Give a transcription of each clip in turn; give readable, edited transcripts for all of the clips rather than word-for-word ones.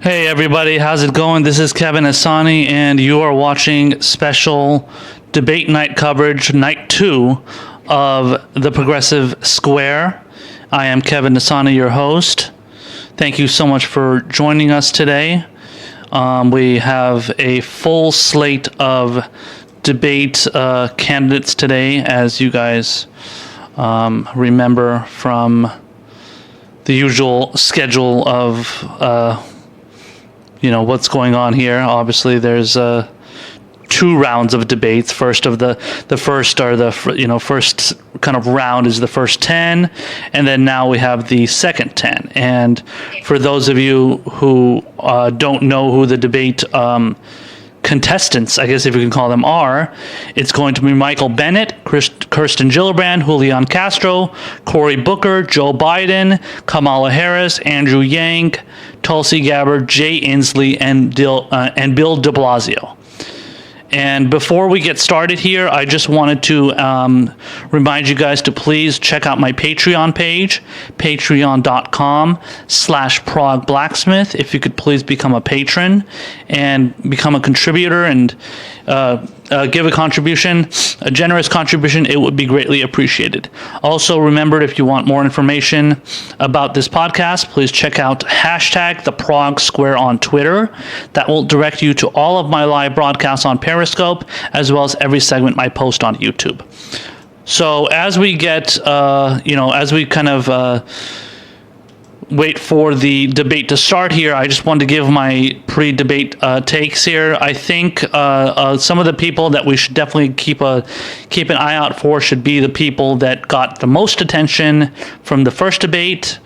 Hey everybody, how's it going? This is Kevin Ehsani, and you are watching special debate night coverage, night 2 of the Progressive Square. I am Kevin Ehsani, your host. Thank you so much for joining us today. We have a full slate of debate candidates today, as you guys remember from the usual schedule of what's going on here. Obviously, there's 2 rounds of debates. First kind of round is the first 10, and then now we have the second 10. And for those of you who don't know who the debate contestants, I guess if you can call them, are, it's going to be Michael Bennet, Kirsten Gillibrand, Julian Castro, Cory Booker, Joe Biden, Kamala Harris, Andrew Yang, Tulsi Gabbard, Jay Inslee, and Bill de Blasio. And before we get started here, I just wanted to remind you guys to please check out my Patreon page, patreon.com/Prague Blacksmith. If you could please become a patron and become a contributor and give a contribution, a generous contribution, it would be greatly appreciated. Also, remember, if you want more information about this podcast, please check out #The Prague Square on Twitter. That will direct you to all of my live broadcasts on Periscope, as well as every segment I post on YouTube. So as we get, as we kind of wait for the debate to start here, I just wanted to give my pre-debate takes here. I think some of the people that we should definitely keep an eye out for should be the people that got the most attention from the first debate,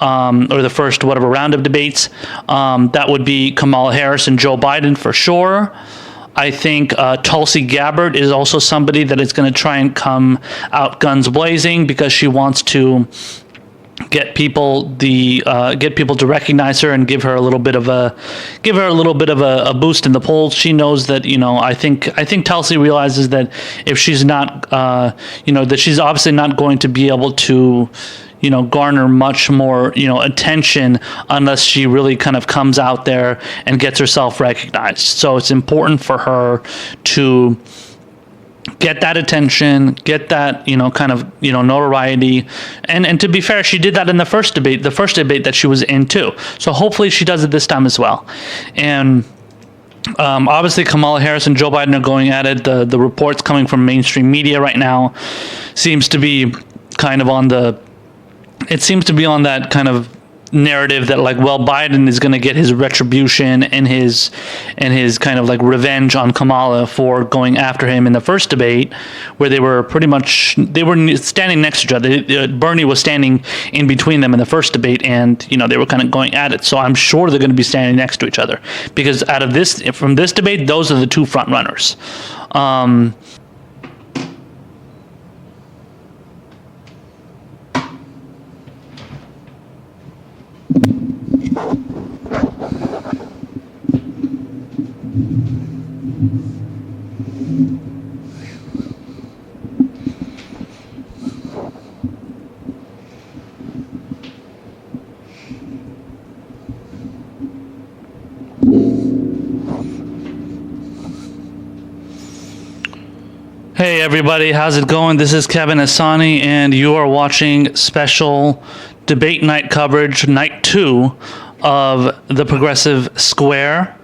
or the first whatever round of debates. That would be Kamala Harris and Joe Biden for sure. I think Tulsi Gabbard is also somebody that is going to try and come out guns blazing because she wants to get people to recognize her and give her a little bit of a boost in the polls. She knows that, I think Tulsi realizes that if she's not that she's obviously not going to be able to garner much more attention unless she really kind of comes out there and gets herself recognized. So it's important for her to get that attention, get that, notoriety. And to be fair, she did that in the first debate that she was in too. So hopefully she does it this time as well. And obviously Kamala Harris and Joe Biden are going at it. The reports coming from mainstream media right now seems to be kind of on that kind of narrative that Biden is going to get his retribution and his kind of revenge on Kamala for going after him in the first debate, where they were standing next to each other. Bernie was standing in between them in the first debate, and they were kind of going at it. So I'm sure they're going to be standing next to each other because from this debate, those are the 2 front runners. Hey everybody, how's it going? This is Kevin Ehsani, and you are watching special debate night coverage, night 2 of the Progressive Square.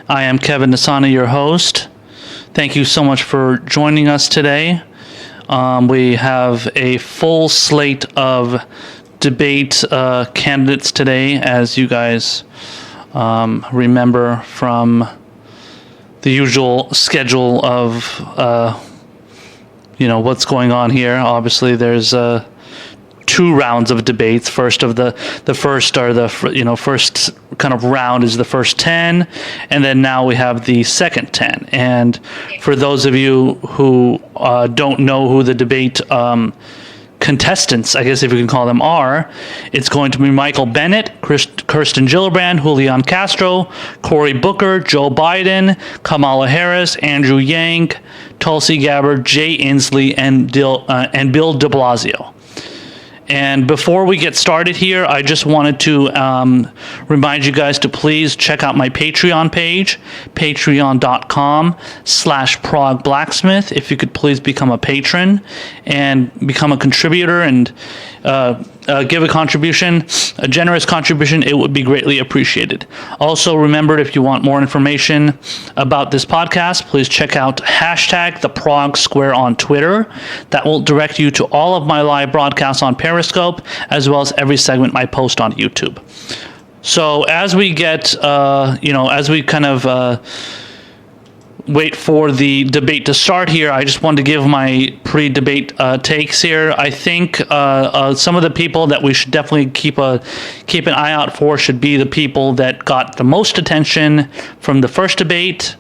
I am Kevin Ehsani, your host. Thank you so much for joining us today. We have a full slate of debate candidates today, as you guys remember from the usual schedule of what's going on here. Obviously, there's 2 rounds of debates. First kind of round is the first 10, and then now we have the second 10. And for those of you who don't know who the debate contestants, I guess if you can call them, are, it's going to be Michael Bennet, Kirsten Gillibrand, Julian Castro, Cory Booker, Joe Biden, Kamala Harris, Andrew Yang, Tulsi Gabbard, Jay Inslee, and Bill de Blasio. And before we get started here, I just wanted to remind you guys to please check out my Patreon page, patreon.com/ProgBlacksmith. If you could please become a patron and become a contributor and give a contribution, a generous contribution, it would be greatly appreciated. Also, remember, if you want more information about this podcast, please check out #TheProgSquare on Twitter. That will direct you to all of my live broadcasts on Periscope, as well as every segment I post on YouTube. So as we get, as we kind of wait for the debate to start here, I just wanted to give my pre-debate takes here. I think some of the people that we should definitely keep an eye out for should be the people that got the most attention from the first debate,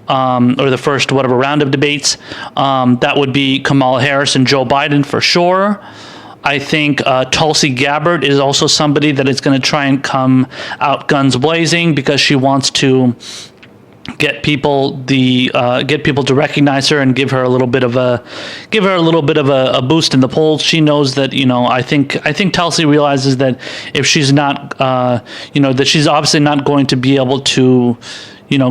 or the first whatever round of debates. That would be Kamala Harris and Joe Biden for sure. I think Tulsi Gabbard is also somebody that is going to try and come out guns blazing because she wants to get people to recognize her and give her a little bit of a boost in the polls. She knows that, I think Tulsi realizes that if she's not that she's obviously not going to be able to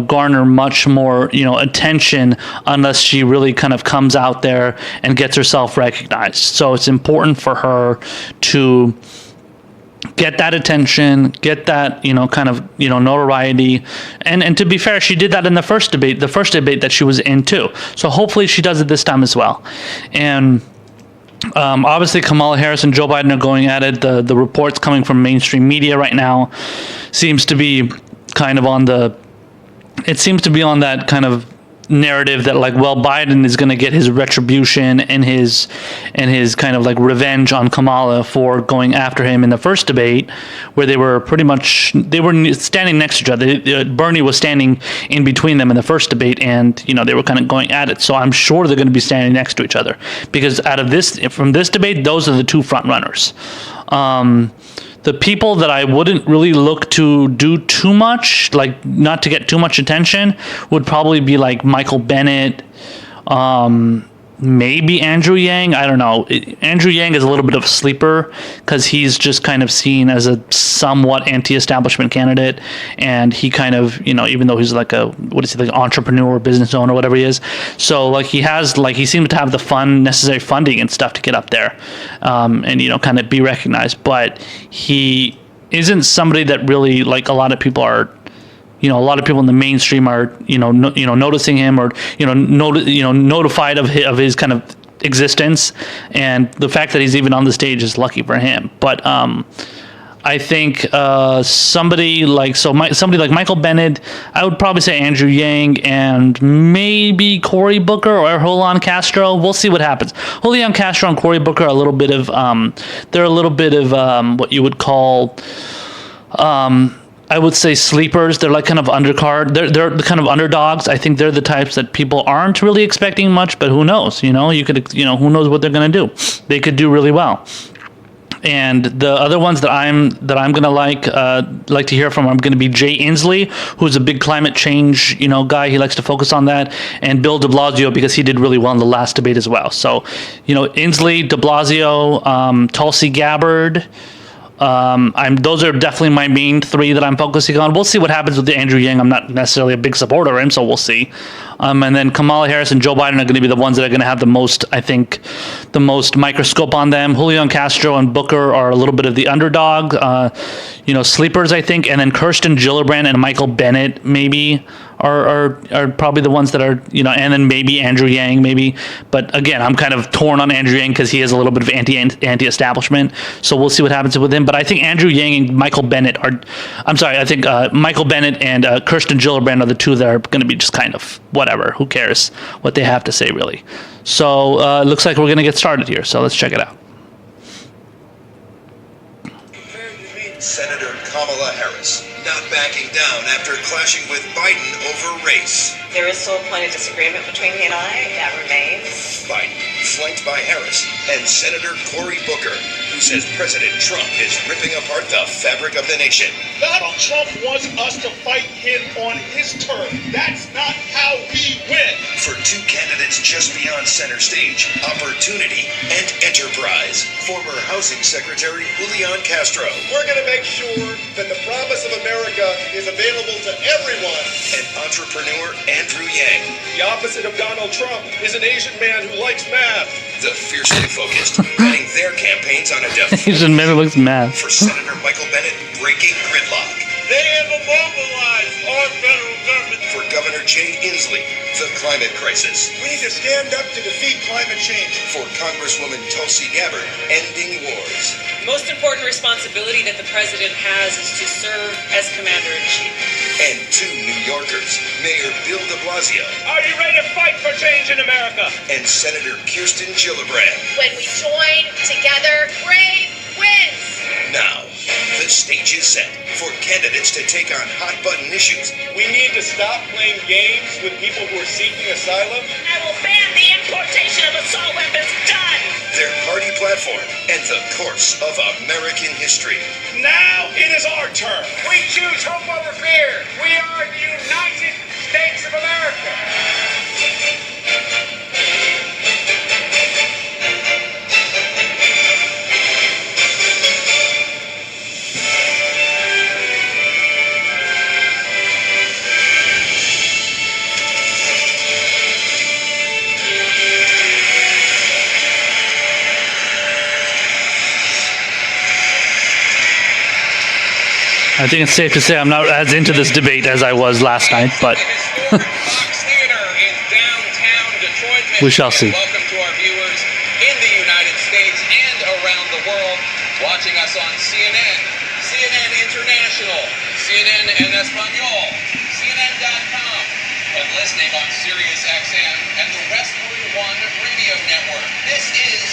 garner much more attention unless she really kind of comes out there and gets herself recognized. So it's important for her to get that attention, get that notoriety, and to be fair, she did that in the first debate that she was in too. So hopefully she does it this time as well. And obviously Kamala Harris and Joe Biden are going at it. The reports coming from mainstream media right now seems to be kind of on that kind of narrative that Biden is going to get his retribution and his kind of revenge on Kamala for going after him in the first debate, where they were standing next to each other. Bernie was standing in between them in the first debate, and they were kind of going at it. So I'm sure they're going to be standing next to each other, because from this debate, those are the two front runners. The people that I wouldn't really look to do too much, not to get too much attention, would probably be Michael Bennett, maybe Andrew Yang. I don't know. Andrew Yang is a little bit of a sleeper because he's just kind of seen as a somewhat anti-establishment candidate, and he kind of, even though he's entrepreneur, business owner, whatever he is. So he seems to have the necessary funding and stuff to get up there, and kind of be recognized. But he isn't somebody that really a lot of people are. A lot of people in the mainstream are, noticing him or, notified of his kind of existence, and the fact that he's even on the stage is lucky for him. But I think somebody like Michael Bennett, I would probably say Andrew Yang, and maybe Cory Booker or Julian Castro. We'll see what happens. Julian Castro and Cory Booker are a little bit of what you would call I would say sleepers. They're kind of undercard. They're the kind of underdogs. I think they're the types that people aren't really expecting much, but who knows? You could, who knows what they're going to do? They could do really well. And the other ones that I'm gonna like to hear from are going to be Jay Inslee, who's a big climate change guy. He likes to focus on that, and Bill de Blasio, because he did really well in the last debate as well. So Inslee, de Blasio, Tulsi Gabbard. Those are definitely my main three that I'm focusing on. We'll see what happens with the Andrew Yang. I'm not necessarily a big supporter of him, so we'll see. And then Kamala Harris and Joe Biden are going to be the ones that are going to have the most microscope on them. Julian Castro and Booker are a little bit of the underdog, sleepers, I think. And then Kirsten Gillibrand and Michael Bennett maybe are probably the ones that are, and then maybe Andrew Yang maybe. But again, I'm kind of torn on Andrew Yang because he has a little bit of anti-establishment. So we'll see what happens with him. But I think Andrew Yang and Michael Bennett Michael Bennett and Kirsten Gillibrand are the two that are going to be just kind of whatever. Who cares what they have to say, really? So it looks like we're going to get started here. So let's check it out. Senator Kamala Harris not backing down after clashing with Biden over race. There is still a point of disagreement between he and I. That remains. Biden, flanked by Harris and Senator Cory Booker, who says President Trump is ripping apart the fabric of the nation. Donald Trump wants us to fight him on his turf. That's not how we win. For two candidates just beyond center stage, opportunity and enterprise, former Housing Secretary Julian Castro We're going to make sure that the promise of America is available to everyone. and entrepreneur Andrew Yang, The opposite of Donald Trump is an Asian man who likes math. the fiercely focused, betting their campaigns on a Asian man who looks mad. for Senator Michael Bennet breaking gridlock. They have immobilized our federal government. For Governor Jay Inslee, the climate crisis. We need to stand up to defeat climate change. For Congresswoman Tulsi Gabbard, ending wars. The most important responsibility that the president has is to serve as commander-in-chief. And two New Yorkers, Mayor Bill de Blasio Are you ready to fight for change in America? and Senator Kirsten Gillibrand. When we join together, brave wins. Now, the stage is set for candidates to take on hot-button issues. We need to stop playing games with people who are seeking asylum. I will ban the importation of assault weapons. Done. Their party platform and the course of American history. Now it is our turn. We choose hope over fear. We are the United States of America. I think it's safe to say I'm not as into this debate as I was last night, but Historic Fox Theater in downtown Detroit, Michigan. We shall see. Welcome to our viewers in the United States and around the world, watching us on CNN, CNN International, CNN en Espanol, CNN.com, and listening on Sirius XM and the Westwood One radio network. This is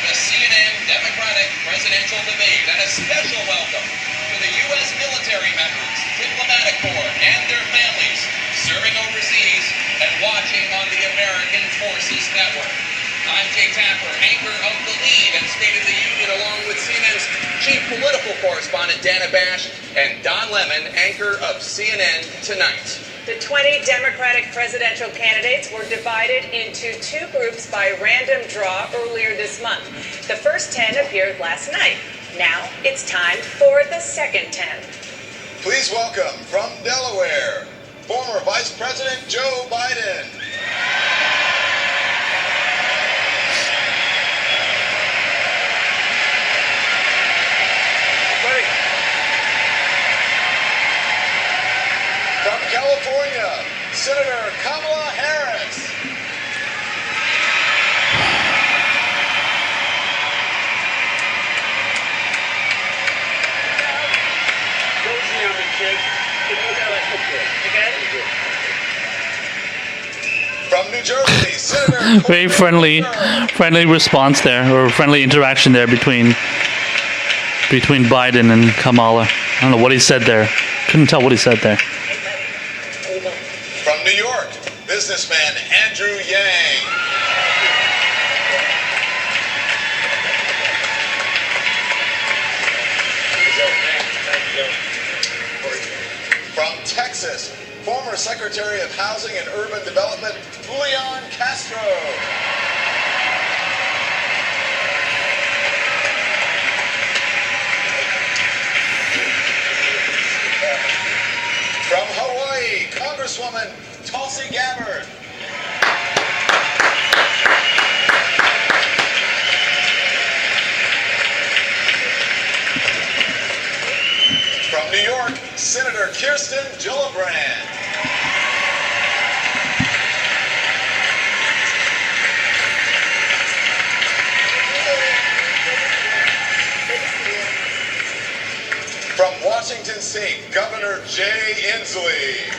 the CNN Democratic Presidential Debate, and a special welcome to the U.S. military members, diplomatic corps, and their families serving overseas and watching on the American Forces Network. I'm Jay Tapper, anchor of The Lead and State of the Union, along with CNN's chief political correspondent, Dana Bash, and Don Lemon, anchor of CNN Tonight. The 20 Democratic presidential candidates were divided into two groups by random draw earlier this month. The first 10 appeared last night. Now it's time for the second 10. Please welcome from Delaware, former Vice President Joe Biden. From California, Senator Kamala Harris. From New Jersey, Senator very friendly response there, or friendly interaction there between Biden and Kamala. I don't know what he said there. Couldn't tell what he said there. From New York, businessman Andrew Yang. From Texas, former Secretary of Housing and Urban Development Julian Castro. From Hawaii, Congresswoman Tulsi Gabbard. From New York, Senator Kirsten Gillibrand. From Washington State, Governor Jay Inslee.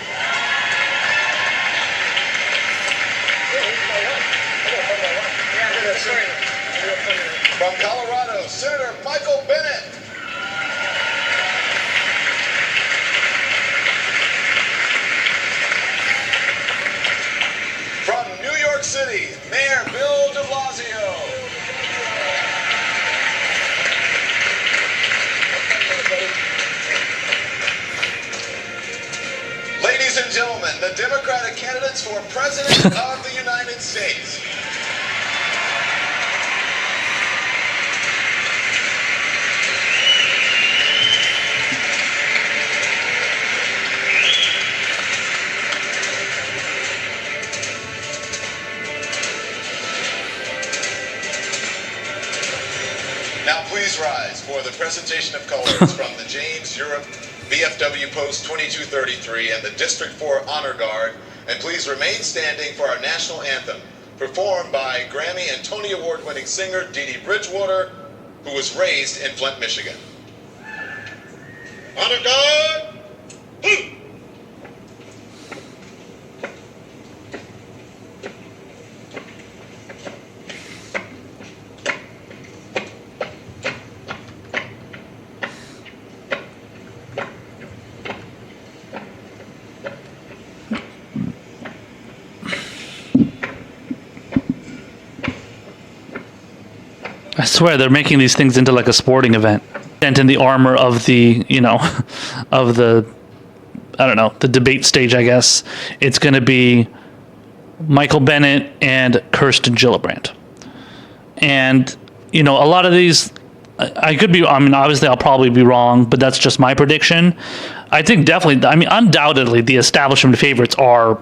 From Colorado, Senator Michael Bennet. Ladies and gentlemen, the Democratic candidates for President of the United States. Now please rise for the presentation of colors from the James Europe VFW Post 2233 and the District 4 Honor Guard. And please remain standing for our national anthem, performed by Grammy and Tony Award-winning singer Dee Dee Bridgewater, who was raised in Flint, Michigan. Honor Guard! Woo! I swear they're making these things into like a sporting event. And in the armor of the, of the, I don't know, the debate stage, I guess. It's going to be Michael Bennett and Kirsten Gillibrand. And, a lot of these, I could be, obviously I'll probably be wrong, but that's just my prediction. I think definitely, undoubtedly the establishment favorites are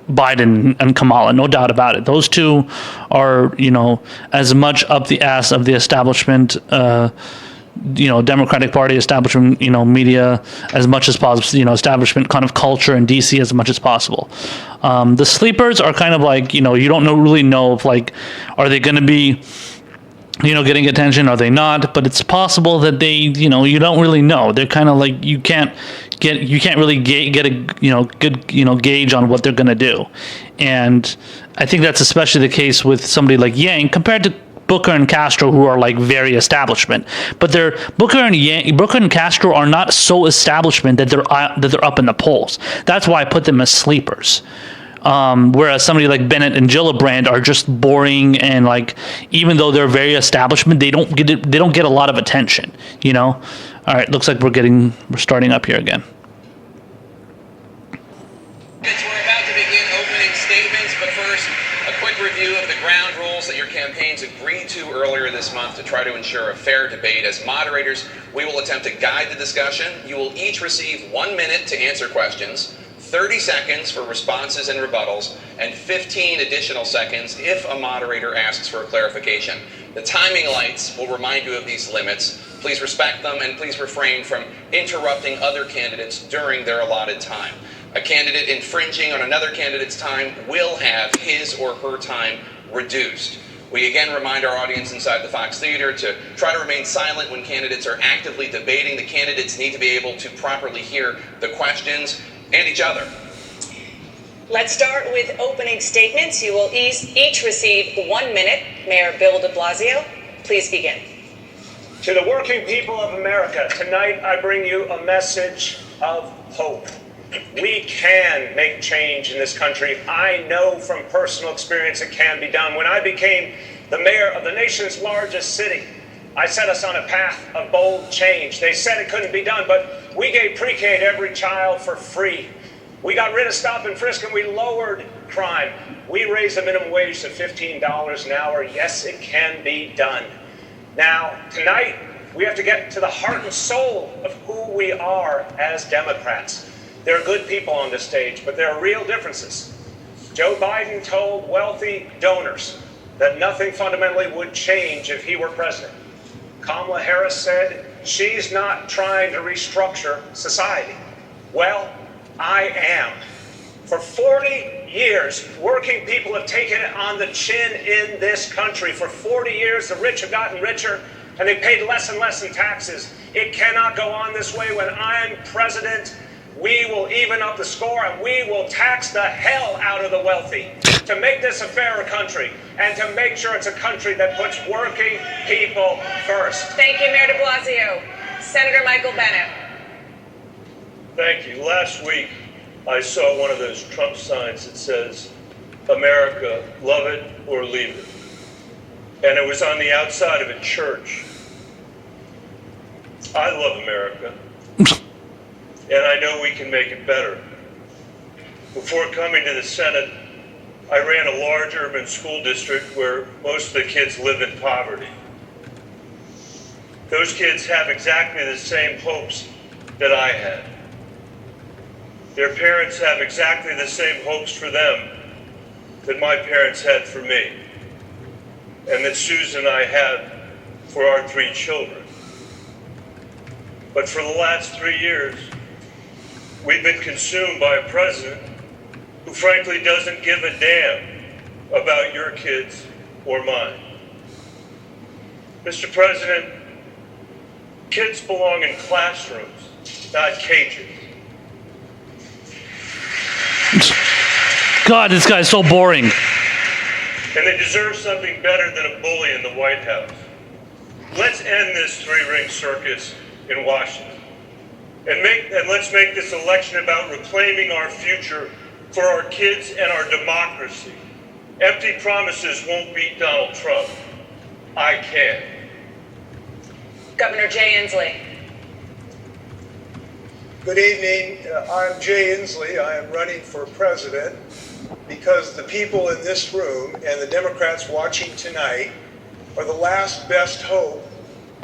Biden and Kamala, no doubt about it. Those two are, as much up the ass of the establishment, Democratic Party establishment, media as much as possible, establishment kind of culture in DC as much as possible. The sleepers are kind of like, you don't really know if are they going to be, getting attention? Are they not? But it's possible that they, you don't really know. They're kind of like, you can't really get a, good, gauge on what they're going to do. And I think that's especially the case with somebody like Yang compared to Booker and Castro, who are very establishment. But Booker and Castro are not so establishment that they're up in the polls. That's why I put them as sleepers. Whereas somebody like Bennett and Gillibrand are just boring and even though they're very establishment, they don't get a lot of attention. All right, looks like we're starting up here again. We're about to begin opening statements, but first, a quick review of the ground rules that your campaigns agreed to earlier this month to try to ensure a fair debate. As moderators, we will attempt to guide the discussion. You will each receive 1 minute to answer questions, 30 seconds for responses and rebuttals, and 15 additional seconds if a moderator asks for a clarification. The timing lights will remind you of these limits. Please respect them and please refrain from interrupting other candidates during their allotted time. A candidate infringing on another candidate's time will have his or her time reduced. We again remind our audience inside the Fox Theater to try to remain silent when candidates are actively debating. The candidates need to be able to properly hear the questions and each other. Let's start with opening statements. You will each receive 1 minute. Mayor Bill de Blasio, please begin. To the working people of America, tonight I bring you a message of hope. We can make change in this country. I know from personal experience it can be done. When I became the mayor of the nation's largest city, I set us on a path of bold change. They said it couldn't be done, but we gave pre-K to every child for free. We got rid of stop and frisk and we lowered crime. We raised the minimum wage to $15 an hour. Yes, it can be done. Now, tonight, we have to get to the heart and soul of who we are as Democrats. There are good people on this stage, but there are real differences. Joe Biden told wealthy donors that nothing fundamentally would change if he were president. Kamala Harris said she's not trying to restructure society. Well, I am. For 40 years, working people have taken it on the chin in this country. For 40 years, the rich have gotten richer and they paid less and less in taxes. It cannot go on this way. When I'm president, we will even up the score and we will tax the hell out of the wealthy to make this a fairer country and to make sure it's a country that puts working people first. Thank you, Mayor de Blasio. Senator Michael Bennett. Thank you. Last week, I saw one of those Trump signs that says, America, love it or leave it. And it was on the outside of a church. I love America. And I know we can make it better. Before coming to the Senate, I ran a large urban school district where most of the kids live in poverty. Those kids have exactly the same hopes that I had. Their parents have exactly the same hopes for them that my parents had for me, and that Susan and I had for our 3 children. But for the last 3 years, we've been consumed by a president who frankly doesn't give a damn about your kids or mine. Mr. President, kids belong in classrooms, not cages. God, this guy's so boring. And they deserve something better than a bully in the White House. Let's end this 3-ring circus in Washington. And let's make this election about reclaiming our future for our kids and our democracy. Empty promises won't beat Donald Trump. I can. Governor Jay Inslee. Good evening. I'm Jay Inslee. I am running for president because the people in this room and the Democrats watching tonight are the last best hope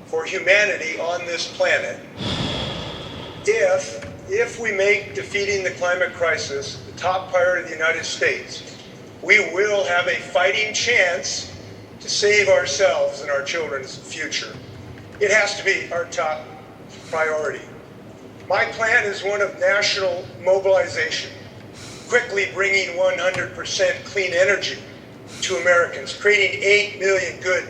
for humanity on this planet. If we make defeating the climate crisis the top priority of the United States, we will have a fighting chance to save ourselves and our children's future. It has to be our top priority. My plan is one of national mobilization, quickly bringing 100% clean energy to Americans, creating 8 million good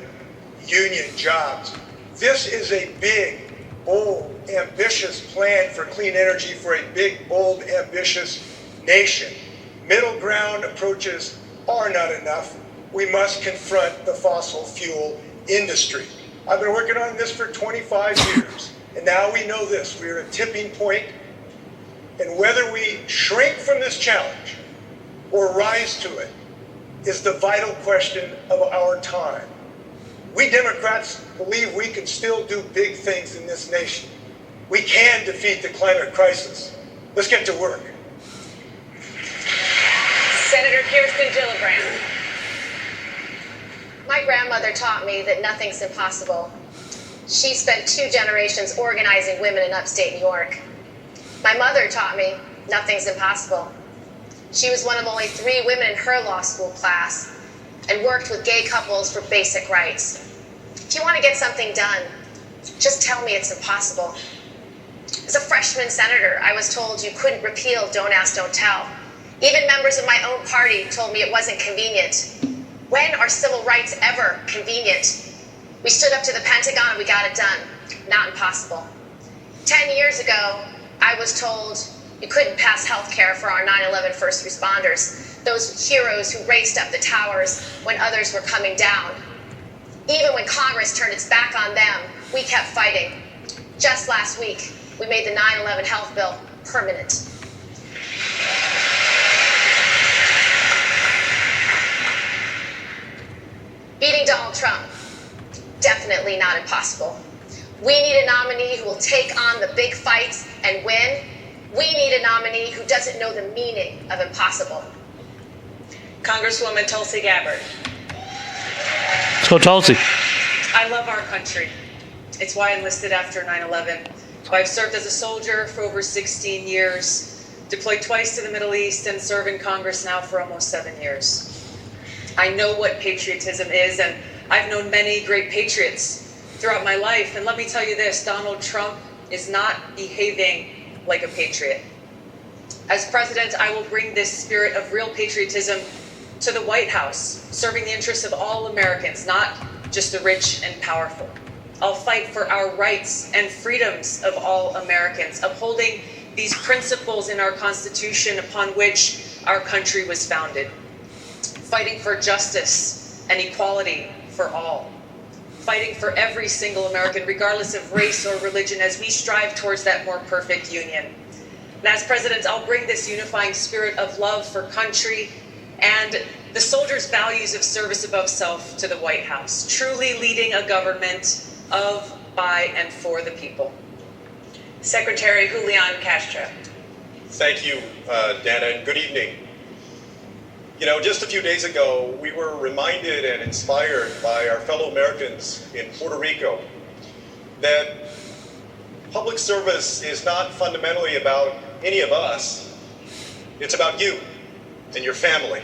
union jobs. This is a big, bold, ambitious plan for clean energy for a big, bold, ambitious nation. Middle ground approaches are not enough. We must confront the fossil fuel industry. I've been working on this for 25 years, and now we know this. We are at a tipping point, and whether we shrink from this challenge or rise to it is the vital question of our time. We Democrats believe we can still do big things in this nation. We can defeat the climate crisis. Let's get to work. Senator Kirsten Gillibrand. My grandmother taught me that nothing's impossible. She spent 2 generations organizing women in upstate New York. My mother taught me nothing's impossible. She was one of only 3 women in her law school class and worked with gay couples for basic rights. If you want to get something done, just tell me it's impossible. As a freshman senator, I was told you couldn't repeal Don't Ask, Don't Tell. Even members of my own party told me it wasn't convenient. When are civil rights ever convenient? We stood up to the Pentagon and we got it done. Not impossible. 10 years ago, I was told you couldn't pass health care for our 9/11 first responders, those heroes who raced up the towers when others were coming down. Even when Congress turned its back on them, we kept fighting. Just last week, we made the 9/11 health bill permanent. Beating Donald Trump, definitely not impossible. We need a nominee who will take on the big fights and win. We need a nominee who doesn't know the meaning of impossible. Congresswoman Tulsi Gabbard. Let's go, Tulsi. I love our country. It's why I enlisted after 9/11. I've served as a soldier for over 16 years, deployed twice to the Middle East, and serve in Congress now for almost 7 years. I know what patriotism is, and I've known many great patriots throughout my life. And let me tell you this, Donald Trump is not behaving like a patriot. As president, I will bring this spirit of real patriotism to the White House, serving the interests of all Americans, not just the rich and powerful. I'll fight for our rights and freedoms of all Americans, upholding these principles in our Constitution upon which our country was founded. Fighting for justice and equality for all. Fighting for every single American, regardless of race or religion, as we strive towards that more perfect union. And as president, I'll bring this unifying spirit of love for country and the soldiers' values of service above self to the White House, truly leading a government of, by, and for the people. Secretary Julian Castro. Thank you, Dana, and good evening. You know, just a few days ago, we were reminded and inspired by our fellow Americans in Puerto Rico that public service is not fundamentally about any of us. It's about you and your family.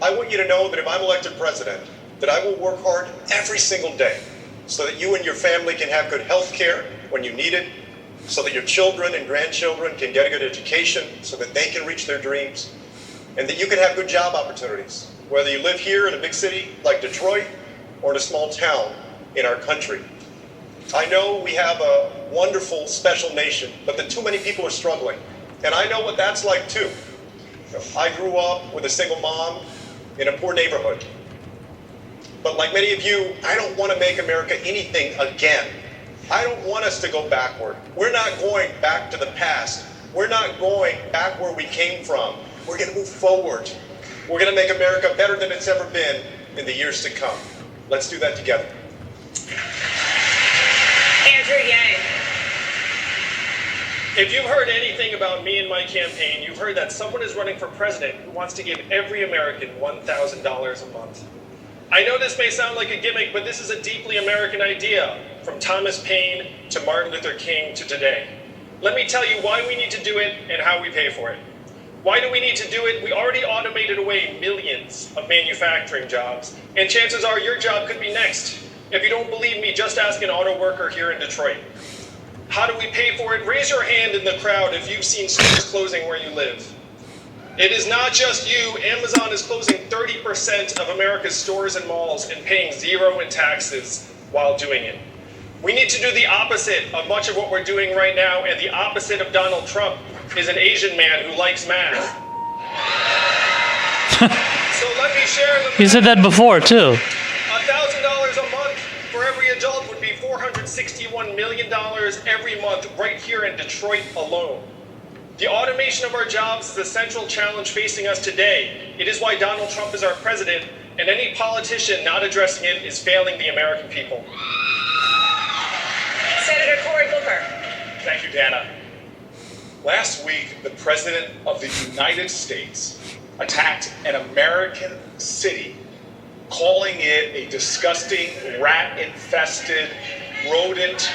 I want you to know that if I'm elected president, that I will work hard every single day so that you and your family can have good health care when you need it, so that your children and grandchildren can get a good education, so that they can reach their dreams, and that you can have good job opportunities, whether you live here in a big city like Detroit or in a small town in our country. I know we have a wonderful, special nation, but that too many people are struggling. And I know what that's like too. I grew up with a single mom in a poor neighborhood. But like many of you, I don't want to make America anything again. I don't want us to go backward. We're not going back to the past. We're not going back where we came from. We're going to move forward. We're going to make America better than it's ever been in the years to come. Let's do that together. Andrew Yang. If you've heard anything about me and my campaign, you've heard that someone is running for president who wants to give every American $1,000 a month. I know this may sound like a gimmick, but this is a deeply American idea, from Thomas Paine to Martin Luther King to today. Let me tell you why we need to do it and how we pay for it. Why do we need to do it? We already automated away millions of manufacturing jobs, and chances are your job could be next. If you don't believe me, just ask an auto worker here in Detroit. How do we pay for it? Raise your hand in the crowd if you've seen stores closing where you live. It is not just you. Amazon is closing 30% of America's stores and malls and paying zero in taxes while doing it. We need to do the opposite of much of what we're doing right now, and the opposite of Donald Trump is an Asian man who likes math. So let me share the... He said that before, too. $1,000 a month for every adult would be $461 million every month right here in Detroit alone. The automation of our jobs is the central challenge facing us today. It is why Donald Trump is our president, and any politician not addressing it is failing the American people. Senator Cory Booker. Thank you, Dana. Last week, the President of the United States attacked an American city, calling it a disgusting, rat-infested, rodent.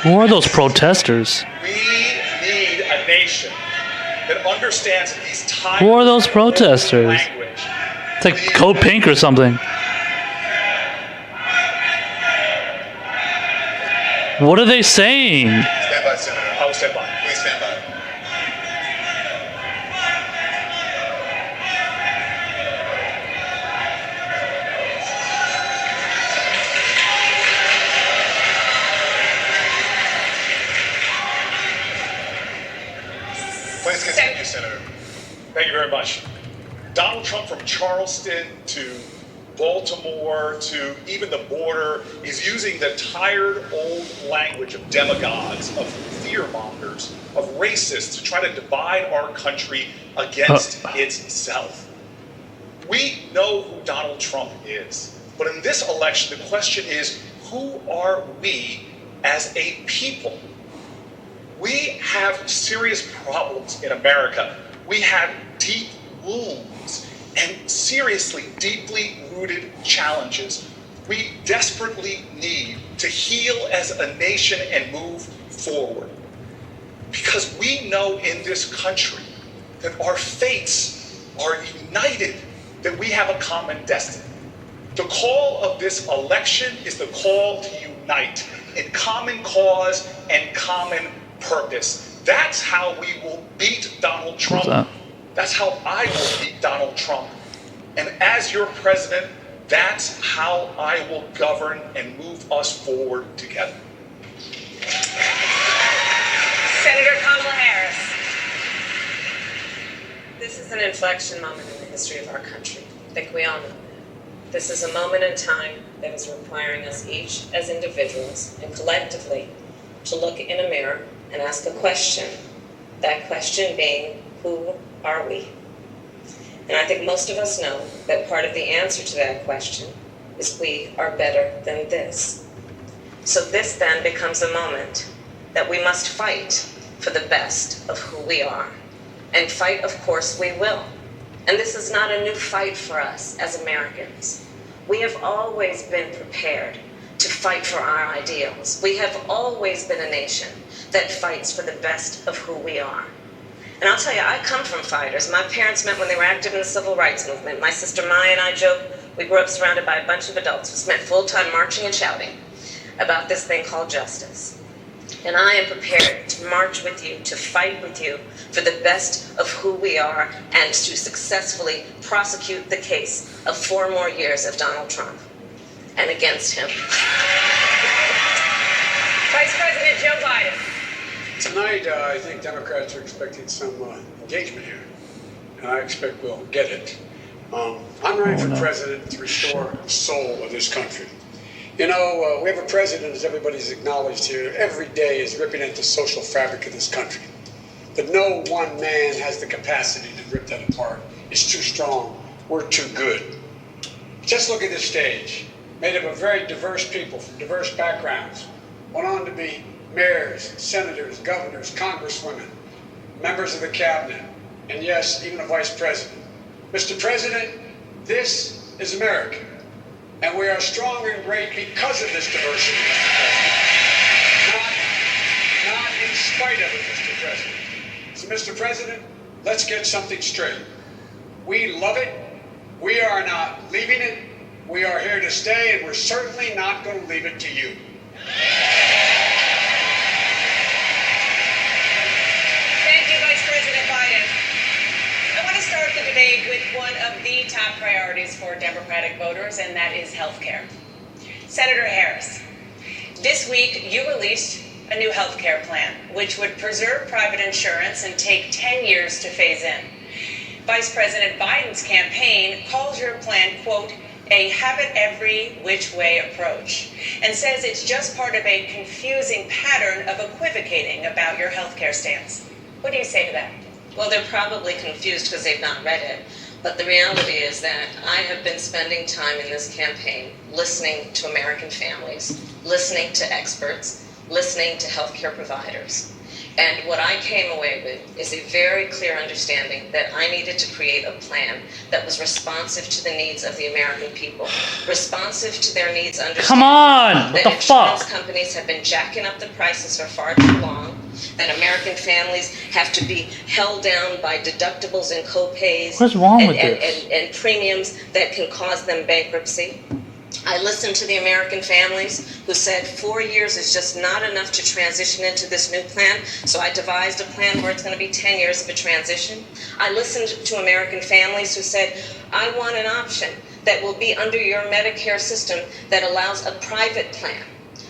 Who are those protesters? We need a nation that understands these times. Who are those protesters? Language. It's like Code Pink or something. What are they saying? Stand by, Senator. I will stand by. Please stand by. Please continue, Senator. Thank you very much. Donald Trump, from Charleston to Baltimore to even the border, is using the tired old language of demagogues, of fearmongers, of racists to try to divide our country against itself. We know who Donald Trump is, but in this election, the question is, who are we as a people? We have serious problems in America. We have deep wounds and seriously, deeply rooted challenges. We desperately need to heal as a nation and move forward. Because we know in this country that our fates are united, that we have a common destiny. The call of this election is the call to unite in common cause and common purpose. That's how we will beat Donald Trump. That's how I will beat Donald Trump. And as your president, that's how I will govern and move us forward together. Senator Kamala Harris. This is an inflection moment in the history of our country. I think we all know that. This is a moment in time that is requiring us each as individuals and collectively to look in a mirror and ask a question. That question being, who are we? And I think most of us know that part of the answer to that question is we are better than this. So this then becomes a moment that we must fight for the best of who we are. And fight, of course, we will. And this is not a new fight for us as Americans. We have always been prepared to fight for our ideals. We have always been a nation that fights for the best of who we are. And I'll tell you, I come from fighters. My parents met when they were active in the civil rights movement. My sister Maya and I joke, we grew up surrounded by a bunch of adults who spent full time marching and shouting about this thing called justice. And I am prepared to march with you, to fight with you for the best of who we are and to successfully prosecute the case of 4 more years of Donald Trump and against him. Vice President Joe Biden. Tonight, I think Democrats are expecting some engagement here, and I expect we'll get it. I'm running for president to restore the soul of this country. You know, we have a president, as everybody's acknowledged here, every day is ripping at the social fabric of this country. But no one man has the capacity to rip that apart. It's too strong. We're too good. Just look at this stage, made up of very diverse people from diverse backgrounds, went on to be mayors, senators, governors, congresswomen, members of the cabinet, and yes, even a vice president. Mr. President, this is America. And we are strong and great because of this diversity, Mr. President. Not in spite of it, Mr. President. So, Mr. President, let's get something straight. We love it. We are not leaving it. We are here to stay, and we're certainly not going to leave it to you. Thank you, Vice President Biden. I want to start the debate with one of the top priorities for Democratic voters, and that is health care. Senator Harris, this week you released a new health care plan, which would preserve private insurance and take 10 years to phase in. Vice President Biden's campaign calls your plan, quote, a have it every which way approach, and says it's just part of a confusing pattern of equivocating about your health care stance. What do you say to that? Well, they're probably confused because they've not read it. But the reality is that I have been spending time in this campaign listening to American families, listening to experts, listening to healthcare providers. And what I came away with is a very clear understanding that I needed to create a plan that was responsive to the needs of the American people, responsive to their needs. Come on! What the insurance fuck? Companies have been jacking up the prices for far too long, that American families have to be held down by deductibles and co-pays. What's wrong with this? And premiums that can cause them bankruptcy. I listened to the American families who said 4 years is just not enough to transition into this new plan, so I devised a plan where it's going to be 10 years of a transition. I listened to American families who said, I want an option that will be under your Medicare system that allows a private plan.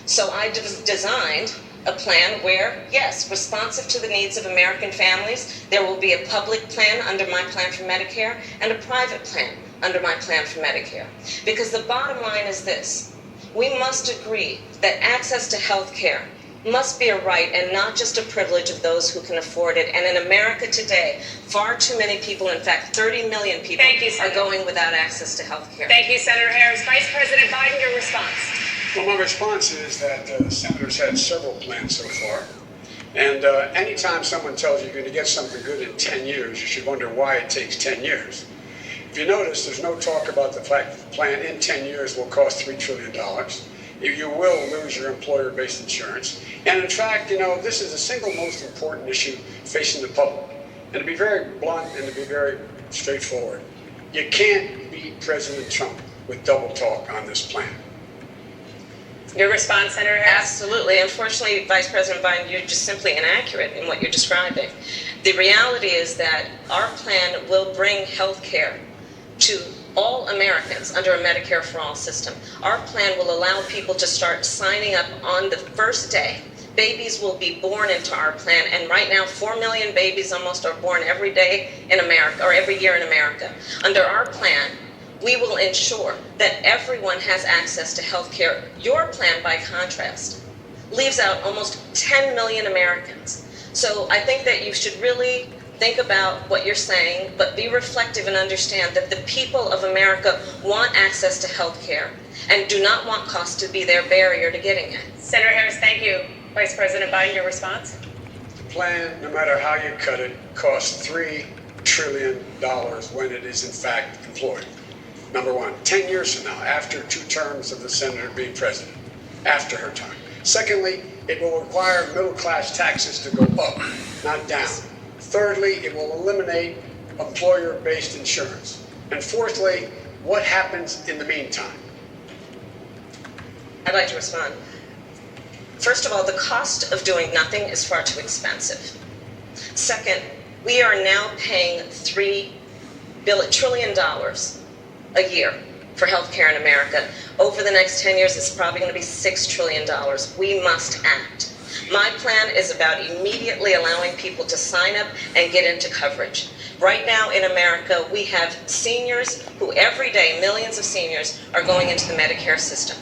So I designed a plan where, yes, responsive to the needs of American families, there will be a public plan under my plan for Medicare and a private plan under my plan for Medicare. Because the bottom line is this: we must agree that access to health care must be a right and not just a privilege of those who can afford it. And in America today, far too many people, in fact 30 million people, are going without access to health care. Thank you, Senator Harris. Vice President Biden, your response. Well, my response is that the senators had several plans so far. And anytime someone tells you you're going to get something good in 10 years, you should wonder why it takes 10 years. If you notice, there's no talk about the fact that the plan in 10 years will cost $3 trillion. You will lose your employer-based insurance. And in fact, you know, this is the single most important issue facing the public. And to be very blunt and to be very straightforward, you can't beat President Trump with double talk on this plan. Your response, Senator Harris? Absolutely. Unfortunately, Vice President Biden, you're just simply inaccurate in what you're describing. The reality is that our plan will bring health care to all Americans under a Medicare for All system. Our plan will allow people to start signing up on the first day. Babies will be born into our plan, and right now 4 million babies almost are born every day in America, or every year in America. Under our plan, we will ensure that everyone has access to health care. Your plan, by contrast, leaves out almost 10 million Americans. So I think that you should really think about what you're saying, but be reflective and understand that the people of America want access to health care and do not want cost to be their barrier to getting it. Senator Harris, thank you. Vice President Biden, your response? The plan, no matter how you cut it, costs $3 trillion when it is in fact employed. Number one, 10 years from now, after 2 terms of the senator being president, after her term. Secondly, it will require middle-class taxes to go up, not down. Thirdly, it will eliminate employer-based insurance. And fourthly, what happens in the meantime? I'd like to respond. First of all, the cost of doing nothing is far too expensive. Second, we are now paying $3 trillion a year for healthcare in America. Over the next 10 years, it's probably going to be $6 trillion. We must act. My plan is about immediately allowing people to sign up and get into coverage. Right now in America, we have seniors who every day, millions of seniors, are going into the Medicare system.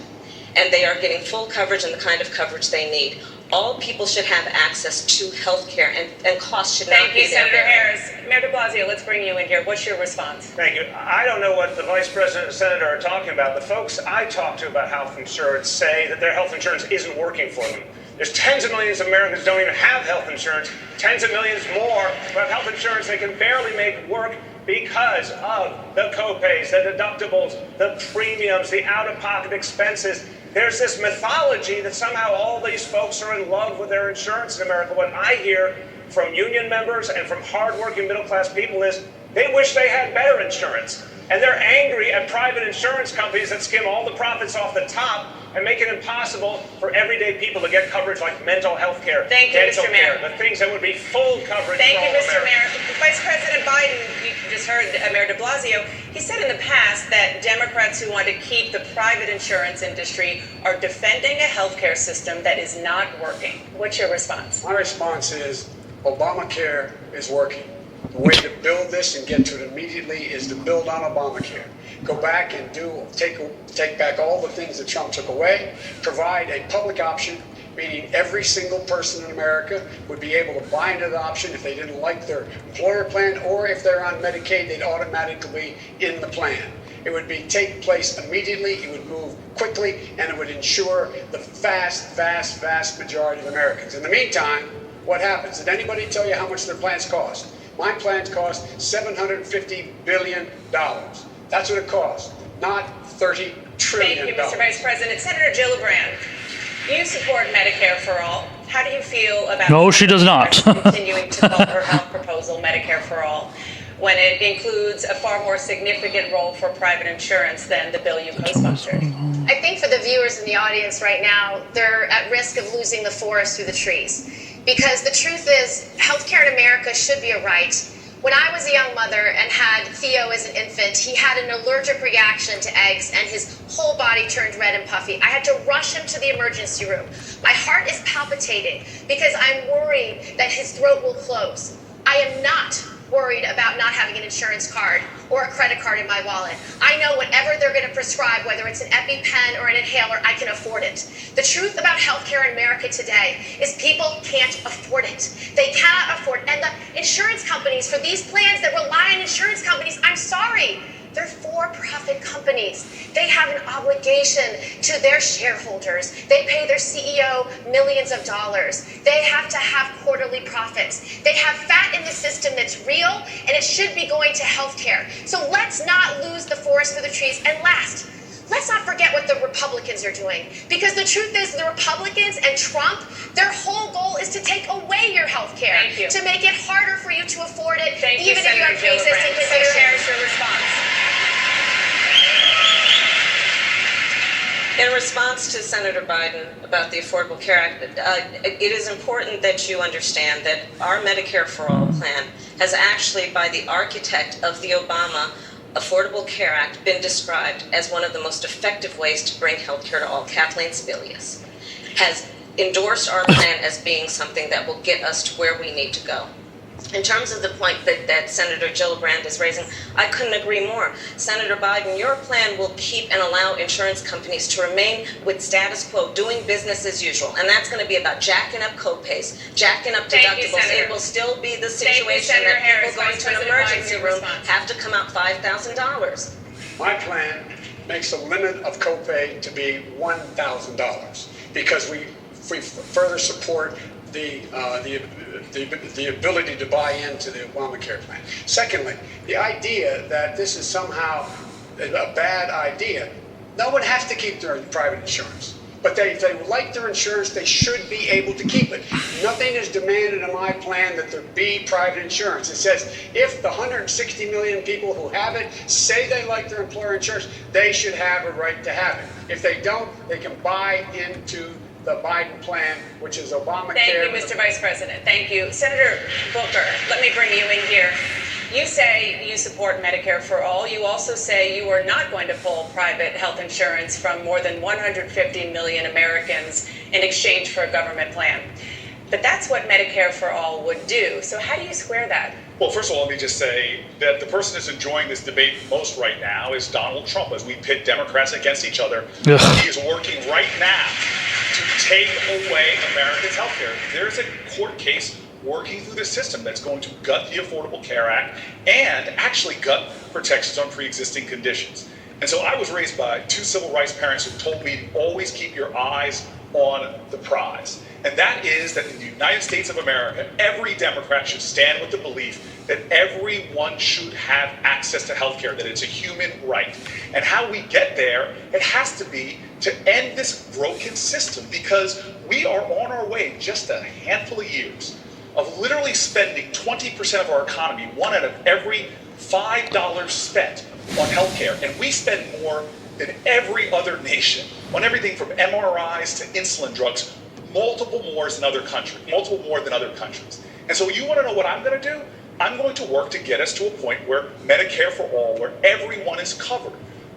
And they are getting full coverage and the kind of coverage they need. All people should have access to health care, and costs should not be there. Thank you, Senator Harris. Mayor de Blasio, let's bring you in here. What's your response? Thank you. I don't know what the Vice President and Senator are talking about. The folks I talk to about health insurance say that their health insurance isn't working for them. There's tens of millions of Americans who don't even have health insurance, tens of millions more who have health insurance they can barely make work because of the copays, the deductibles, the premiums, the out-of-pocket expenses. There's this mythology that somehow all these folks are in love with their insurance in America. What I hear from union members and from hardworking middle-class people is they wish they had better insurance. And they're angry at private insurance companies that skim all the profits off the top and make it impossible for everyday people to get coverage like mental health care, Thank you, dental Mr. Mayor. care, the things that would be full coverage Thank for you, all Mr. Americans. Mayor. Vice President Biden, you just heard Mayor de Blasio, he said in the past that Democrats who want to keep the private insurance industry are defending a healthcare system that is not working. What's your response? My response is Obamacare is working. The way to build this and get to it immediately is to build on Obamacare. Go back and take back all the things that Trump took away, provide a public option, meaning every single person in America would be able to buy into the option if they didn't like their employer plan, or if they're on Medicaid, they'd automatically be in the plan. It would take place immediately, it would move quickly, and it would ensure the vast majority of Americans. In the meantime, what happens? Did anybody tell you how much their plans cost? My plans cost $750 billion. That's what it costs, not $30 trillion. Thank you, Mr. Vice President. Senator Gillibrand, you support Medicare for All. How do you feel about No, she does not. continuing to call her health proposal Medicare for All when it includes a far more significant role for private insurance than the bill you co-sponsored? I think for the viewers in the audience right now, they're at risk of losing the forest through the trees. Because the truth is, healthcare in America should be a right. When I was a young mother and had Theo as an infant, he had an allergic reaction to eggs and his whole body turned red and puffy. I had to rush him to the emergency room. My heart is palpitating because I'm worried that his throat will close. I am not worried about not having an insurance card or a credit card in my wallet. I know whatever they're going to prescribe, whether it's an EpiPen or an inhaler, I can afford it. The truth about healthcare in America today is people can't afford it. They cannot afford it. And the insurance companies, for these plans that rely on insurance companies, I'm sorry, they're for-profit companies. They have an obligation to their shareholders. They pay their CEO millions of dollars. They have to have quarterly profits. They have fat in the system that's real, and it should be going to healthcare. So let's not lose the forest for the trees. And last, let's not forget what the Republicans are doing. Because the truth is, the Republicans and Trump, their whole goal is to take away your health care. Thank you. To make it harder for you to afford it, Thank you, even if you have Senator pre-existing Gillibrand. conditions. Senator Harris, your response. In response to Senator Biden about the Affordable Care Act, it is important that you understand that our Medicare for All plan has actually, by the architect of the Obama Affordable Care Act, been described as one of the most effective ways to bring health care to all. Kathleen Sebelius has endorsed our plan as being something that will get us to where we need to go. In terms of the point that Senator Gillibrand is raising, I couldn't agree more. Senator Biden, your plan will keep and allow insurance companies to remain with status quo, doing business as usual. And that's going to be about jacking up copays, jacking up deductibles. It will still be the situation that people going to an emergency room have to come out $5,000. My plan makes the limit of copay to be $1,000 because we further support the ability to buy into the Obamacare plan. Secondly, the idea that this is somehow a bad idea. No one has to keep their private insurance. But if they like their insurance, they should be able to keep it. Nothing is demanded in my plan that there be private insurance. It says if the 160 million people who have it say they like their employer insurance, they should have a right to have it. If they don't, they can buy into the Biden plan, which is Obamacare. Thank you, Mr. Vice President. Thank you. Senator Booker, let me bring you in here. You say you support Medicare for all. You also say you are not going to pull private health insurance from more than 150 million Americans in exchange for a government plan. But that's what Medicare for all would do. So how do you square that? Well, first of all, let me just say that the person that's enjoying this debate most right now is Donald Trump, as we pit Democrats against each other. Ugh. He is working right now to take away Americans' health care. There's a court case working through the system that's going to gut the Affordable Care Act and actually gut protections on pre-existing conditions. And so I was raised by two civil rights parents who told me to always keep your eyes on the prize. And that is that in the United States of America, every Democrat should stand with the belief that everyone should have access to health care, that it's a human right. And how we get there, it has to be to end this broken system, because we are on our way just a handful of years of literally spending 20% of our economy, one out of every $5 spent on healthcare. And we spend more than every other nation on everything from MRIs to insulin drugs, multiple more than other countries. And so you want to know what I'm going to do? I'm going to work to get us to a point where Medicare for all, where everyone is covered.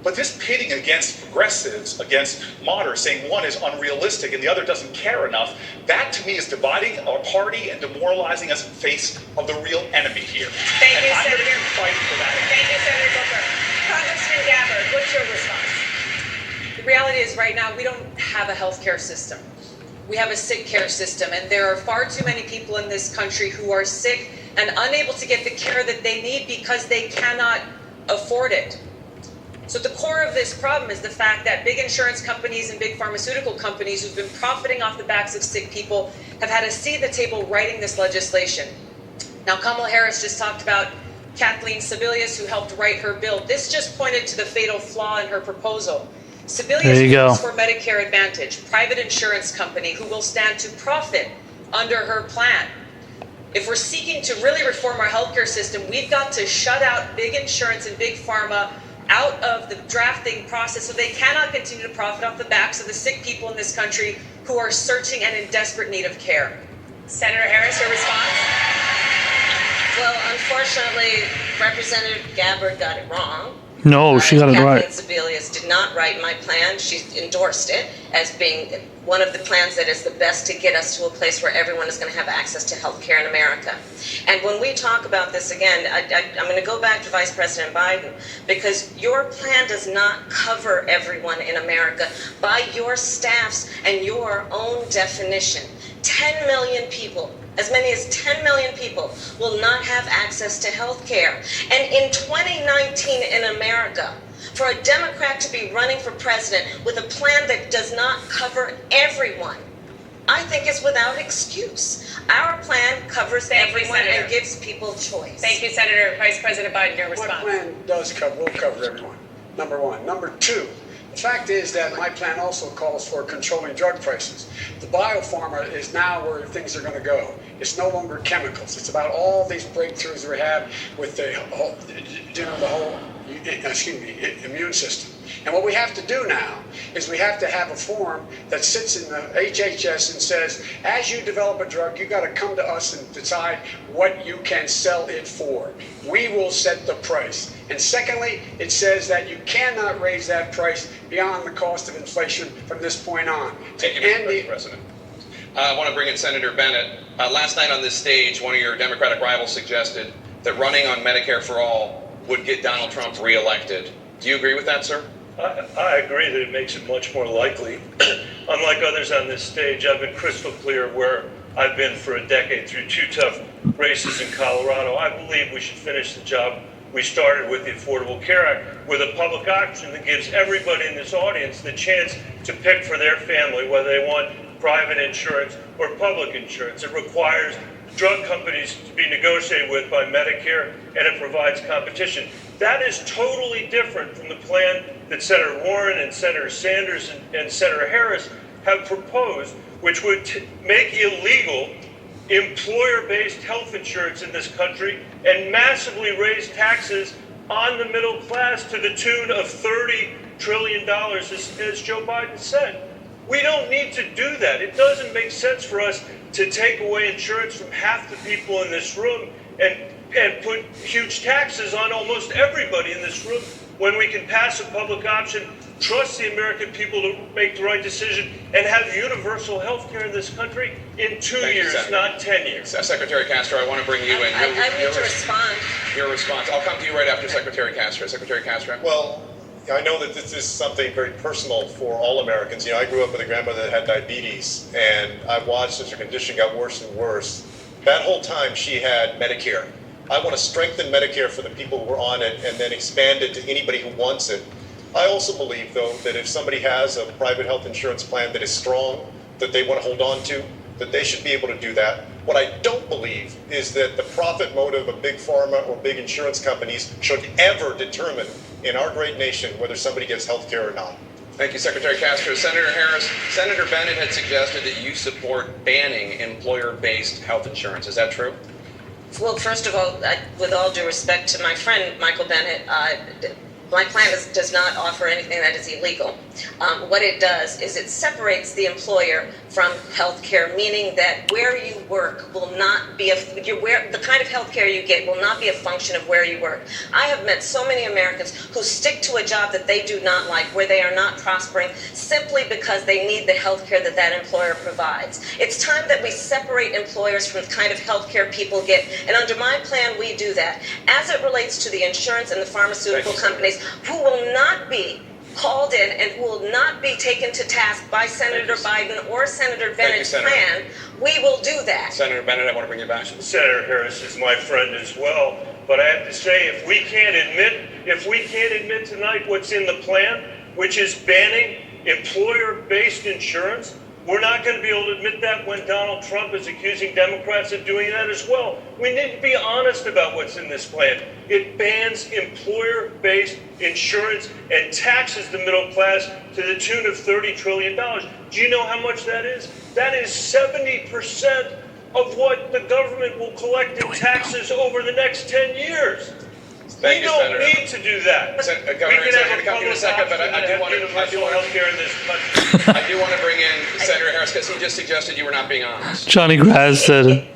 But this pitting against progressives, against moderates, saying one is unrealistic and the other doesn't care enough, that to me is dividing our party and demoralizing us in face of the real enemy here. Thank you, I'm Senator. going to be fighting for that. Thank you, Senator Booker. Congressman Gabbard, what's your response? The reality is right now we don't have a healthcare system. We have a sick care system, and there are far too many people in this country who are sick and unable to get the care that they need because they cannot afford it. So the core of this problem is the fact that big insurance companies and big pharmaceutical companies who've been profiting off the backs of sick people have had a seat at the table writing this legislation. Now, Kamala Harris just talked about Kathleen Sebelius, who helped write her bill. This just pointed to the fatal flaw in her proposal. Sebelius works for Medicare Advantage, private insurance company who will stand to profit under her plan. If we're seeking to really reform our healthcare system, we've got to shut out big insurance and big pharma out of the drafting process so they cannot continue to profit off the backs of the sick people in this country who are searching and in desperate need of care. Senator Harris, your response? Well, unfortunately, Representative Gabbard got it wrong. No, she got it right. Kathleen Sebelius did not write my plan. She endorsed it as being one of the plans that is the best to get us to a place where everyone is going to have access to health care in America. And when we talk about this again, I'm going to go back to Vice President Biden, because your plan does not cover everyone in America by your staff's and your own definition. 10 million people, as many as 10 million people, will not have access to health care. And in 2019 in America, for a Democrat to be running for president with a plan that does not cover everyone, I think is without excuse. Our plan covers everyone and gives people choice. Thank you, Senator. Vice President Biden, your response. My plan will cover everyone, number one. Number two, the fact is that my plan also calls for controlling drug prices. The biopharma is now where things are going to go. It's no longer chemicals. It's about all these breakthroughs we have with the whole immune system. And what we have to do now is we have to have a form that sits in the HHS and says, as you develop a drug, you got to come to us and decide what you can sell it for. We will set the price. And secondly, it says that you cannot raise that price beyond the cost of inflation from this point on. Thank you, Mr. President. I want to bring in Senator Bennett. Last night on this stage, one of your Democratic rivals suggested that running on Medicare for all would get Donald Trump reelected. Do you agree with that, sir? I agree that it makes it much more likely. Unlike others on this stage, I've been crystal clear where I've been for a decade through two tough races in Colorado. I believe we should finish the job we started with the Affordable Care Act, with a public option that gives everybody in this audience the chance to pick for their family whether they want private insurance or public insurance. It requires drug companies to be negotiated with by Medicare, and it provides competition. That is totally different from the plan that Senator Warren and Senator Sanders and Senator Harris have proposed, which would make illegal employer-based health insurance in this country and massively raise taxes on the middle class to the tune of $30 trillion, as Joe Biden said. We don't need to do that. It doesn't make sense for us to take away insurance from half the people in this room and put huge taxes on almost everybody in this room when we can pass a public option, trust the American people to make the right decision, and have universal health care in this country in 2 years, not 10 years. Secretary Castro, I want to bring you in. I need to respond. Your response. I'll come to you right after Secretary Castro. Secretary Castro. Well, I know that this is something very personal for all Americans. You know, I grew up with a grandmother that had diabetes, and I watched as her condition got worse and worse. That whole time she had Medicare. I want to strengthen Medicare for the people who are on it and then expand it to anybody who wants it. I also believe, though, that if somebody has a private health insurance plan that is strong, that they want to hold on to, that they should be able to do that. What I don't believe is that the profit motive of big pharma or big insurance companies should ever determine in our great nation whether somebody gets health care or not. Thank you, Secretary Castro. Senator Harris, Senator Bennett had suggested that you support banning employer-based health insurance. Is that true? Well, first of all, with all due respect to my friend Michael Bennett, my plan does not offer anything that is illegal. What it does is it separates the employer from health care, meaning that where you work will not be the kind of health care you get will not be a function of where you work. I have met so many Americans who stick to a job that they do not like, where they are not prospering, simply because they need the health care that that employer provides. It's time that we separate employers from the kind of health care people get, and under my plan, we do that. As it relates to the insurance and the pharmaceutical companies, who will not be called in and who will not be taken to task by Senator Biden or Senator Bennett's plan, we will do that. Senator Bennett, I want to bring you back. Senator Harris is my friend as well, but I have to say, if we can't admit tonight what's in the plan, which is banning employer-based insurance, we're not going to be able to admit that when Donald Trump is accusing Democrats of doing that as well. We need to be honest about what's in this plan. It bans employer-based insurance and taxes the middle class to the tune of $30 trillion. Do you know how much that is? That is 70% of what the government will collect in taxes over the next 10 years. Thank you, Senator. We don't need to do that. Governor, I'm going to come to you in a second, but I do want to bring in Senator Harris because he just suggested you were not being honest. Johnny Graz said,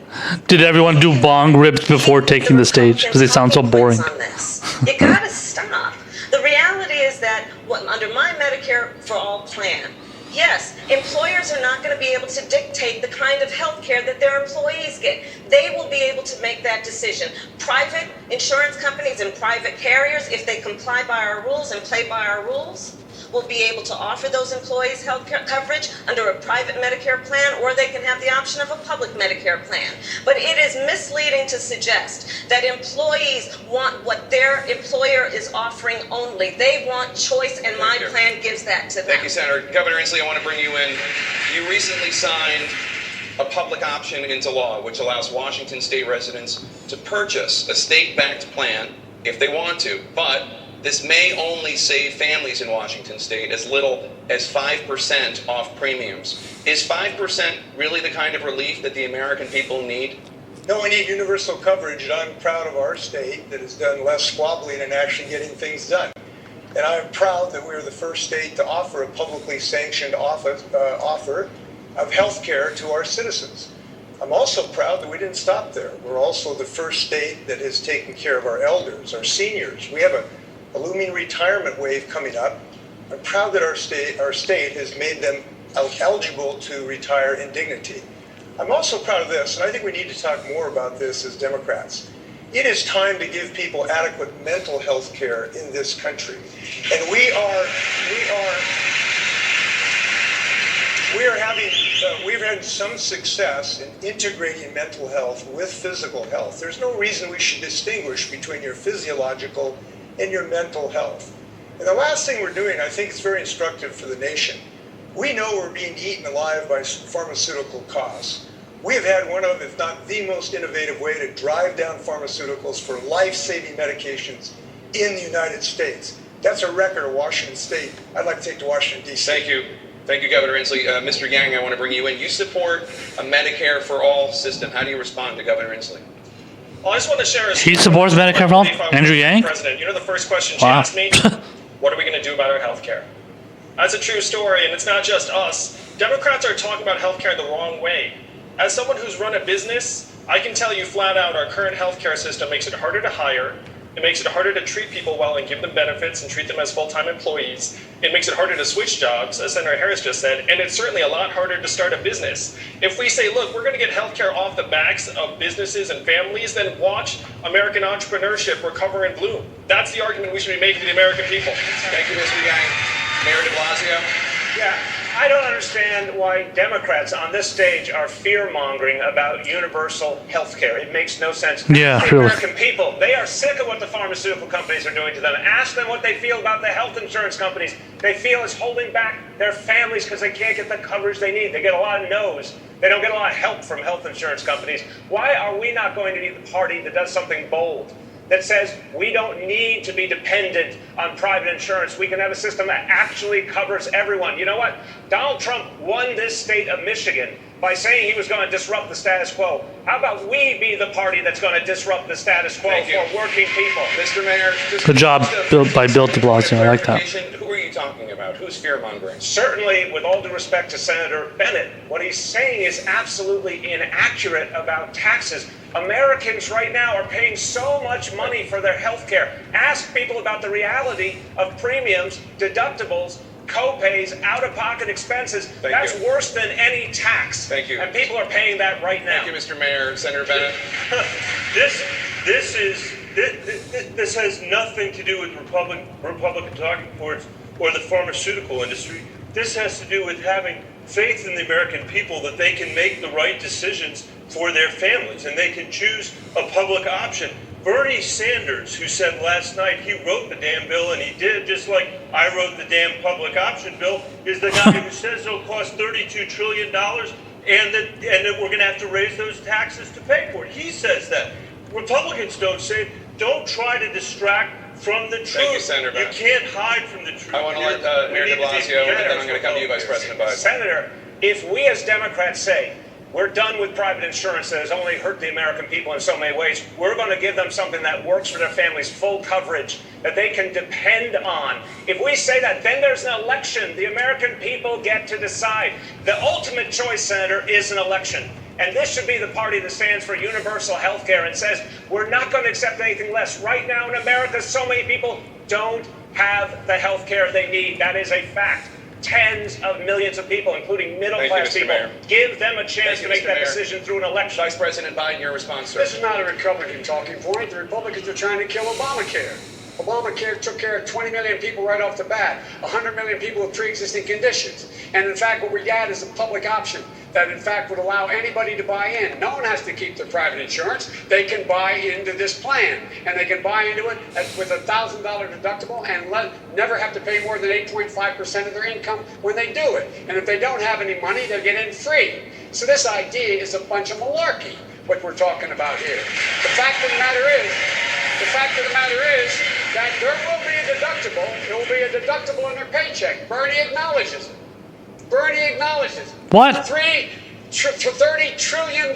did everyone do bong rips before taking the stage? Because they sound so boring. You gotta stop. The reality is that under my Medicare for All plan, yes, employers are not going to be able to dictate the kind of health care that their employees get. They will be able to make that decision. Private insurance companies and private carriers, if they comply by our rules and play by our rules, will be able to offer those employees health care coverage under a private Medicare plan, or they can have the option of a public Medicare plan. But it is misleading to suggest that employees want what their employer is offering only. They want choice, and my plan gives that to them. Thank you, Senator. Governor Inslee, I want to bring you in. You recently signed a public option into law, which allows Washington state residents to purchase a state-backed plan if they want to, but this may only save families in Washington state as little as 5% off premiums. Is 5% really the kind of relief that the American people need? No, we need universal coverage, and I'm proud of our state that has done less squabbling and actually getting things done. And I'm proud that we're the first state to offer a publicly sanctioned offer of health care to our citizens. I'm also proud that we didn't stop there. We're also the first state that has taken care of our elders, our seniors. We have a looming retirement wave coming up. I'm proud that our state has made them eligible to retire in dignity. I'm also proud of this, and I think we need to talk more about this as Democrats. It is time to give people adequate mental health care in this country. And we've had some success in integrating mental health with physical health. There's no reason we should distinguish between your physiological and your mental health. And the last thing we're doing, I think it's very instructive for the nation. We know we're being eaten alive by pharmaceutical costs. We have had one of, if not the most innovative way to drive down pharmaceuticals for life-saving medications in the United States. That's a record of Washington State. I'd like to take to Washington, D.C. Thank you. Thank you, Governor Inslee. Mr. Yang, I want to bring you in. You support a Medicare for all system. How do you respond to Governor Inslee? Well, I just want to share. He supports Medicare for all? Andrew Yang? President, you know the first question she Wow. asked me? What are we going to do about our health care? That's a true story, and it's not just us. Democrats are talking about health care the wrong way. As someone who's run a business, I can tell you flat out our current health care system makes it harder to hire. It makes it harder to treat people well and give them benefits and treat them as full-time employees. It makes it harder to switch jobs, as Senator Harris just said, and it's certainly a lot harder to start a business. If we say, look, we're going to get healthcare off the backs of businesses and families, then watch American entrepreneurship recover and bloom. That's the argument we should be making to the American people. Thank you, Mr. Yang. Mayor de Blasio? Yeah, I don't understand why Democrats on this stage are fear-mongering about universal health care. It makes no sense. Yeah, the really. American people, they are sick of what the pharmaceutical companies are doing to them. Ask them what they feel about the health insurance companies. They feel it's holding back their families because they can't get the coverage they need. They get a lot of no's. They don't get a lot of help from health insurance companies. Why are we not going to be the party that does something bold? That says we don't need to be dependent on private insurance. We can have a system that actually covers everyone. You know what? Donald Trump won this state of Michigan by saying he was going to disrupt the status quo. How about we be the party that's going to disrupt the status quo for working people? Mr. Mayor, Good job by Bill de Blasio. I like that. Who are you talking about? Who's fear-mongering? Certainly, with all due respect to Senator Bennett, what he's saying is absolutely inaccurate about taxes. Americans right now are paying so much money for their health care. Ask people about the reality of premiums, deductibles, co-pays, out-of-pocket expenses. That's worse than any tax. Thank you. And people are paying that right now. Thank you, Mr. Mayor. Senator Bennett? This has nothing to do with Republican talking points or the pharmaceutical industry. This has to do with having faith in the American people that they can make the right decisions for their families and they can choose a public option. Bernie Sanders, who said last night he wrote the damn bill, and he did, just like I wrote the damn public option bill, is the guy who says it'll cost $32 trillion and that we're going to have to raise those taxes to pay for it. He says that. Republicans don't say, don't try to distract from the truth. Thank you, Senator Bennett. You can't hide from the truth. I want to let Mayor de Blasio, and then I'm going to come to you, Vice President Biden. Senator, if we as Democrats say we're done with private insurance that has only hurt the American people in so many ways, we're going to give them something that works for their families, full coverage, that they can depend on. If we say that, then there's an election. The American people get to decide. The ultimate choice, Senator, is an election. And this should be the party that stands for universal health care and says, we're not going to accept anything less. Right now in America, so many people don't have the health care they need. That is a fact. Tens of millions of people, including middle-class people. Mayor. Give them a chance to make Mr. that Mayor. decision through an election. Vice President Biden, your response, sir. This is not a Republican talking point. The Republicans are trying to kill Obamacare. Obamacare took care of 20 million people right off the bat, 100 million people with pre-existing conditions. And in fact, what we got is a public option that in fact would allow anybody to buy in. No one has to keep their private insurance. They can buy into this plan, and they can buy into it with a $1,000 deductible and never have to pay more than 8.5% of their income when they do it. And if they don't have any money, they'll get in free. So this idea is a bunch of malarkey, what we're talking about here. The fact of the matter is that there will be a deductible. There will be a deductible in their paycheck. Bernie acknowledges it. What? $30 trillion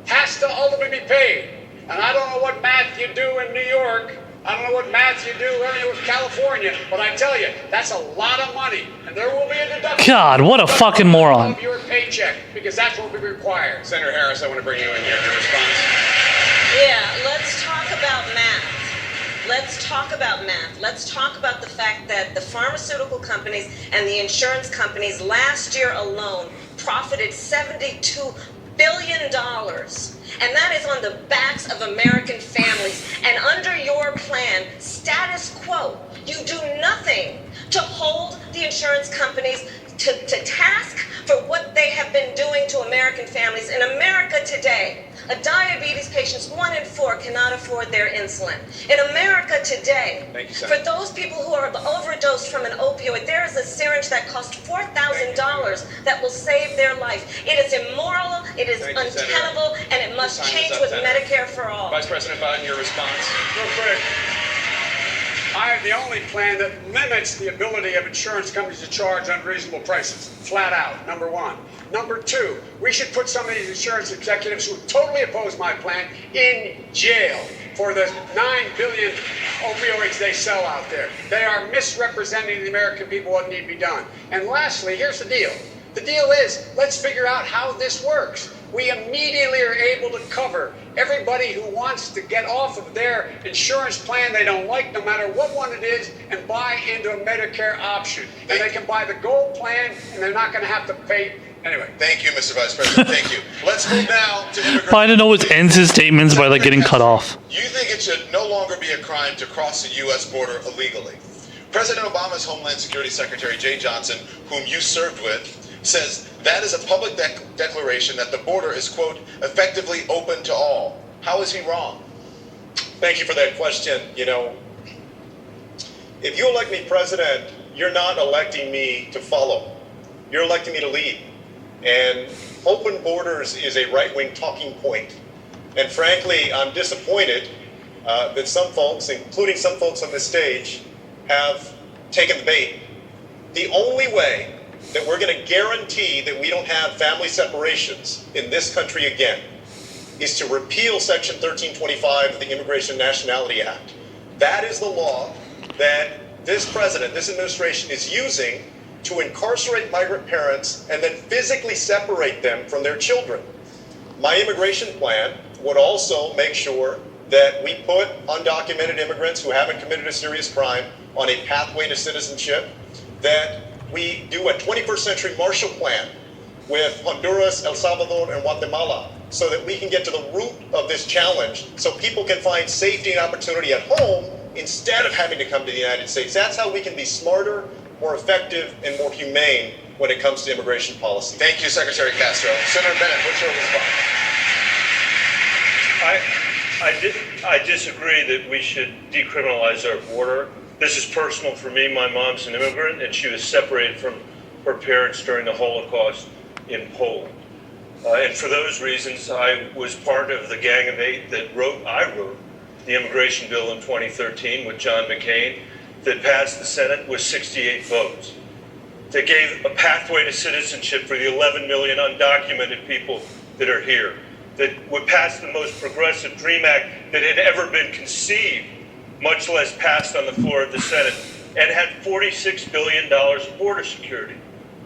has to ultimately be paid. And I don't know what math you do in New York. I don't know what math you do in California, but I tell you, that's a lot of money. And there will be a deduction. God, what a fucking moron. Of your paycheck, because that's what we require. Senator Harris, I want to bring you in here. Your response. Yeah, let's talk about math. Let's talk about the fact that the pharmaceutical companies and the insurance companies last year alone profited $72 billion. And that is on the backs of American families. And under your plan, status quo, you do nothing to hold the insurance companies to task for what they have been doing to American families. In America today, a diabetes patient, 1 in 4, cannot afford their insulin. In America today. Thank you, Senator. For those people who are overdosed from an opioid, there is a syringe that costs $4,000 that will save their life. It is immoral, it is untenable, and it must change with Medicare for all. Vice President Biden, your response. Real quick. I have the only plan that limits the ability of insurance companies to charge unreasonable prices, flat out, number one. Number two, we should put some of these insurance executives who totally oppose my plan in jail for the 9 billion opioids they sell out there. They are misrepresenting the American people what need to be done. And lastly, here's the deal. The deal is, let's figure out how this works. We immediately are able to cover everybody who wants to get off of their insurance plan they don't like, no matter what one it is, and buy into a Medicare option. And they can buy the gold plan, and they're not going to have to pay. Anyway. Thank you, Mr. Vice President. Thank you. Let's move now to immigration. Biden always ends his statements by like getting cut off. You think it should no longer be a crime to cross the U.S. border illegally? President Obama's Homeland Security Secretary Jay Johnson, whom you served with, says that is a public declaration that the border is, quote, effectively open to all. How is he wrong? Thank you for that question. You know, if you elect me president, you're not electing me to follow. You're electing me to lead. And open borders is a right-wing talking point. And frankly, I'm disappointed that some folks, including some folks on this stage, have taken the bait. The only way that we're going to guarantee that we don't have family separations in this country again is to repeal Section 1325 of the Immigration and Nationality Act. That is the law that this president, this administration is using to incarcerate migrant parents and then physically separate them from their children. My immigration plan would also make sure that we put undocumented immigrants who haven't committed a serious crime on a pathway to citizenship, that we do a 21st century Marshall Plan with Honduras, El Salvador, and Guatemala so that we can get to the root of this challenge so people can find safety and opportunity at home instead of having to come to the United States. That's how we can be smarter, more effective, and more humane when it comes to immigration policy. Thank you, Secretary Castro. Senator Bennett, what's your response? I disagree that we should decriminalize our border. This is personal for me. My mom's an immigrant, and she was separated from her parents during the Holocaust in Poland. And for those reasons, I was part of the Gang of Eight that I wrote the immigration bill in 2013 with John McCain that passed the Senate with 68 votes. That gave a pathway to citizenship for the 11 million undocumented people that are here. That would pass the most progressive DREAM Act that had ever been conceived, much less passed on the floor of the Senate, and had $46 billion of border security.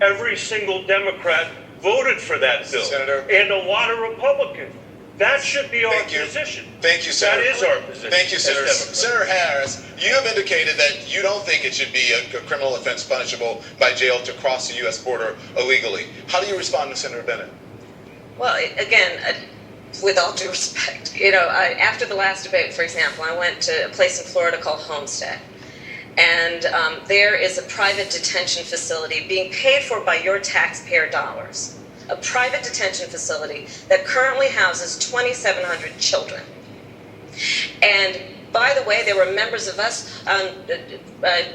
Every single Democrat voted for that bill, Senator, and a lot of Republicans. That should be our position. Thank you, Senator. That is our position. Thank you, Senator. Senator Harris, you have indicated that you don't think it should be a criminal offense punishable by jail to cross the U.S. border illegally. How do you respond to Senator Bennett? Well, again, with all due respect, after the last debate, for example, I went to a place in Florida called Homestead. And there is a private detention facility being paid for by your taxpayer dollars. A private detention facility that currently houses 2,700 children. And by the way, there were members of us,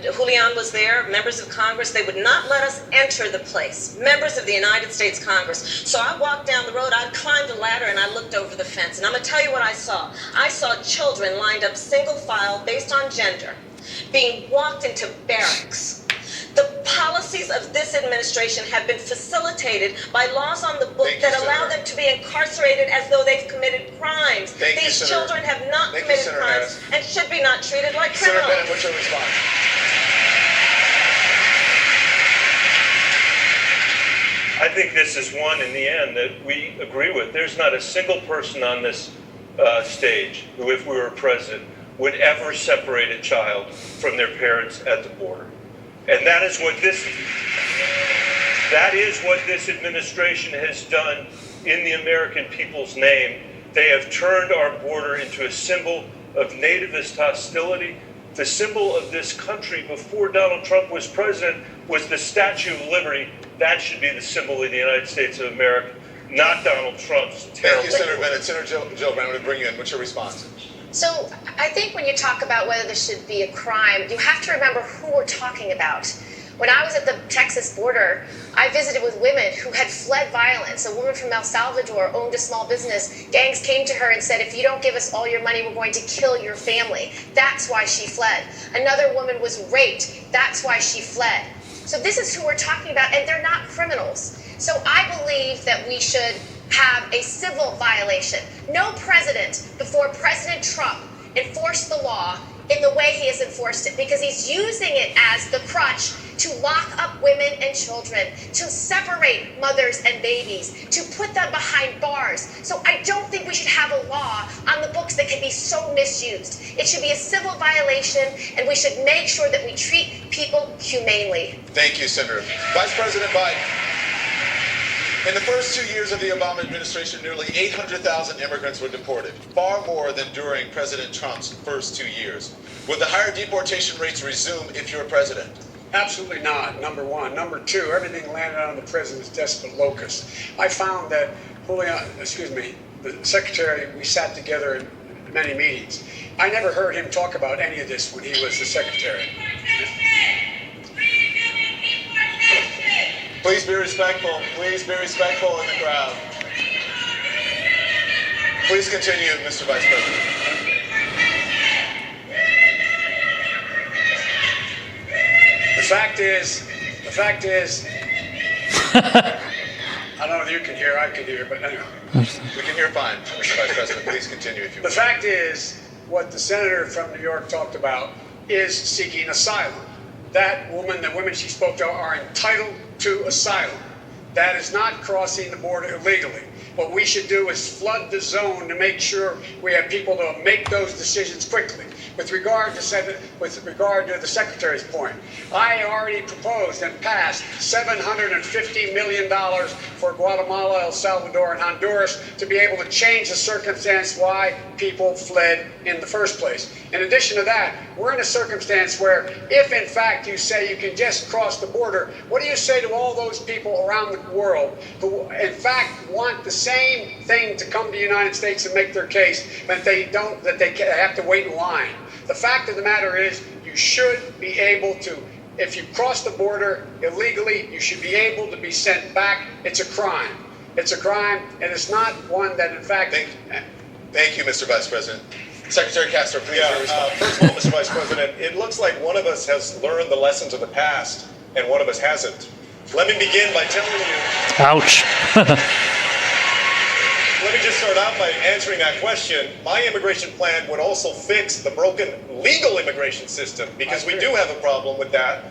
Julian was there, members of Congress. They would not let us enter the place, members of the United States Congress. So I walked down the road, I climbed a ladder, and I looked over the fence. And I'm going to tell you what I saw. I saw children lined up single file based on gender, being walked into barracks. The policies of this administration have been facilitated by laws on the book that allow them to be incarcerated as though they've committed crimes. These children have not committed crimes and should be not treated like criminals. Senator Bennett, what's your response? I think this is one, in the end, that we agree with. There's not a single person on this stage who, if we were president, would ever separate a child from their parents at the border. And that is what this administration has done in the American people's name. They have turned our border into a symbol of nativist hostility. The symbol of this country before Donald Trump was president was the Statue of Liberty. That should be the symbol of the United States of America, not Donald Trump's terrible. Thank you, Senator Bennett. Senator Joe Brown, I'm going to bring you in. What's your response? So I think when you talk about whether this should be a crime, you have to remember who we're talking about. When I was at the Texas border, I visited with women who had fled violence. A woman from El Salvador owned a small business. Gangs came to her and said, if you don't give us all your money, we're going to kill your family. That's why she fled. Another woman was raped. That's why she fled. So this is who we're talking about, and they're not criminals. So I believe that we should have a civil violation. No president before President Trump enforced the law in the way he has enforced it, because he's using it as the crutch to lock up women and children, to separate mothers and babies, to put them behind bars. So I don't think we should have a law on the books that can be so misused. It should be a civil violation, and we should make sure that we treat people humanely. Thank you, Senator. Vice President Biden. In the first 2 years of the Obama administration, nearly 800,000 immigrants were deported, far more than during President Trump's first 2 years. Would the higher deportation rates resume if you're president? Absolutely not, number one. Number two, everything landed on the president's desk but locust. I found that the secretary, we sat together in many meetings. I never heard him talk about any of this when he was the secretary. Please be respectful. Please be respectful in the crowd. Please continue, Mr. Vice President. The fact is, I don't know if you can hear, I can hear, but anyway. We can hear fine, Mr. Vice President. Please continue if you will. The fact is, what the senator from New York talked about is seeking asylum. That woman, the women she spoke to, are entitled to asylum. That is not crossing the border illegally. What we should do is flood the zone to make sure we have people to make those decisions quickly. With regard to the secretary's point, I already proposed and passed $750 million for Guatemala, El Salvador, and Honduras to be able to change the circumstance why people fled in the first place. In addition to that, we're in a circumstance where if in fact you say you can just cross the border, what do you say to all those people around the world who in fact want the same thing to come to the United States and make their case, but they have to wait in line? The fact of the matter is, you should be able to, if you cross the border illegally, you should be able to be sent back. It's a crime. It's a crime, and it's not one that, in fact... Thank you, Mr. Vice President. Secretary Castro, please respond. First of all, Mr. Vice President, it looks like one of us has learned the lessons of the past, and one of us hasn't. Let me begin by telling you... Ouch. Let me just start out by answering that question. My immigration plan would also fix the broken legal immigration system, because we do have a problem with that.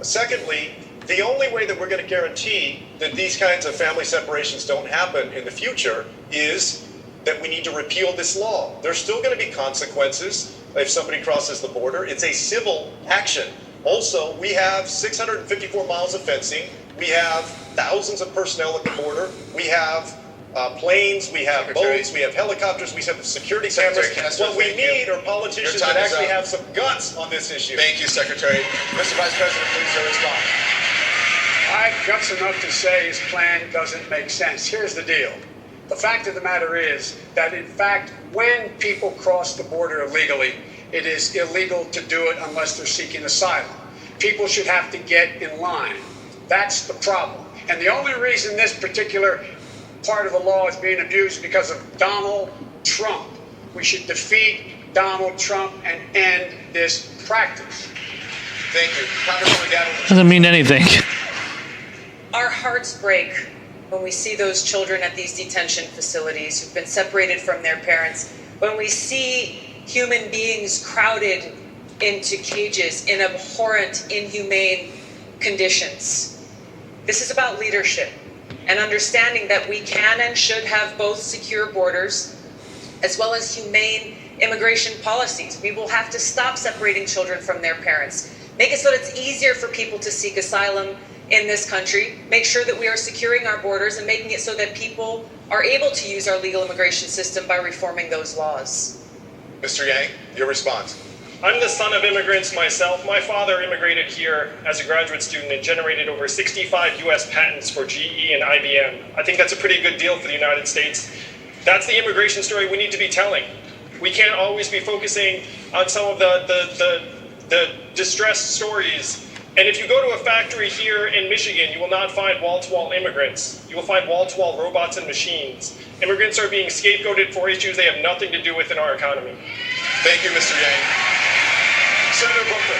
Secondly, the only way that we're going to guarantee that these kinds of family separations don't happen in the future is that we need to repeal this law. There's still going to be consequences if somebody crosses the border. It's a civil action. Also, we have 654 miles of fencing. We have thousands of personnel at the border. We have planes, we have boats, we have helicopters, we have security cameras. What we need are politicians that actually have some guts on this issue. Thank you, Secretary. Mr. Vice President, please respond. I have guts enough to say his plan doesn't make sense. Here's the deal. The fact of the matter is that, in fact, when people cross the border illegally, it is illegal to do it unless they're seeking asylum. People should have to get in line. That's the problem. And the only reason this particular part of the law is being abused because of Donald Trump. We should defeat Donald Trump and end this practice. Thank you. Congresswoman Gabbard. Doesn't mean anything. Our hearts break when we see those children at these detention facilities who've been separated from their parents, when we see human beings crowded into cages in abhorrent, inhumane conditions. This is about leadership and understanding that we can and should have both secure borders as well as humane immigration policies. We will have to stop separating children from their parents, make it so that it's easier for people to seek asylum in this country, make sure that we are securing our borders and making it so that people are able to use our legal immigration system by reforming those laws. Mr. Yang, your response. I'm the son of immigrants myself. My father immigrated here as a graduate student and generated over 65 U.S. patents for GE and IBM. I think that's a pretty good deal for the United States. That's the immigration story we need to be telling. We can't always be focusing on some of the distressed stories. And if you go to a factory here in Michigan, you will not find wall-to-wall immigrants. You will find wall-to-wall robots and machines. Immigrants are being scapegoated for issues they have nothing to do with in our economy. Thank you, Mr. Yang. Senator Booker,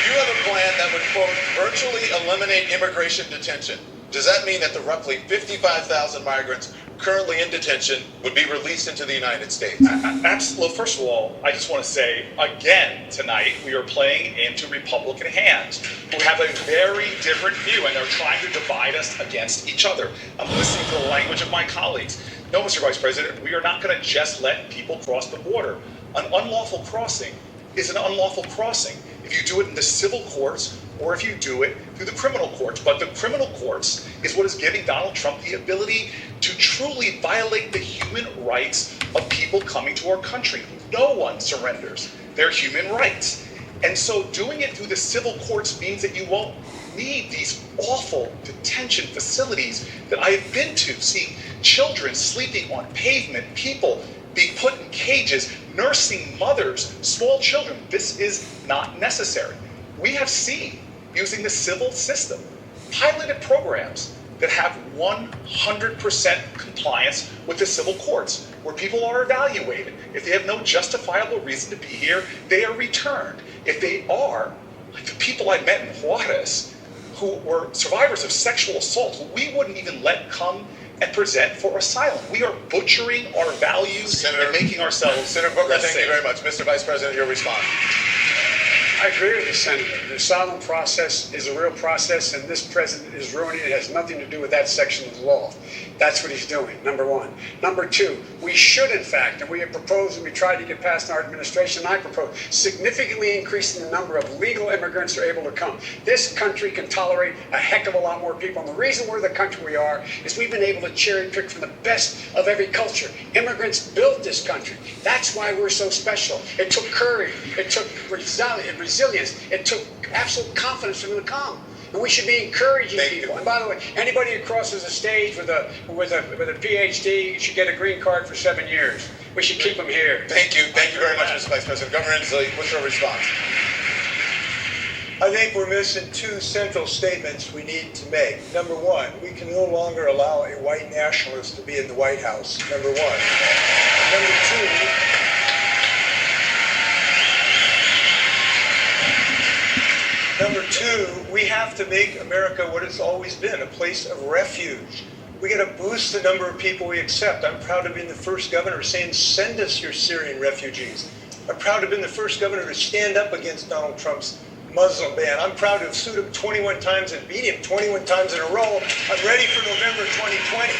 you have a plan that would, quote, virtually eliminate immigration detention. Does that mean that the roughly 55,000 migrants currently in detention would be released into the United States? Absolutely. First of all, I just want to say, again, tonight, we are playing into Republican hands who have a very different view, and they're trying to divide us against each other. I'm listening to the language of my colleagues. No, Mr. Vice President, we are not going to just let people cross the border. An unlawful crossing is an unlawful crossing if you do it in the civil courts or if you do it through the criminal courts. But the criminal courts is what is giving Donald Trump the ability to truly violate the human rights of people coming to our country. No one surrenders their human rights. And so doing it through the civil courts means that you won't need these awful detention facilities that I have been to, seeing children sleeping on pavement, people being put in cages, nursing mothers, small children. This is not necessary. We have seen, using the civil system, piloted programs that have 100% compliance with the civil courts, where people are evaluated. If they have no justifiable reason to be here, they are returned. If they are, like the people I met in Juarez, who were survivors of sexual assault, who we wouldn't even let come and present for asylum. We are butchering our values and making ourselves Senator Booker, less thank safe. you very much. Mr. Vice President, your response. I agree with the senator. The asylum process is a real process, and this president is ruining it. It has nothing to do with that section of the law. That's what he's doing, number one. Number two, we should, in fact, and we have proposed and we tried to get past in our administration, and I propose, significantly increasing the number of legal immigrants who are able to come. This country can tolerate a heck of a lot more people. And the reason we're the country we are is we've been able to cherry pick from the best of every culture. Immigrants built this country. That's why we're so special. It took courage. It took resilience. It took absolute confidence for them to come. And we should be encouraging people. And by the way, anybody who crosses a stage with a PhD should get a green card for 7 years. We should keep them here. Thank you. Thank you very much, Mr. Vice President. Governor Inslee, what's your response? I think we're missing two central statements we need to make. Number one, we can no longer allow a white nationalist to be in the White House. Number one. Number two, we have to make America what it's always been, a place of refuge. We got to boost the number of people we accept. I'm proud to be the first governor saying, send us your Syrian refugees. I'm proud to have been the first governor to stand up against Donald Trump's Muslim ban. I'm proud to have sued him 21 times and beat him 21 times in a row. I'm ready for November 2020.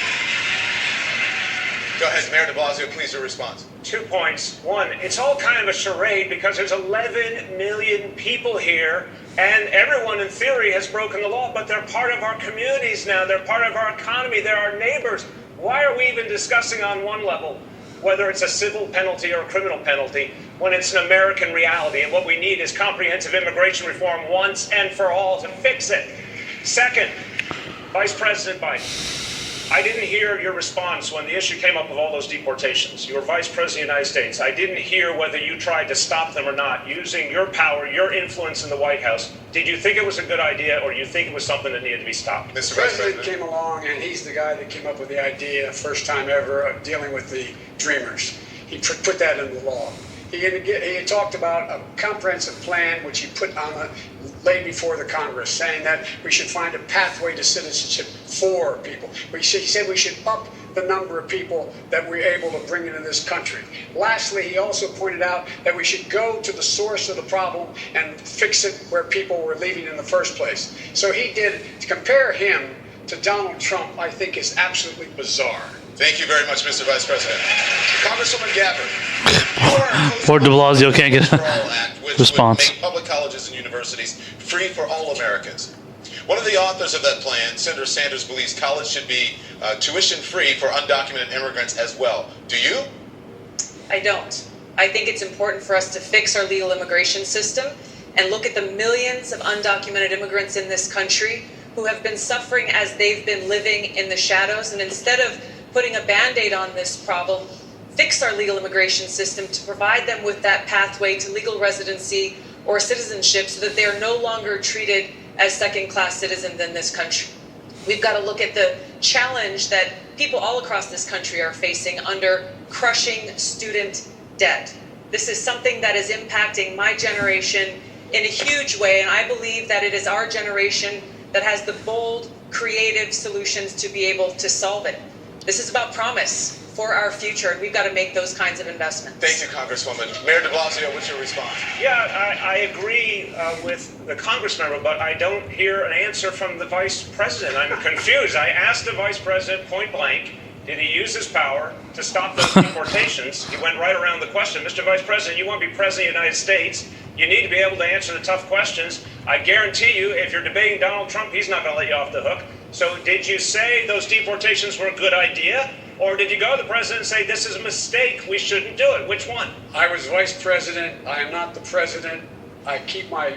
Go ahead, Mayor de Blasio, please, your response. 2 points. One, it's all kind of a charade because there's 11 million people here, and everyone in theory has broken the law, but they're part of our communities now. They're part of our economy. They're our neighbors. Why are we even discussing on one level whether it's a civil penalty or a criminal penalty when it's an American reality? And what we need is comprehensive immigration reform once and for all to fix it. Second, Vice President Biden, I didn't hear your response when the issue came up of all those deportations. You were Vice President of the United States. I didn't hear whether you tried to stop them or not, using your power, your influence in the White House. Did you think it was a good idea, or do you think it was something that needed to be stopped? Mr. President came along, and he's the guy that came up with the idea, first time ever, of dealing with the Dreamers. He put that into law. He talked about a comprehensive plan, which he put on laid before the Congress, saying that we should find a pathway to citizenship for people. He said we should up the number of people that we're able to bring into this country. Lastly, he also pointed out that we should go to the source of the problem and fix it where people were leaving in the first place. So he did. To compare him to Donald Trump, I think, is absolutely bizarre. Thank you very much, Mr. Vice President. Congresswoman Gabbard. Poor de Blasio can't get a response. Would make public colleges and universities free for all Americans. One of the authors of that plan, Senator Sanders, believes college should be tuition free for undocumented immigrants as well. Do you? I don't. I think it's important for us to fix our legal immigration system and look at the millions of undocumented immigrants in this country who have been suffering as they've been living in the shadows. And instead of putting a Band-Aid on this problem, fix our legal immigration system to provide them with that pathway to legal residency or citizenship so that they are no longer treated as second-class citizens in this country. We've got to look at the challenge that people all across this country are facing under crushing student debt. This is something that is impacting my generation in a huge way, and I believe that it is our generation that has the bold, creative solutions to be able to solve it. This is about promise for our future, and we've got to make those kinds of investments. Thank you, Congresswoman. Mayor de Blasio, what's your response? Yeah, I agree with the Congress member, but I don't hear an answer from the Vice President. I'm confused. I asked the Vice President point blank, did he use his power to stop those deportations? He went right around the question. Mr. Vice President, you want to be President of the United States. You need to be able to answer the tough questions. I guarantee you, if you're debating Donald Trump, he's not going to let you off the hook. So did you say those deportations were a good idea? Or did you go to the president and say, this is a mistake, we shouldn't do it? Which one? I was vice president. I am not the president. I keep my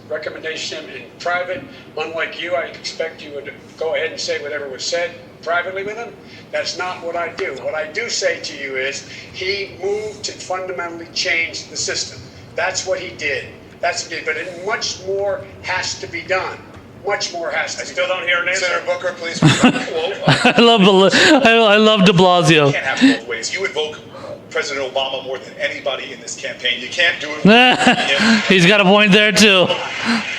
recommendation in private. Unlike you, I expect you would go ahead and say whatever was said privately with him. That's not what I do. What I do say to you is he moved to fundamentally change the system. That's what he did. That's what he did. But much more has to be done. Much more has to be done. I still don't hear an answer. Senator Booker, please. I love de Blasio. You can't have it both ways. You invoke President Obama more than anybody in this campaign. You can't do it. He's got a point there too.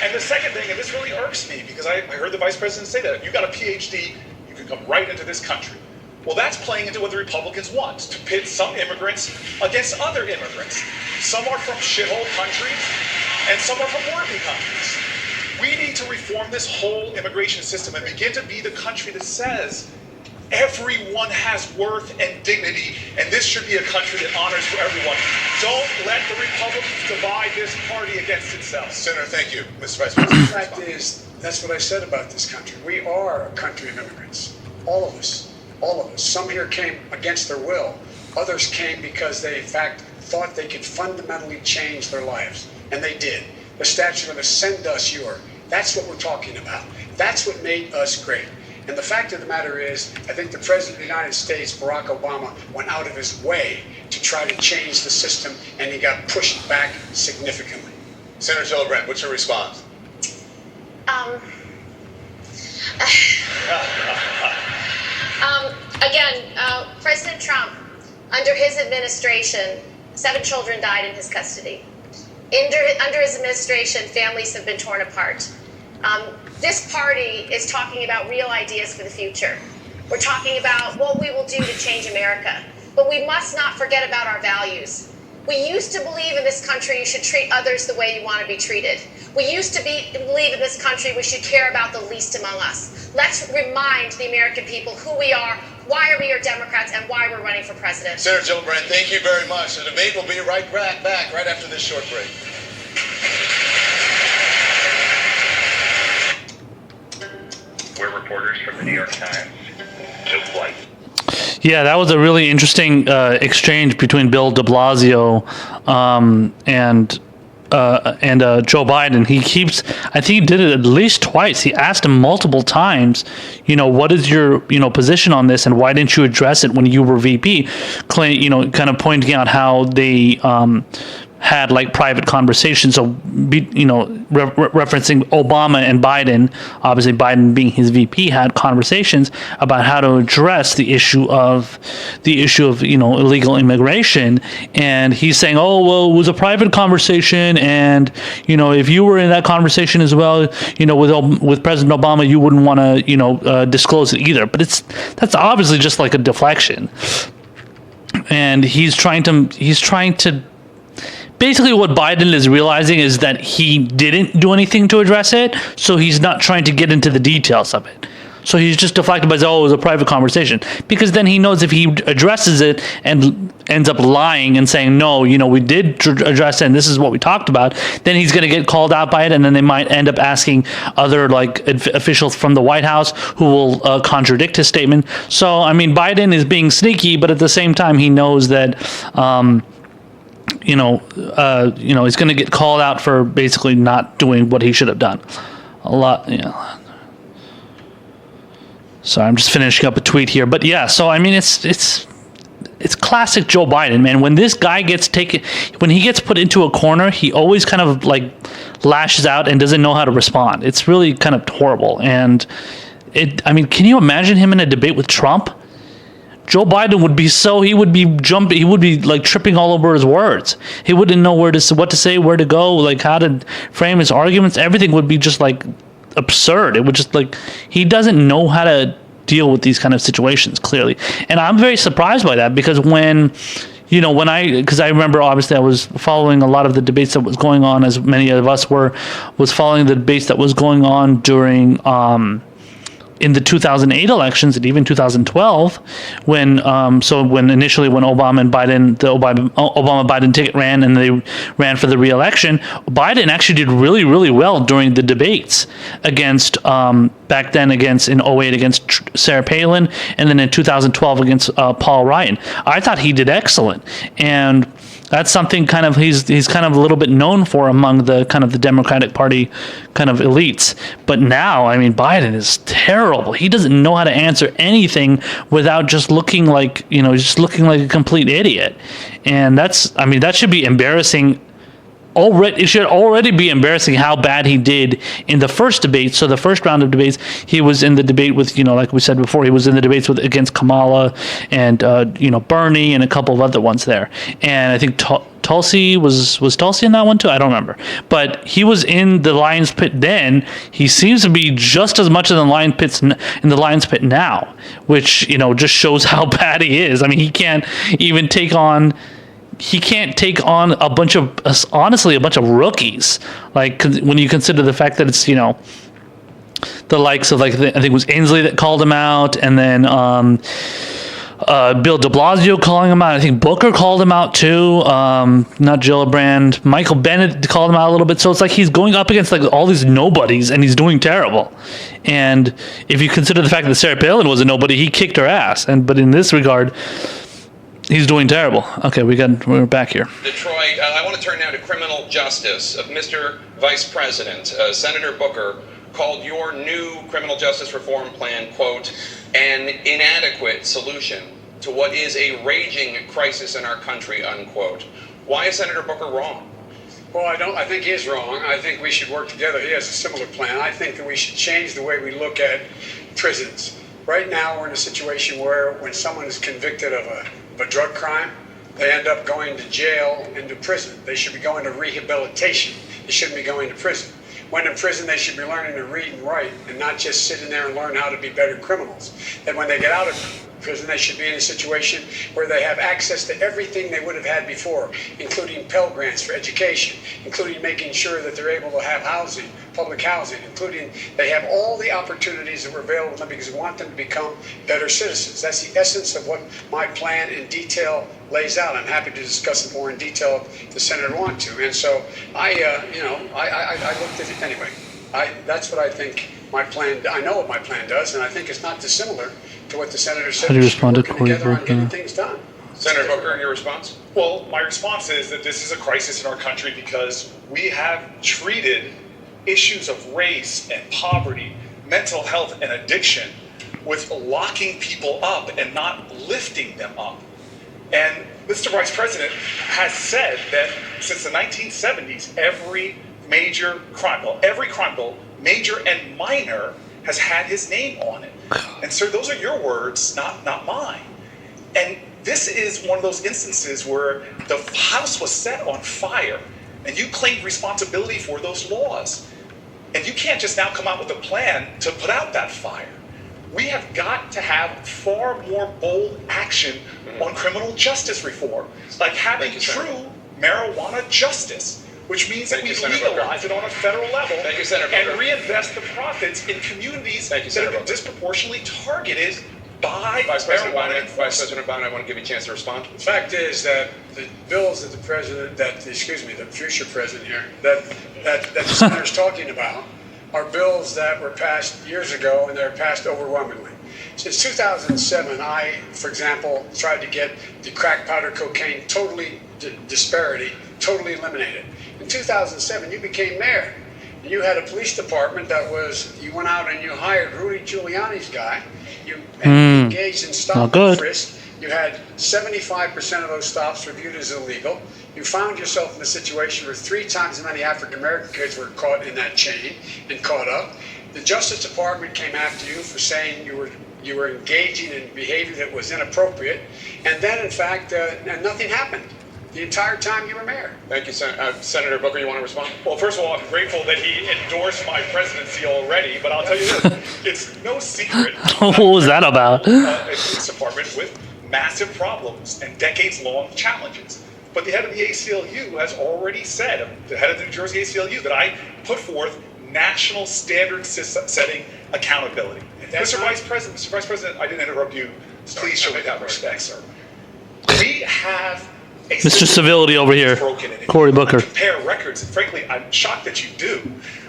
And the second thing, and this really irks me because I heard the Vice President say that, you got a PhD, you can come right into this country. Well, that's playing into what the Republicans want, to pit some immigrants against other immigrants. Some are from shithole countries, and some are from worthy countries. We need to reform this whole immigration system and begin to be the country that says everyone has worth and dignity, and this should be a country that honors for everyone. Don't let the Republicans divide this party against itself. Senator, thank you. Mr. Vice President. The fact is, that's what I said about this country. We are a country of immigrants. All of us. All of us. Some here came against their will. Others came because they, in fact, thought they could fundamentally change their lives. And they did. The statute of the send us your. That's what we're talking about. That's what made us great. And the fact of the matter is, I think the President of the United States, Barack Obama, went out of his way to try to change the system, and he got pushed back significantly. Senator Gillibrand, what's your response? President Trump, under his administration, 7 children died in his custody. Under his administration, families have been torn apart. This party is talking about real ideas for the future. We're talking about what we will do to change America. But we must not forget about our values. We used to believe in this country you should treat others the way you want to be treated. We used to believe in this country we should care about the least among us. Let's remind the American people who we are, why we are Democrats, and why we're running for president. Senator Gillibrand, thank you very much. The debate will be right back right after this short break. We're reporters from the New York Times. Just White. Yeah, that was a really interesting exchange between Bill de Blasio and Joe Biden. I think he did it at least twice. He asked him multiple times, what is your, position on this, and why didn't you address it when you were VP? Kind of pointing out how they had like private conversations. So, referencing Obama and Biden, obviously Biden being his VP, had conversations about how to address the issue of illegal immigration. And he's saying, oh, well, it was a private conversation. And, if you were in that conversation as well, with President Obama, you wouldn't want to, disclose it either. But that's obviously just like a deflection. And he's trying to basically, what Biden is realizing is that he didn't do anything to address it, so he's not trying to get into the details of it. So he's just deflected by saying, oh, it was a private conversation. Because then he knows if he addresses it and ends up lying and saying, no, we did address it and this is what we talked about, then he's going to get called out by it, and then they might end up asking other officials from the White House who will contradict his statement. So, Biden is being sneaky, but at the same time, he knows that he's going to get called out for basically not doing what he should have done. Sorry, I'm just finishing up a tweet here, but yeah. So it's it's classic Joe Biden, man. When this guy when he gets put into a corner, he always kind of like lashes out and doesn't know how to respond. It's really kind of horrible. And can you imagine him in a debate with Trump? Joe Biden he would be like tripping all over his words. He wouldn't know what to say, where to go, like how to frame his arguments. Everything would be just like absurd. It would just like, he doesn't know how to deal with these kind of situations, clearly. And I'm very surprised by that, because because I remember, obviously, I was following a lot of the debates that was going on, as many of us was following the debates that was going on during in the 2008 elections and even 2012, when initially when Obama and Biden, the Obama-Biden ticket ran and they ran for the re-election, Biden actually did really, really well during the debates against back then in 08 against Sarah Palin, and then in 2012 against Paul Ryan. I thought he did excellent, and that's something kind of he's kind of a little bit known for among the kind of the Democratic Party kind of elites. But now, Biden is terrible. He doesn't know how to answer anything without just looking like a complete idiot. And that should be embarrassing. It should already be embarrassing how bad he did in the first debate. So the first round of debates, he was in the debate with, like we said before, he was in the debates against Kamala and Bernie and a couple of other ones there. And I think Tulsi was Tulsi in that one too. I don't remember, but he was in the Lions Pit then. He seems to be just as much in the Lions Pit now, which just shows how bad he is. He can't even take on. He can't take on a bunch of rookies. Like, when you consider the fact that it's, the likes of, like, I think it was Inslee that called him out, and then Bill de Blasio calling him out. I think Booker called him out too. Not Gillibrand. Michael Bennett called him out a little bit. So it's like he's going up against like all these nobodies, and he's doing terrible. And if you consider the fact that Sarah Palin was a nobody, he kicked her ass. But in this regard, he's doing terrible. Okay, we're back here. Detroit, I want to turn now to criminal justice. Mr. Vice President, Senator Booker called your new criminal justice reform plan, quote, an inadequate solution to what is a raging crisis in our country, unquote. Why is Senator Booker wrong? Well, I think he is wrong. I think we should work together. He has a similar plan. I think that we should change the way we look at prisons. Right now, we're in a situation where when someone is convicted of a drug crime, they end up going to jail and to prison. They should be going to rehabilitation. They shouldn't be going to prison. When in prison, they should be learning to read and write and not just sit in there and learn how to be better criminals. And when they get out of prison, they should be in a situation where they have access to everything they would have had before, including Pell Grants for education, including making sure that they're able to have housing, public housing, including they have all the opportunities that were available to them because we want them to become better citizens. That's the essence of what my plan in detail lays out. I'm happy to discuss it more in detail if the senator wants to. And so I looked at it anyway. That's what I think my plan. I know what my plan does, and I think it's not dissimilar to what the senator said. How do you respond to Cory together on Booker? getting things done. Senator Booker, your response? Well, my response is that this is a crisis in our country because we have treated issues of race and poverty, mental health and addiction with locking people up and not lifting them up. And Mr. Vice President has said that since the 1970s, every crime bill, major and minor, has had his name on it. And sir, those are your words, not mine. And this is one of those instances where the house was set on fire and you claimed responsibility for those laws. And you can't just now come out with a plan to put out that fire. We have got to have far more bold action on criminal justice reform, like having true marijuana justice, which means that we legalize it on a federal level and reinvest the profits in communities that have been disproportionately targeted by Vice President Biden, I want to give you a chance to respond. The fact is that the bills that the future president here, that the senator's talking about are bills that were passed years ago, and they're passed overwhelmingly. Since 2007, I, for example, tried to get the crack powder cocaine disparity totally eliminated. In 2007, you became mayor. You had a police department you went out and you hired Rudy Giuliani's guy. You engaged in stop and frisk You had 75% of those stops reviewed as illegal. You found yourself in a situation where 3 times as many African-American kids were caught in that chain and caught up. The Justice Department came after you for saying you were engaging in behavior that was inappropriate. And then, in fact, nothing happened the entire time you were mayor. Thank you, Senator Booker. You want to respond? Well, first of all, I'm grateful that he endorsed my presidency already, but I'll tell you this, it's no secret. What was that about? A police department with massive problems and decades-long challenges. But the head of the ACLU has already said, the head of the New Jersey ACLU, that I put forth national standard setting accountability. Mr. Vice President, I didn't interrupt you. Please show me that respect, sir. We have a Mr. Civility over here, Cory Booker. Compare records, and frankly, I'm shocked that you do.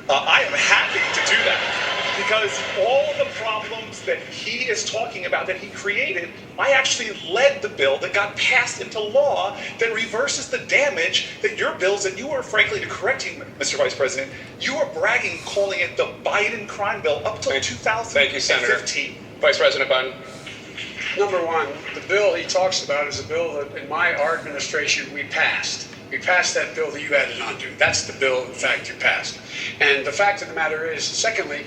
I am happy to do that because all of the problems that he is talking about that he created, I actually led the bill that got passed into law that reverses the damage that your bills that you are, frankly, to correct you, Mr. Vice President, you are bragging, calling it the Biden crime bill up till 2015. Thank you, Senator. Vice President Biden. Number one, the bill he talks about is a bill that in our administration we passed. We passed that bill that you added onto. That's the bill, in fact, you passed. And the fact of the matter is, secondly,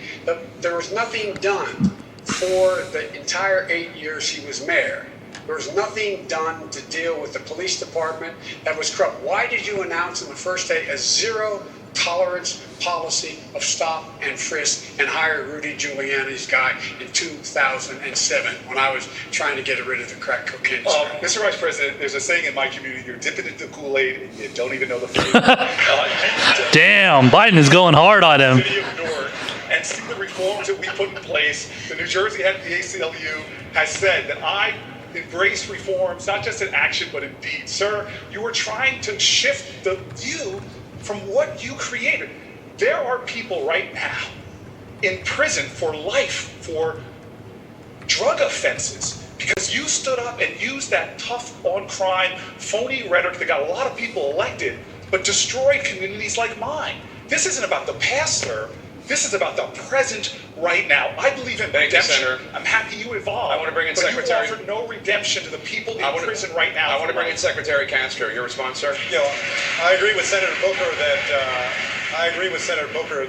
there was nothing done for the entire 8 years he was mayor. There was nothing done to deal with the police department that was corrupt. Why did you announce in the first day a zero tolerance policy of stop and frisk and hire Rudy Giuliani's guy in 2007 when I was trying to get rid of the crack cocaine? Mr. Vice President, there's a saying in my community, you're dipping into Kool-Aid and you don't even know the flavor. Damn, Biden is going hard on him. And see the reforms that we put in place. The New Jersey head of the ACLU has said that I embrace reforms, not just in action, but in deed. Sir, you are trying to shift the view from what you created. There are people right now in prison for life for drug offenses because you stood up and used that tough on crime, phony rhetoric that got a lot of people elected, but destroyed communities like mine. This isn't about the past, sir. This is about the present right now. I believe in redemption. Senator. I'm happy you evolved. I want to bring in but Secretary. you offered no redemption to the people in prison right now. I want to bring in Secretary Castro. Your response, sir? You know, I agree with Senator Booker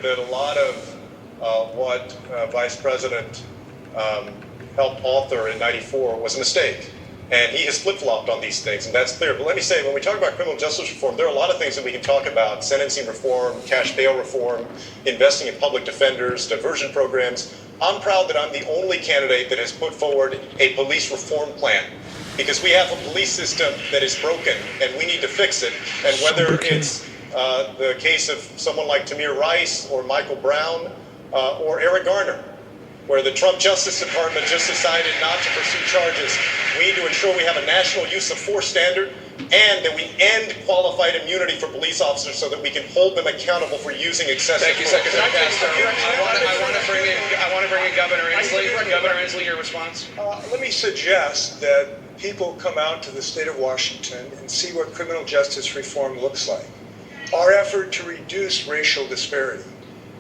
that a lot of what Vice President helped author in '94 was a mistake. And he has flip-flopped on these things, and that's clear. But let me say, when we talk about criminal justice reform, there are a lot of things that we can talk about. Sentencing reform, cash bail reform, investing in public defenders, diversion programs. I'm proud that I'm the only candidate that has put forward a police reform plan, because we have a police system that is broken, and we need to fix it. And whether it's the case of someone like Tamir Rice or Michael Brown or Eric Garner, where the Trump Justice Department just decided not to pursue charges. We need to ensure we have a national use of force standard and that we end qualified immunity for police officers so that we can hold them accountable for using excessive force. Thank you, Secretary Castro. I want to bring in Governor Inslee. Governor Inslee, your response? Let me suggest that people come out to the state of Washington and see what criminal justice reform looks like. Our effort to reduce racial disparity.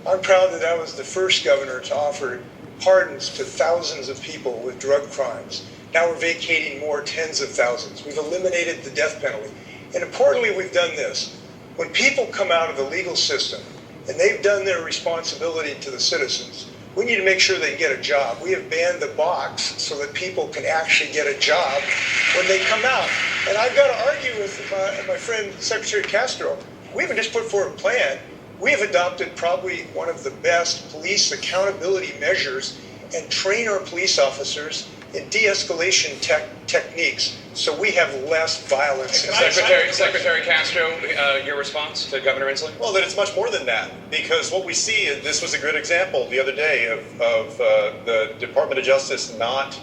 I'm proud that I was the first governor to offer pardons to thousands of people with drug crimes. Now we're vacating more tens of thousands. We've eliminated the death penalty. And importantly, we've done this. When people come out of the legal system and they've done their responsibility to the citizens, we need to make sure they get a job. We have banned the box so that people can actually get a job when they come out. And I've got to argue with my friend Secretary Castro. We haven't just put forward a plan. We have adopted probably one of the best police accountability measures and train our police officers in de-escalation techniques so we have less violence. Secretary Castro, your response to Governor Inslee? Well, that it's much more than that, because what we see, this was a good example the other day of the Department of Justice not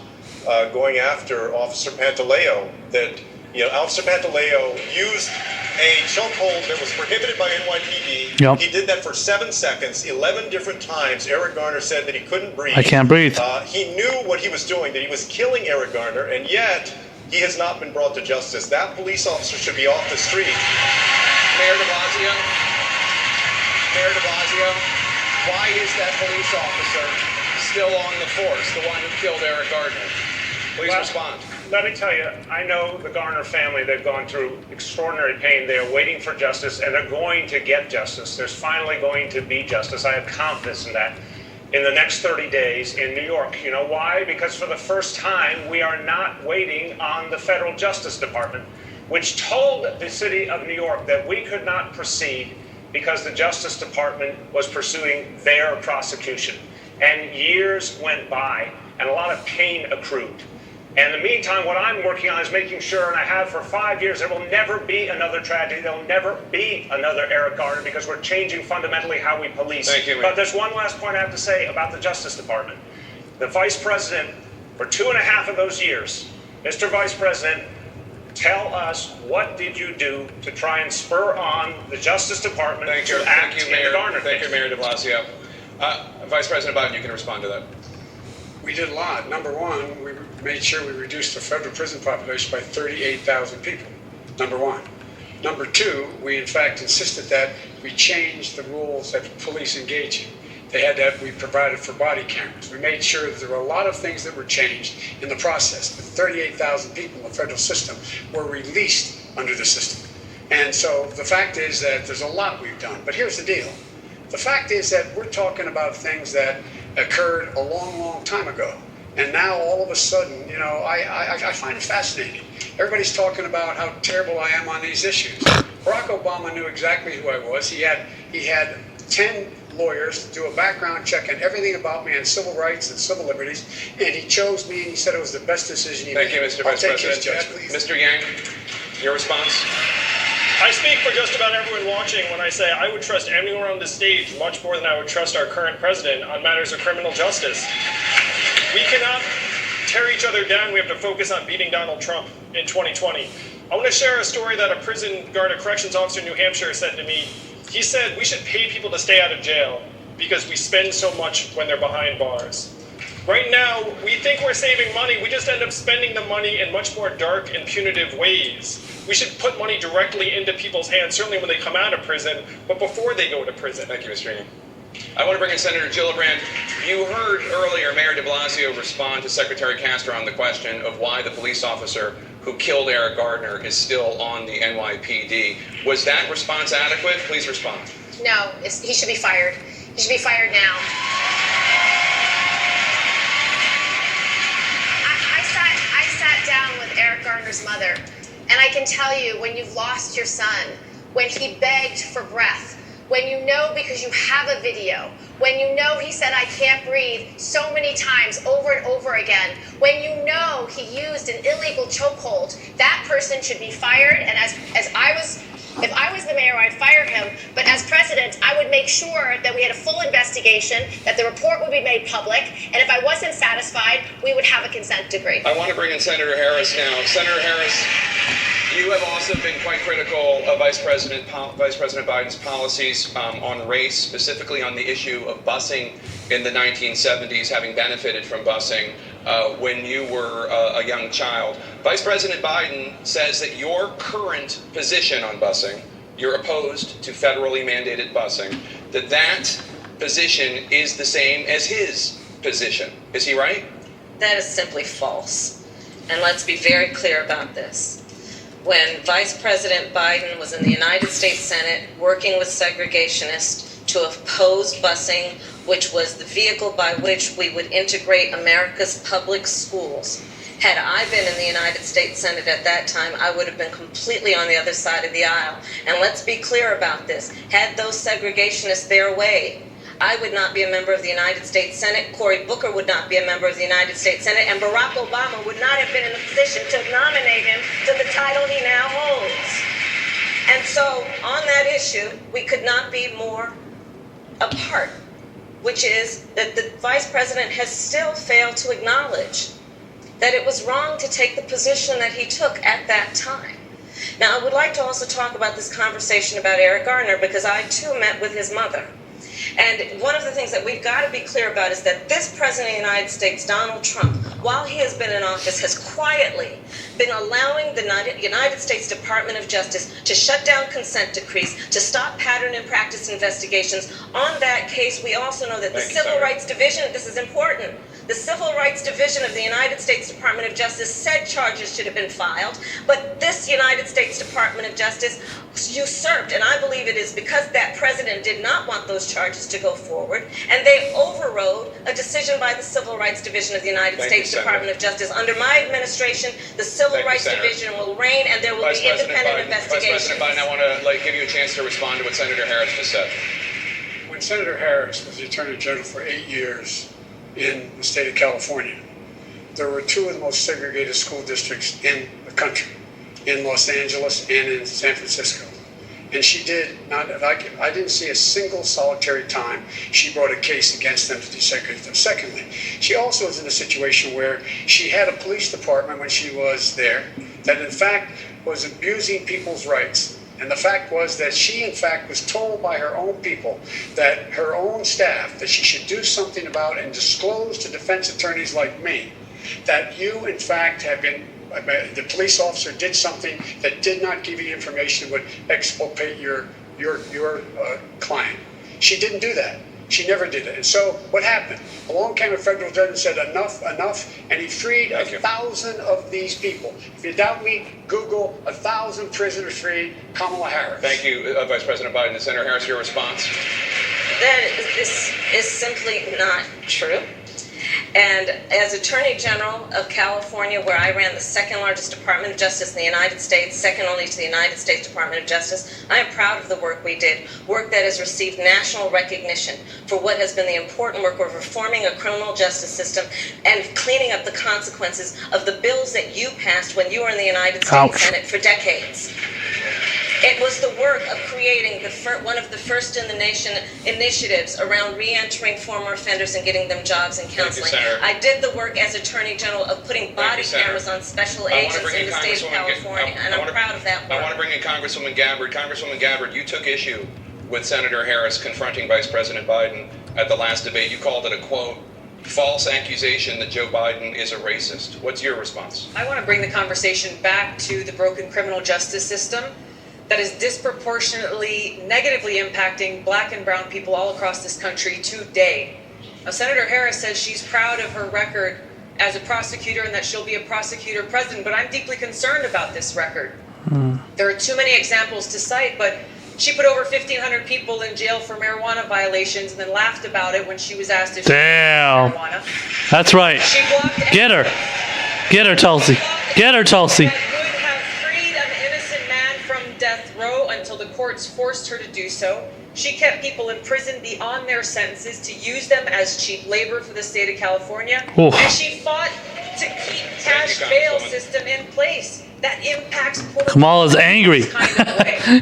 going after Officer Pantaleo. That, Officer Pantaleo used a chokehold that was prohibited by NYPD. Yep. He did that for 7 seconds, 11 different times. Eric Garner said that he couldn't breathe. I can't breathe. He knew what he was doing, that he was killing Eric Garner, and yet he has not been brought to justice. That police officer should be off the street. Mayor de Blasio, why is that police officer still on the force, the one who killed Eric Garner? Please respond. let me tell you, I know the Garner family, they've gone through extraordinary pain. They are waiting for justice, and they're going to get justice. There's finally going to be justice. I have confidence in that. In the next 30 days in New York. You know why? Because for the first time, we are not waiting on the federal Justice Department, which told the city of New York that we could not proceed because the Justice Department was pursuing their prosecution. And years went by, and a lot of pain accrued. And in the meantime, what I'm working on is making sure, and I have for 5 years, there will never be another tragedy. There will never be another Eric Garner, because we're changing fundamentally how we police. Thank you, but there's one last point I have to say about the Justice Department. The Vice President, for 2.5 of those years, Mr. Vice President, tell us, what did you do to try and spur on the Justice Department to act in the Garner case? Thank you, Mayor de Blasio. Vice President Biden, you can respond to that. We did a lot. Number one, we made sure we reduced the federal prison population by 38,000 people. Number one. Number two, we in fact insisted that we change the rules that police engage in. They had to we provided for body cameras. We made sure that there were a lot of things that were changed in the process. But 38,000 people in the federal system were released under the system. And so the fact is that there's a lot we've done. But here's the deal. The fact is that we're talking about things that occurred a long, long time ago. And now all of a sudden, you know, I find it fascinating. Everybody's talking about how terrible I am on these issues. Barack Obama knew exactly who I was. He had 10 lawyers do a background check on everything about me on civil rights and civil liberties, and he chose me, and he said it was the best decision he made. Thank you, Mr. Vice President. Mr. Yang, your response? I speak for just about everyone watching when I say I would trust anyone on this stage much more than I would trust our current president on matters of criminal justice. We cannot tear each other down. We have to focus on beating Donald Trump in 2020. I want to share a story that a prison guard, a corrections officer in New Hampshire said to me. He said, we should pay people to stay out of jail because we spend so much when they're behind bars. Right now, we think we're saving money. We just end up spending the money in much more dark and punitive ways. We should put money directly into people's hands, certainly when they come out of prison, but before they go to prison. Thank you, Mr. Yang. I want to bring in Senator Gillibrand. You heard earlier Mayor de Blasio respond to Secretary Castor on the question of why the police officer who killed Eric Garner is still on the NYPD. Was that response adequate? Please respond. No, he should be fired. He should be fired now. I sat down with Eric Garner's mother, and I can tell you, when you've lost your son, when he begged for breath, when you know because you have a video, when you know he said, I can't breathe so many times over and over again, when you know he used an illegal chokehold, that person should be fired. And if I was the mayor, I'd fire him. But as president, I would make sure that we had a full investigation, that the report would be made public, and if I wasn't satisfied, we would have a consent decree. I want to bring in Senator Harris now. Senator Harris, you have also been quite critical of Vice President Biden's policies on race, specifically on the issue of busing in the 1970s, having benefited from busing when you were a young child. Vice President Biden says that your current position on busing, you're opposed to federally mandated busing, that position is the same as his position. Is he right? That is simply false. And let's be very clear about this. When Vice President Biden was in the United States Senate working with segregationists to oppose busing, which was the vehicle by which we would integrate America's public schools, had I been in the United States Senate at that time, I would have been completely on the other side of the aisle. And let's be clear about this. Had those segregationists their way, I would not be a member of the United States Senate, Cory Booker would not be a member of the United States Senate, and Barack Obama would not have been in a position to nominate him to the title he now holds. And so, on that issue, we could not be more apart, which is that the Vice President has still failed to acknowledge that it was wrong to take the position that he took at that time. Now, I would like to also talk about this conversation about Eric Garner, because I, too, met with his mother. And one of the things that we've got to be clear about is that this President of the United States, Donald Trump, while he has been in office, has quietly been allowing the United States Department of Justice to shut down consent decrees, to stop pattern and practice investigations. On that case, we also know that the Civil Rights Division, this is important, the Civil Rights Division of the United States Department of Justice said charges should have been filed, but this United States Department of Justice usurped, and I believe it is because that president did not want those charges to go forward, and they overrode a decision by the Civil Rights Division of the United States Department of Justice. Under my administration, the Civil Rights Division will reign, and there will be independent investigations. Vice President Biden, I want to give you a chance to respond to what Senator Harris just said. When Senator Harris was the Attorney General for 8 years in the state of California, there were two of the most segregated school districts in the country, in Los Angeles and in San Francisco. And she did not, I didn't see a single solitary time she brought a case against them to desegregate them. Secondly, she also was in a situation where she had a police department when she was there that in fact was abusing people's rights. And the fact was that she, in fact, was told by her own people, that her own staff, that she should do something about and disclose to defense attorneys like me that you, in fact, have been, the police officer did something that did not give you information that would exculpate your client. She didn't do that. She never did it. And so what happened? Along came a federal judge and said, enough, and he freed 1,000 of these people. If you doubt me, Google 1,000 prisoners freed, Kamala Harris. Thank you, Vice President Biden. Senator Harris, your response? This is simply not true. And as Attorney General of California, where I ran the second largest Department of Justice in the United States, second only to the United States Department of Justice, I am proud of the work we did, work that has received national recognition for what has been the important work of reforming a criminal justice system and cleaning up the consequences of the bills that you passed when you were in the United States Senate for decades. It was the work of creating one of the first in the nation initiatives around re-entering former offenders and getting them jobs and counseling. I did the work as Attorney General of putting body cameras on special agents in the state of California, and I'm proud of that work. I want to bring in Congresswoman Gabbard. Congresswoman Gabbard, you took issue with Senator Harris confronting Vice President Biden at the last debate. You called it a, quote, false accusation that Joe Biden is a racist. What's your response? I want to bring the conversation back to the broken criminal justice system that is disproportionately negatively impacting black and brown people all across this country today. Now, Senator Harris says she's proud of her record as a prosecutor and that she'll be a prosecutor president, but I'm deeply concerned about this record. There are too many examples to cite, but she put over 1,500 people in jail for marijuana violations and then laughed about it when she was asked if she was marijuana. That's right. She blocked Get her. Get her, Tulsi. Get her, Tulsi. Death row until the courts forced her to do so. She kept people in prison beyond their sentences to use them as cheap labor for the state of California. Oof. And she fought to keep cash bail system in place. That impacts poor Kamala's angry.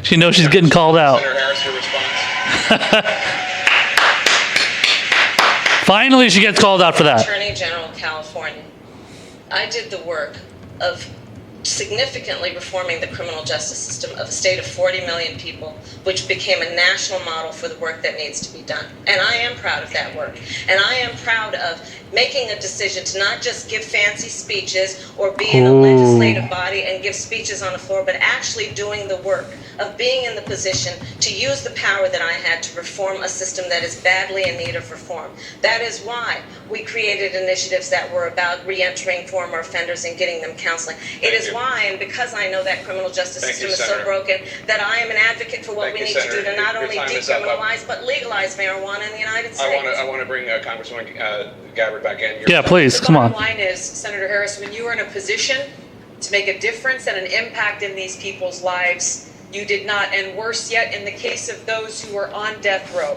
She knows she's getting called out. Senator Harris, your response? Finally, she gets called out for that. Attorney General of California, I did the work of significantly reforming the criminal justice system of a state of 40 million people, which became a national model for the work that needs to be done. And I am proud of that work. And I am proud of making a decision to not just give fancy speeches or be in a legislative body and give speeches on the floor, but actually doing the work of being in the position to use the power that I had to reform a system that is badly in need of reform. That is why we created initiatives that were about re-entering former offenders and getting them counseling. It is why, and because I know that criminal justice system is so broken, that I am an advocate for what we need to do to not only decriminalize but legalize marijuana in the United States. I want to bring Congresswoman Gabbard back in. Yeah, please, come on. The bottom line is, Senator Harris, when you were in a position to make a difference and an impact in these people's lives, you did not. And worse yet, in the case of those who were on death row,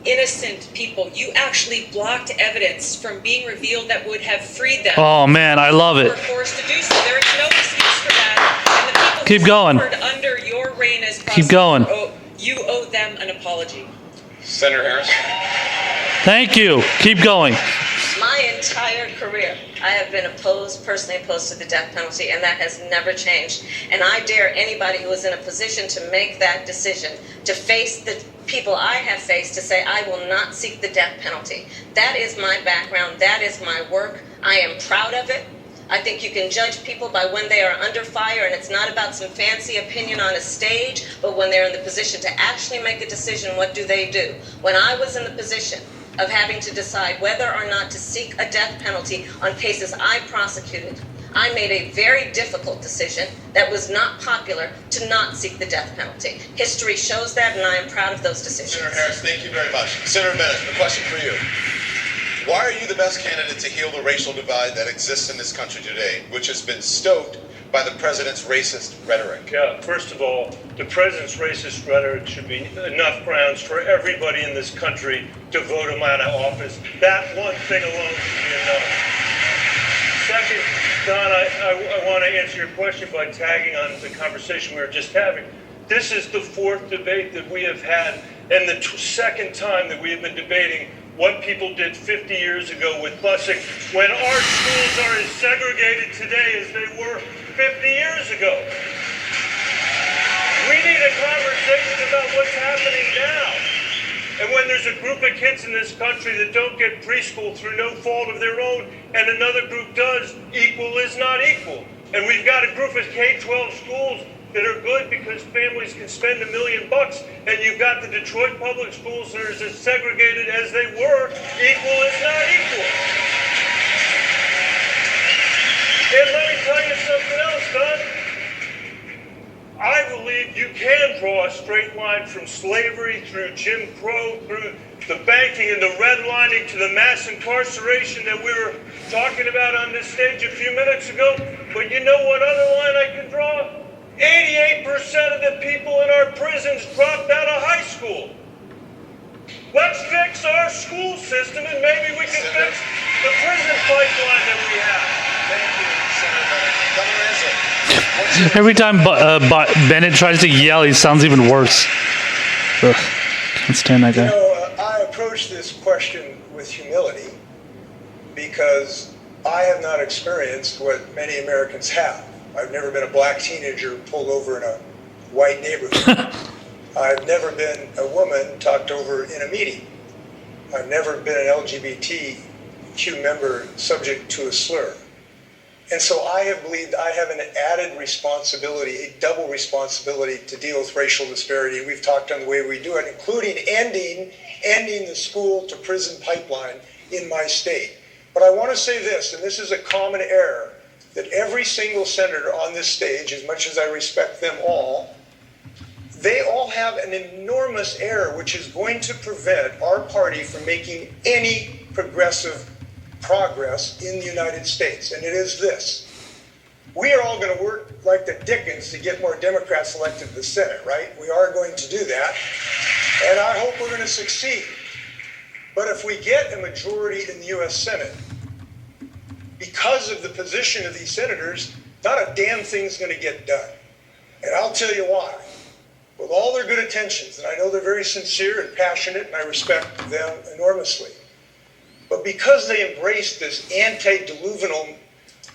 innocent people, you actually blocked evidence from being revealed that would have freed them. Oh man, I love it. Were forced to do so. There is no excuse for that. And the people Keep going. who suffered under your reign as Keep going. You owe them an apology. Senator Harris. Thank you. Keep going. My entire career, I have been personally opposed to the death penalty, and that has never changed. And I dare anybody who is in a position to make that decision, to face the people I have faced, to say, I will not seek the death penalty. That is my background. That is my work. I am proud of it. I think you can judge people by when they are under fire, and it's not about some fancy opinion on a stage, but when they're in the position to actually make a decision, what do they do? When I was in the position of having to decide whether or not to seek a death penalty on cases I prosecuted, I made a very difficult decision that was not popular to not seek the death penalty. History shows that, and I am proud of those decisions. Senator Harris, thank you very much. Senator Bennett, a question for you. Why are you the best candidate to heal the racial divide that exists in this country today, which has been stoked by the president's racist rhetoric? Yeah, first of all, the president's racist rhetoric should be enough grounds for everybody in this country to vote him out of office. That one thing alone should be enough. Second, Don, I want to answer your question by tagging on the conversation we were just having. This is the fourth debate that we have had, and the second time that we have been debating what people did 50 years ago with busing, when our schools are as segregated today as they were 50 years ago. We need a conversation about what's happening now. And when there's a group of kids in this country that don't get preschool through no fault of their own, and another group does, equal is not equal. And we've got a group of K-12 schools that are good because families can spend $1 million, and you've got the Detroit public schools that are as segregated as they were. Equal is not equal. And let me tell you something else, Don. I believe you can draw a straight line from slavery through Jim Crow, through the banking and the redlining to the mass incarceration that we were talking about on this stage a few minutes ago. But you know what other line I can draw? 88% of the people in our prisons dropped out of high school. Let's fix our school system, and maybe we can fix the prison pipeline that we have. Thank you, Senator Bennett. Governor Inslee. Every time Bennett tries to yell, he sounds even worse. Ugh, can't stand that guy. You know, I approach this question with humility because I have not experienced what many Americans have. I've never been a black teenager pulled over in a white neighborhood. I've never been a woman talked over in a meeting. I've never been an LGBTQ member subject to a slur. And so I have believed I have an added responsibility, a double responsibility to deal with racial disparity. We've talked on the way we do it, including ending the school to prison pipeline in my state. But I want to say this, and this is a common error, that every single senator on this stage, as much as I respect them all, they all have an enormous error which is going to prevent our party from making any progressive progress in the United States. And it is this. We are all going to work like the Dickens to get more Democrats elected to the Senate, right? We are going to do that. And I hope we're going to succeed. But if we get a majority in the U.S. Senate, because of the position of these senators, not a damn thing's going to get done. And I'll tell you why. With all their good intentions, and I know they're very sincere and passionate, and I respect them enormously, but because they embraced this antediluvial,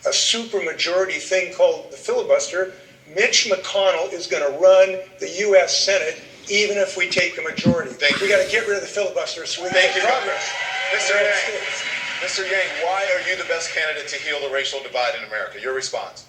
a supermajority thing called the filibuster, Mitch McConnell is going to run the U.S. Senate even if we take a majority. We got to get rid of the filibuster so we can make progress. Mr. Yang, why are you the best candidate to heal the racial divide in America? Your response.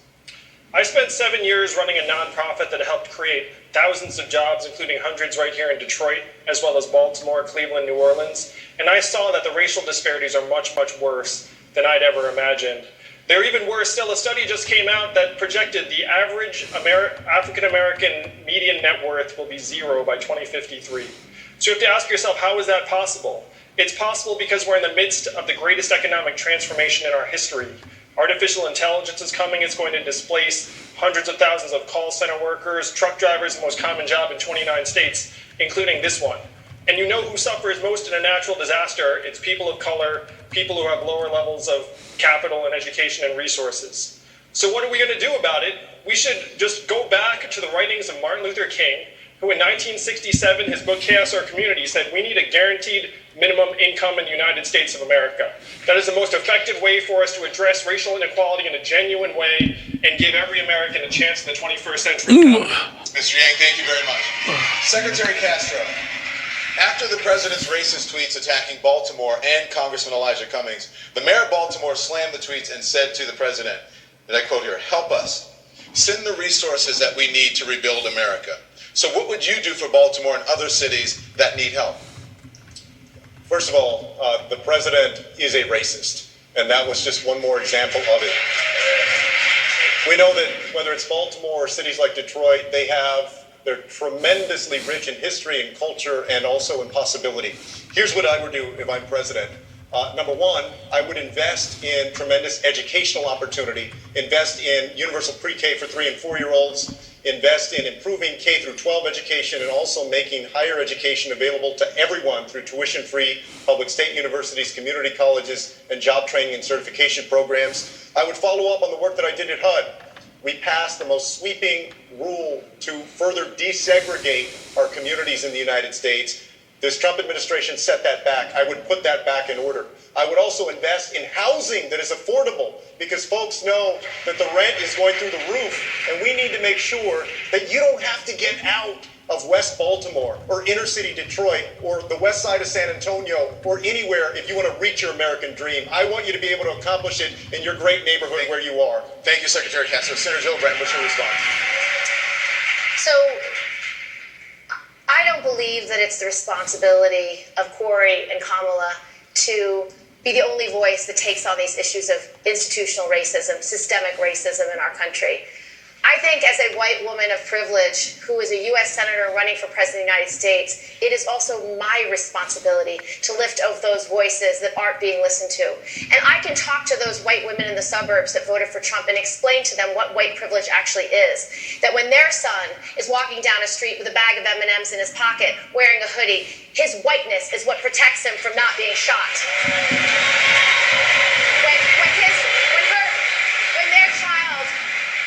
I spent 7 years running a nonprofit that helped create thousands of jobs, including hundreds right here in Detroit, as well as Baltimore, Cleveland, New Orleans. And I saw that the racial disparities are much, much worse than I'd ever imagined. They're even worse still. A study just came out that projected the average African-American median net worth will be 0 by 2053. So you have to ask yourself, how is that possible? It's possible because we're in the midst of the greatest economic transformation in our history. Artificial intelligence is coming. It's going to displace hundreds of thousands of call center workers, truck drivers, the most common job in 29 states, including this one. And you know who suffers most in a natural disaster? It's people of color, people who have lower levels of capital and education and resources. So what are we going to do about it? We should just go back to the writings of Martin Luther King, who in 1967, his book Chaos or Community, said we need a guaranteed minimum income in the United States of America. That is the most effective way for us to address racial inequality in a genuine way and give every American a chance in the 21st century. Mr. Yang, thank you very much. Secretary Castro, after the president's racist tweets attacking Baltimore and Congressman Elijah Cummings, the mayor of Baltimore slammed the tweets and said to the president, and I quote here, help us. Send the resources that we need to rebuild America. So what would you do for Baltimore and other cities that need help? First of all, the president is a racist, and that was just one more example of it. We know that whether it's Baltimore or cities like Detroit, they're tremendously rich in history and culture and also in possibility. Here's what I would do if I'm president. Number one, I would invest in tremendous educational opportunity, invest in universal pre-K for 3 and 4-year-olds, invest in improving K through 12 education, and also making higher education available to everyone through tuition-free public state universities, community colleges, and job training and certification programs. I would follow up on the work that I did at HUD. We passed the most sweeping rule to further desegregate our communities in the United States. This Trump administration set that back. I would put that back in order. I would also invest in housing that is affordable, because folks know that the rent is going through the roof, and we need to make sure that you don't have to get out of West Baltimore or inner city Detroit or the west side of San Antonio or anywhere if you want to reach your American dream. I want you to be able to accomplish it in your great neighborhood where you are. Thank you, Secretary Castro. Senator Gillibrand, what's your response? So I don't believe that it's the responsibility of Corey and Kamala to be the only voice that takes on these issues of institutional racism, systemic racism in our country. I think as a white woman of privilege who is a U.S. Senator running for President of the United States, it is also my responsibility to lift up those voices that aren't being listened to. And I can talk to those white women in the suburbs that voted for Trump and explain to them what white privilege actually is. That when their son is walking down a street with a bag of M&Ms in his pocket, wearing a hoodie, his whiteness is what protects him from not being shot. When their child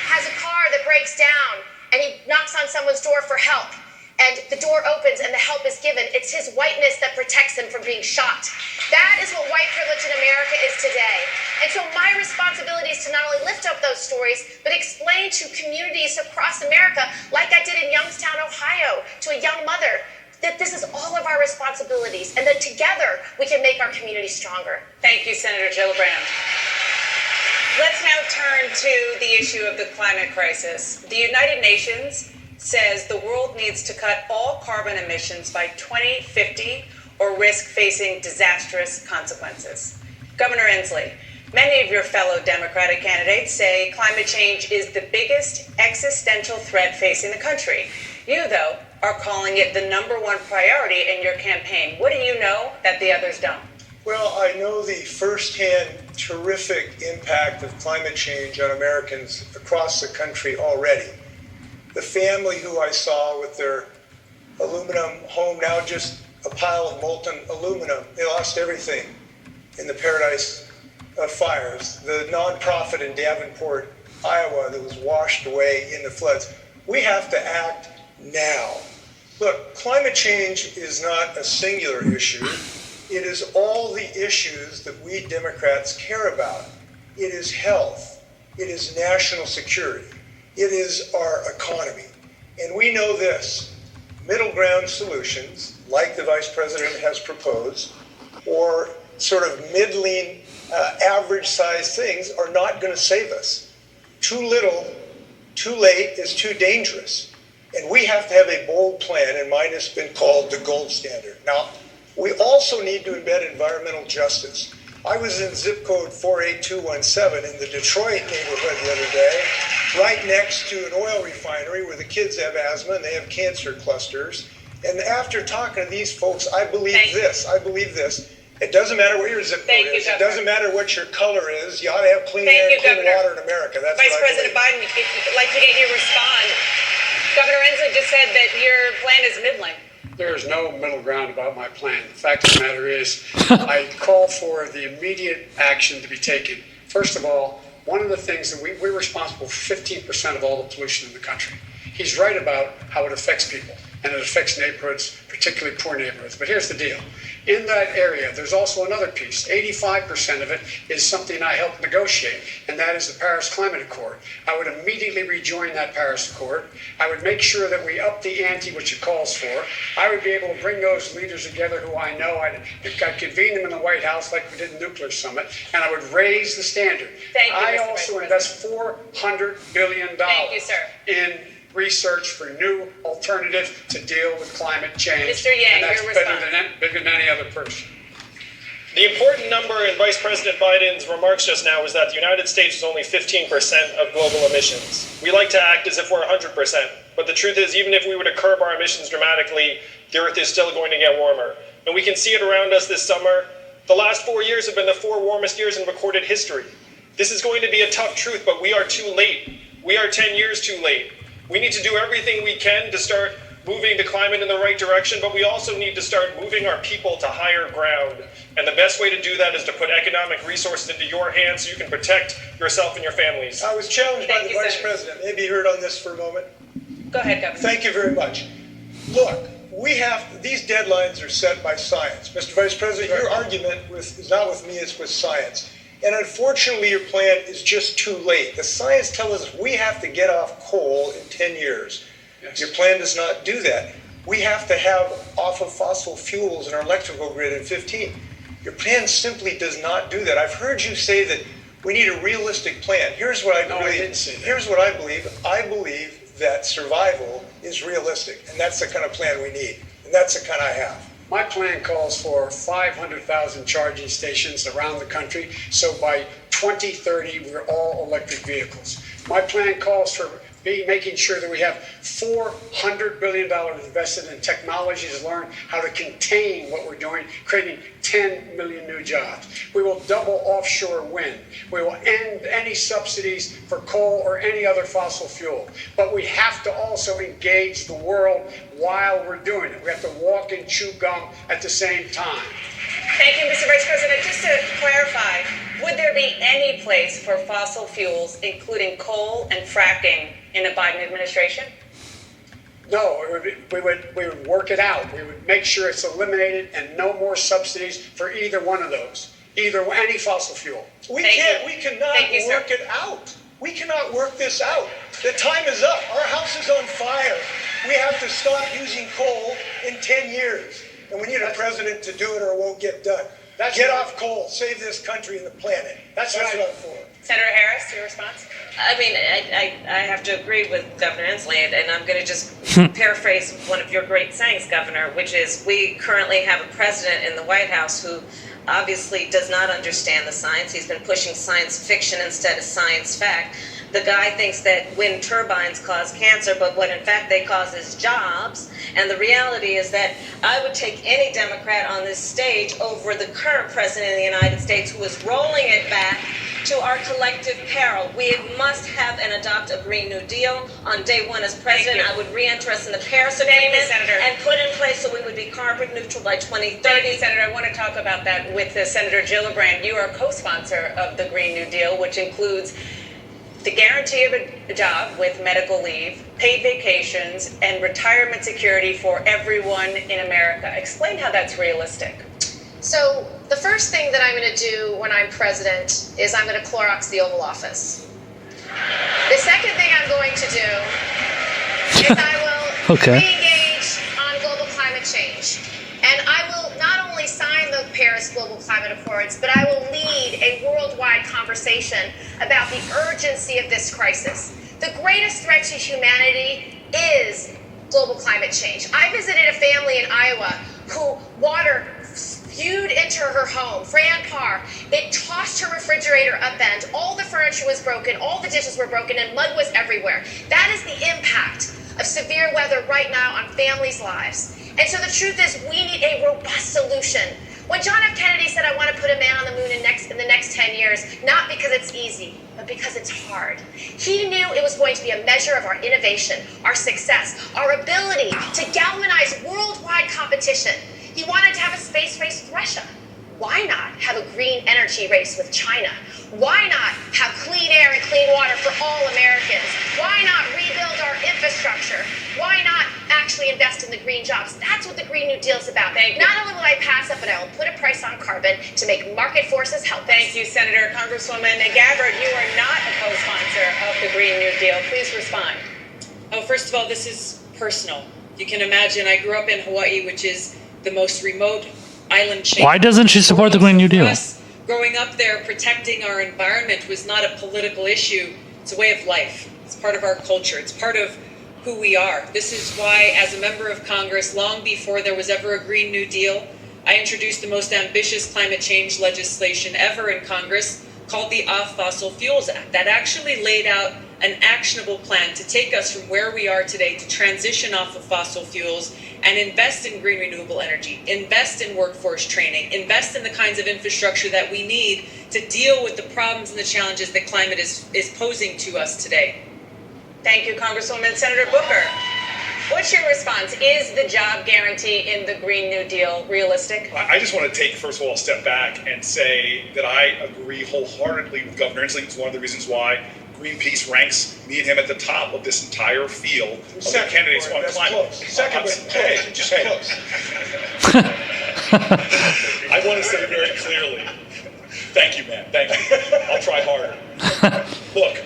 has a car that breaks down and he knocks on someone's door for help and the door opens and the help is given, it's his whiteness that protects him from being shot. That is what white privilege in America is today. And so my responsibility is to not only lift up those stories, but explain to communities across America, like I did in Youngstown, Ohio, to a young mother, that this is all of our responsibilities and that together we can make our community stronger. Thank you, Senator Gillibrand. Let's now turn to the issue of the climate crisis. The United Nations says the world needs to cut all carbon emissions by 2050 or risk facing disastrous consequences. Governor Inslee, many of your fellow Democratic candidates say climate change is the biggest existential threat facing the country. You, though, are calling it the #1 priority in your campaign. What do you know that the others don't? Well, I know the firsthand terrific impact of climate change on Americans across the country already. The family who I saw with their aluminum home, now just a pile of molten aluminum, they lost everything in the Paradise fires. The nonprofit in Davenport, Iowa, that was washed away in the floods. We have to act now. Look, climate change is not a singular issue. It is all the issues that we Democrats care about. It is health. It is national security. It is our economy. And we know this: middle ground solutions, like the Vice President has proposed, or sort of middling, average-sized things are not going to save us. Too little, too late is too dangerous. And we have to have a bold plan, and mine has been called the gold standard. Now, we also need to embed environmental justice. I was in zip code 48217 in the Detroit neighborhood the other day, right next to an oil refinery where the kids have asthma and they have cancer clusters. And after talking to these folks, I believe this. It doesn't matter what your zip code is. It doesn't matter what your color is. You ought to have clean air and clean water in America. That's Vice President Biden, I'd like to get you to respond. Governor Inslee just said that your plan is middling. There is no middle ground about my plan. The fact of the matter is, I call for the immediate action to be taken. First of all, one of the things that we're responsible for 15% of all the pollution in the country. He's right about how it affects people, and it affects neighborhoods, particularly poor neighborhoods. But here's the deal. In that area, there's also another piece. 85% of it is something I helped negotiate, and that is the Paris Climate Accord. I would immediately rejoin that Paris Accord. I would make sure that we up the ante, which it calls for. I would be able to bring those leaders together who I know. I'd convene them in the White House like we did the nuclear summit, and I would raise the standard. Thank you, I Mr. also Vice invest $400 billion Thank you, sir. in research for new alternatives to deal with climate change. Mr. Yang, and that's your bigger than any other person. The important number in Vice President Biden's remarks just now was that the United States is only 15% of global emissions. We like to act as if we're 100%, but the truth is, even if we were to curb our emissions dramatically, the Earth is still going to get warmer. And we can see it around us this summer. The last 4 years have been the 4 warmest years in recorded history. This is going to be a tough truth, but we are too late. We are 10 years too late. We need to do everything we can to start moving the climate in the right direction, but we also need to start moving our people to higher ground. And the best way to do that is to put economic resources into your hands so you can protect yourself and your families. I was challenged by the Vice President. Maybe you heard on this for a moment. Go ahead, Governor. Thank you very much. Look, these deadlines are set by science. Mr. Vice President, your argument is not with me, it's with science. And unfortunately, your plan is just too late. The science tells us we have to get off coal in 10 years. Yes. Your plan does not do that. We have to have off of fossil fuels in our electrical grid in 15. Your plan simply does not do that. I've heard you say that we need a realistic plan. Here's what I believe. I didn't say that. Here's what I believe. I believe that survival is realistic, and that's the kind of plan we need, and that's the kind I have. My plan calls for 500,000 charging stations around the country, so by 2030, we're all electric vehicles. My plan calls for making sure that we have $400 billion invested in technologies to learn how to contain what we're doing, creating 10 million new jobs. We will double offshore wind. We will end any subsidies for coal or any other fossil fuel. But we have to also engage the world while we're doing it. We have to walk and chew gum at the same time. Thank you, Mr. Vice President. Just to clarify, would there be any place for fossil fuels, including coal and fracking, in the Biden administration? No, we would work it out. We would make sure it's eliminated and no more subsidies for either one of those, any fossil fuel. We cannot work it out. We cannot work this out. The time is up. Our house is on fire. We have to stop using coal in 10 years. And we need a president to do it or it won't get done. Get off coal. Save this country and the planet. That's what I'm for. Senator Harris, your response? I mean, I have to agree with Governor Inslee, and I'm going to just paraphrase one of your great sayings, Governor, which is we currently have a president in the White House who obviously does not understand the science. He's been pushing science fiction instead of science fact. The guy thinks that wind turbines cause cancer, but what in fact they cause is jobs. And the reality is that I would take any Democrat on this stage over the current president of the United States who is rolling it back to our collective peril. We must have and adopt a Green New Deal. On day one as president, I would re-enter us in the Paris Agreement and put in place so we would be carbon neutral by 2030. Thank you, Senator. I want to talk about that with Senator Gillibrand. You are co-sponsor of the Green New Deal, which includes the guarantee of a job with medical leave, paid vacations, and retirement security for everyone in America. Explain how that's realistic. So the first thing that I'm going to do when I'm president is I'm going to Clorox the Oval Office. The second thing I'm going to do is I will re-engage on global climate change. And I will not only sign the Paris Global Climate Accords, but I will lead a worldwide conversation about the urgency of this crisis. The greatest threat to humanity is global climate change. I visited a family in Iowa who water spewed into her home. Fran Parr, it tossed her refrigerator upend. All the furniture was broken, all the dishes were broken, and mud was everywhere. That is the impact of severe weather right now on families' lives. And so the truth is we need a robust solution. When John F. Kennedy said, I want to put a man on the moon in the next 10 years, not because it's easy, but because it's hard. He knew it was going to be a measure of our innovation, our success, our ability to galvanize worldwide competition. He wanted to have a space race with Russia. Why not have a green energy race with China? Why not have clean air and clean water for all Americans? Why not rebuild our infrastructure? Why not actually invest in the green jobs? That's what the Green New Deal is about. Not only will I pass it, but I will put a price on carbon to make market forces help us. Thank you, Senator. Congresswoman Gabbard, you are not a co-sponsor of the Green New Deal. Please respond. Oh, first of all, this is personal. You can imagine I grew up in Hawaii, which is the most remote island chain. Why doesn't she support the Green New Deal? For us, growing up there, protecting our environment was not a political issue. It's a way of life. It's part of our culture. It's part of who we are. This is why, as a member of Congress, long before there was ever a Green New Deal, I introduced the most ambitious climate change legislation ever in Congress, called the Off Fossil Fuels Act, that actually laid out an actionable plan to take us from where we are today to transition off of fossil fuels and invest in green renewable energy, invest in workforce training, invest in the kinds of infrastructure that we need to deal with the problems and the challenges that climate is posing to us today. Thank you, Congresswoman. Senator Booker, what's your response? Is the job guarantee in the Green New Deal realistic? I just want to take, first of all, a step back and say that I agree wholeheartedly with Governor Inslee. It's one of the reasons why Greenpeace ranks me and him at the top of this entire field of the candidates on climate. Second, just close. I want to say very clearly, thank you, man, thank you. I'll try harder. Look,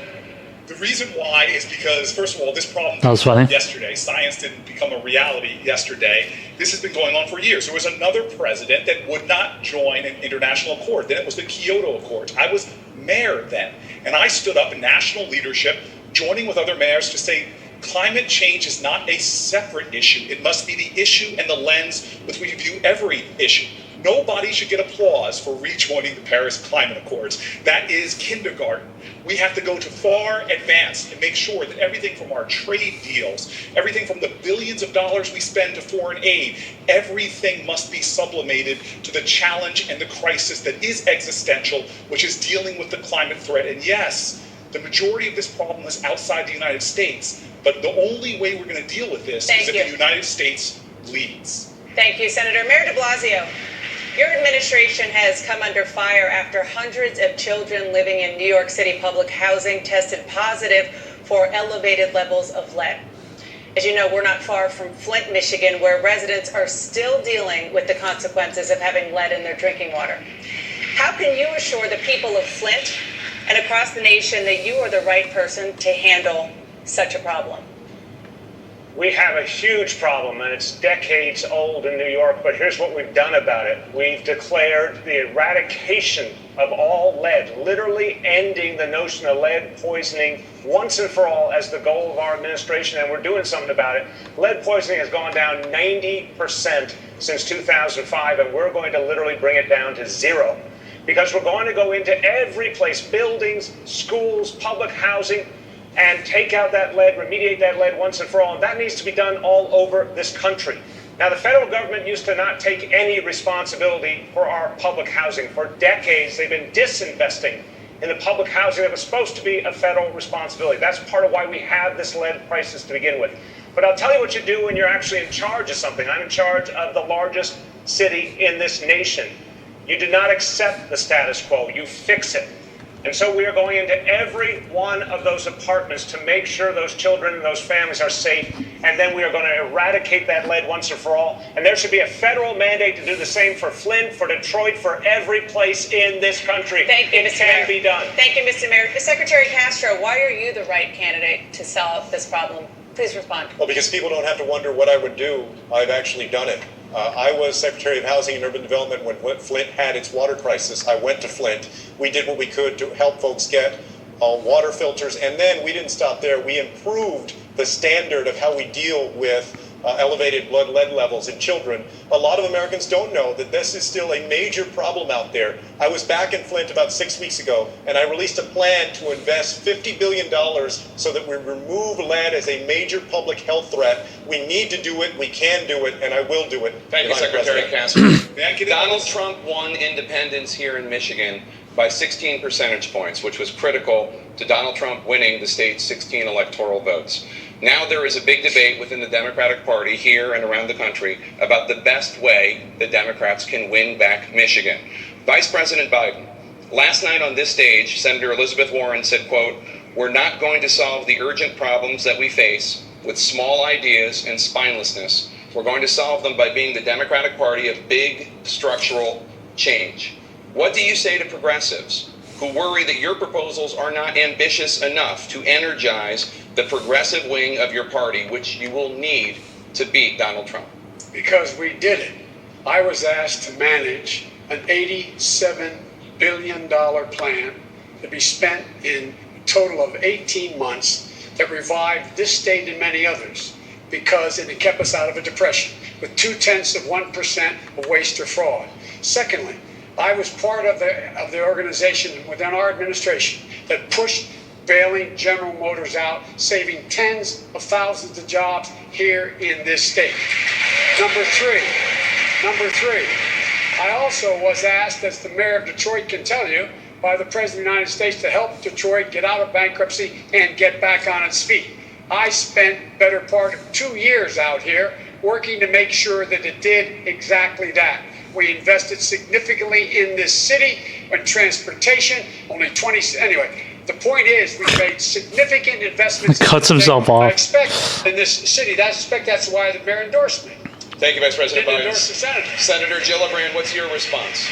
the reason why is because, first of all, this problem That was funny. yesterday. Science didn't become a reality yesterday. This has been going on for years. There was another president that would not join an international accord. Then it was the Kyoto Accords. I was mayor then, and I stood up in national leadership, joining with other mayors to say climate change is not a separate issue. It must be the issue and the lens with which we view every issue. Nobody should get applause for rejoining the Paris Climate Accords. That is kindergarten. We have to go to far advance and make sure that everything from our trade deals, everything from the billions of dollars we spend to foreign aid, everything must be sublimated to the challenge and the crisis that is existential, which is dealing with the climate threat. And yes, the majority of this problem is outside the United States, but the only way we're going to deal with this is if the United States leads. Thank you, Senator. Mayor de Blasio, your administration has come under fire after hundreds of children living in New York City public housing tested positive for elevated levels of lead. As you know, we're not far from Flint, Michigan, where residents are still dealing with the consequences of having lead in their drinking water. How can you assure the people of Flint and across the nation that you are the right person to handle such a problem? We have a huge problem, and it's decades old in New York, but here's what we've done about it. We've declared the eradication of all lead, literally ending the notion of lead poisoning once and for all as the goal of our administration, and we're doing something about it. Lead poisoning has gone down 90% since 2005, and we're going to literally bring it down to zero, because we're going to go into every place, buildings, schools, public housing, and take out that lead, remediate that lead once and for all. And that needs to be done all over this country. Now, the federal government used to not take any responsibility for our public housing. For decades, they've been disinvesting in the public housing that was supposed to be a federal responsibility. That's part of why we have this lead crisis to begin with. But I'll tell you what you do when you're actually in charge of something. I'm in charge of the largest city in this nation. You do not accept the status quo. You fix it. And so we are going into every one of those apartments to make sure those children and those families are safe. And then we are going to eradicate that lead once and for all. And there should be a federal mandate to do the same for Flint, for Detroit, for every place in this country. Thank you, It Mr. can Mayor. be done. Thank you, Mr. Mayor. Secretary Castro, why are you the right candidate to solve this problem? Please respond. Well, because people don't have to wonder what I would do. I've actually done it. I was Secretary of Housing and Urban Development when Flint had its water crisis. I went to Flint. We did what we could to help folks get water filters. And then we didn't stop there. We improved the standard of how we deal with elevated blood lead levels in children. A lot of Americans don't know that this is still a major problem out there. I was back in Flint about 6 weeks ago, and I released a plan to invest $50 billion so that we remove lead as a major public health threat. We need to do it, we can do it, and I will do it. Thank you, Secretary Castro. Donald Trump won independence here in Michigan by 16 percentage points, which was critical to Donald Trump winning the state's 16 electoral votes. Now there is a big debate within the Democratic Party here and around the country about the best way the Democrats can win back Michigan. Vice President Biden, last night on this stage, Senator Elizabeth Warren said, quote, "We're not going to solve the urgent problems that we face with small ideas and spinelessness. We're going to solve them by being the Democratic Party of big structural change." What do you say to progressives who worry that your proposals are not ambitious enough to energize the progressive wing of your party, which you will need to beat Donald Trump? Because we did it. I was asked to manage an $87 billion plan to be spent in a total of 18 months that revived this state and many others, because it kept us out of a depression with 0.2% of waste or fraud. Secondly, I was part of the organization within our administration that pushed bailing General Motors out, saving tens of thousands of jobs here in this state. Number three, I also was asked, as the mayor of Detroit can tell you, by the President of the United States to help Detroit get out of bankruptcy and get back on its feet. I spent better part of 2 years out here working to make sure that it did exactly that. We invested significantly in this city in transportation, anyway. The point is, we made significant investments. He cuts himself off. I expect in this city. That's why the mayor endorsed me. Thank you, Vice President Biden. Endorse the senator. Senator Gillibrand, what's your response?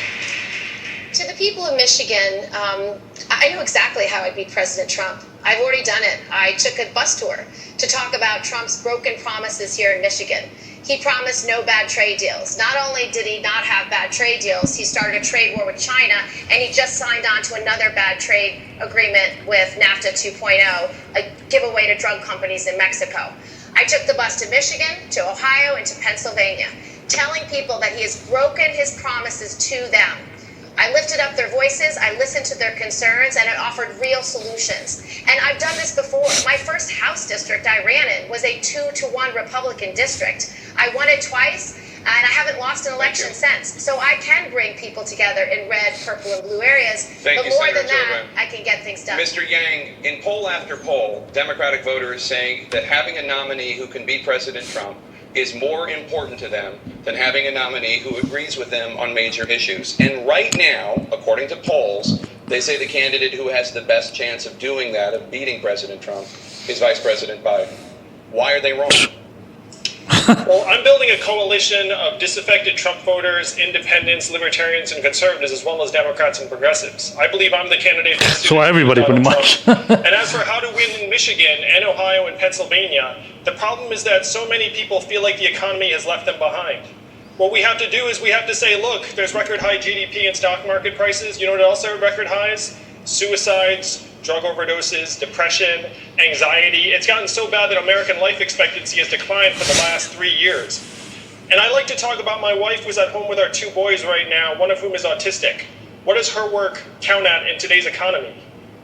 To the people of Michigan, I know exactly how I beat President Trump. I've already done it. I took a bus tour to talk about Trump's broken promises here in Michigan. He promised no bad trade deals. Not only did he not have bad trade deals, he started a trade war with China, and he just signed on to another bad trade agreement with NAFTA 2.0, a giveaway to drug companies in Mexico. I took the bus to Michigan, to Ohio, and to Pennsylvania, telling people that he has broken his promises to them. I lifted up their voices, I listened to their concerns, and I offered real solutions. And I've done this before. My first House district I ran in was a 2-to-1 Republican district. I won it twice, and I haven't lost an election since. So I can bring people together in red, purple, and blue areas. But more than that, I can get things done. Mr. Yang, in poll after poll, Democratic voters saying that having a nominee who can beat President Trump is more important to them than having a nominee who agrees with them on major issues. And right now, according to polls, they say the candidate who has the best chance of doing that, of beating President Trump, is Vice President Biden. Why are they wrong? Well, I'm building a coalition of disaffected Trump voters, independents, libertarians, and conservatives, as well as Democrats and progressives. I believe I'm the candidate. So everybody, pretty much. And as for how to win in Michigan and Ohio and Pennsylvania, the problem is that so many people feel like the economy has left them behind. What we have to do is we have to say, look, there's record high GDP and stock market prices. You know what else are record highs? Suicides, drug overdoses, depression, anxiety. It's gotten so bad that American life expectancy has declined for the last 3 years. And I like to talk about my wife who's at home with our 2 boys right now, one of whom is autistic. What does her work count at in today's economy?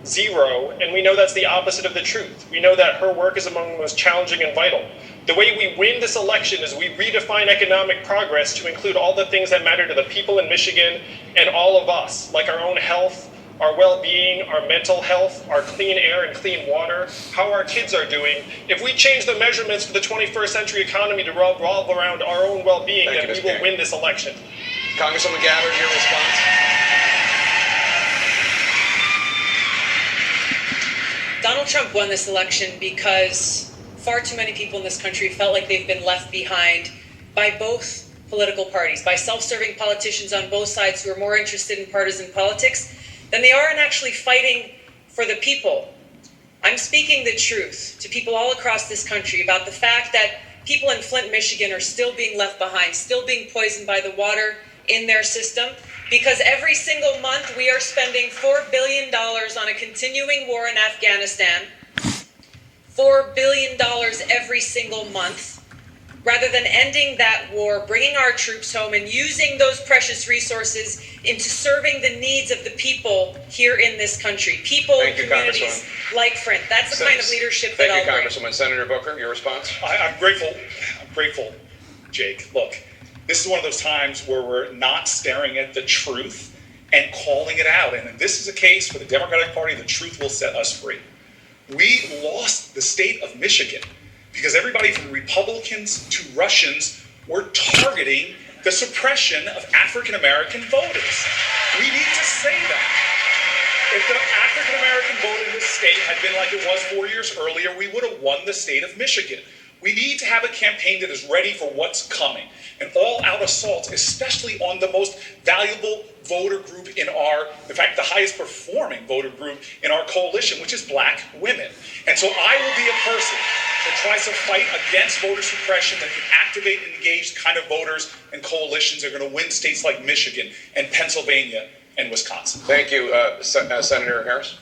0, and we know that's the opposite of the truth. We know that her work is among the most challenging and vital. The way we win this election is we redefine economic progress to include all the things that matter to the people in Michigan and all of us, like our own health, our well-being, our mental health, our clean air and clean water, how our kids are doing. If we change the measurements for the 21st century economy to revolve around our own well-being, then we will win this election. Congresswoman Gabbard, your response? Donald Trump won this election because far too many people in this country felt like they've been left behind by both political parties, by self-serving politicians on both sides who are more interested in partisan politics than they are in actually fighting for the people. I'm speaking the truth to people all across this country about the fact that people in Flint, Michigan are still being left behind, still being poisoned by the water in their system, because every single month we are spending $4 billion on a continuing war in Afghanistan, $4 billion every single month, rather than ending that war, bringing our troops home and using those precious resources into serving the needs of the people here in this country. People and communities like Flint. That's the kind of leadership that I'll bring. Thank you, Congresswoman. Senator Booker, your response? I'm grateful, Jake. Look, this is one of those times where we're not staring at the truth and calling it out. And this is a case for the Democratic Party. The truth will set us free. We lost the state of Michigan because everybody from Republicans to Russians were targeting the suppression of African American voters. We need to say that. If the African American vote in this state had been like it was 4 years earlier, we would have won the state of Michigan. We need to have a campaign that is ready for what's coming. An all-out assault, especially on the most valuable voter group in the highest performing voter group in our coalition, which is black women. And so I will be a person that tries to fight against voter suppression, that can activate and engage the kind of voters and coalitions that are going to win states like Michigan and Pennsylvania and Wisconsin. Thank you, Senator Harris.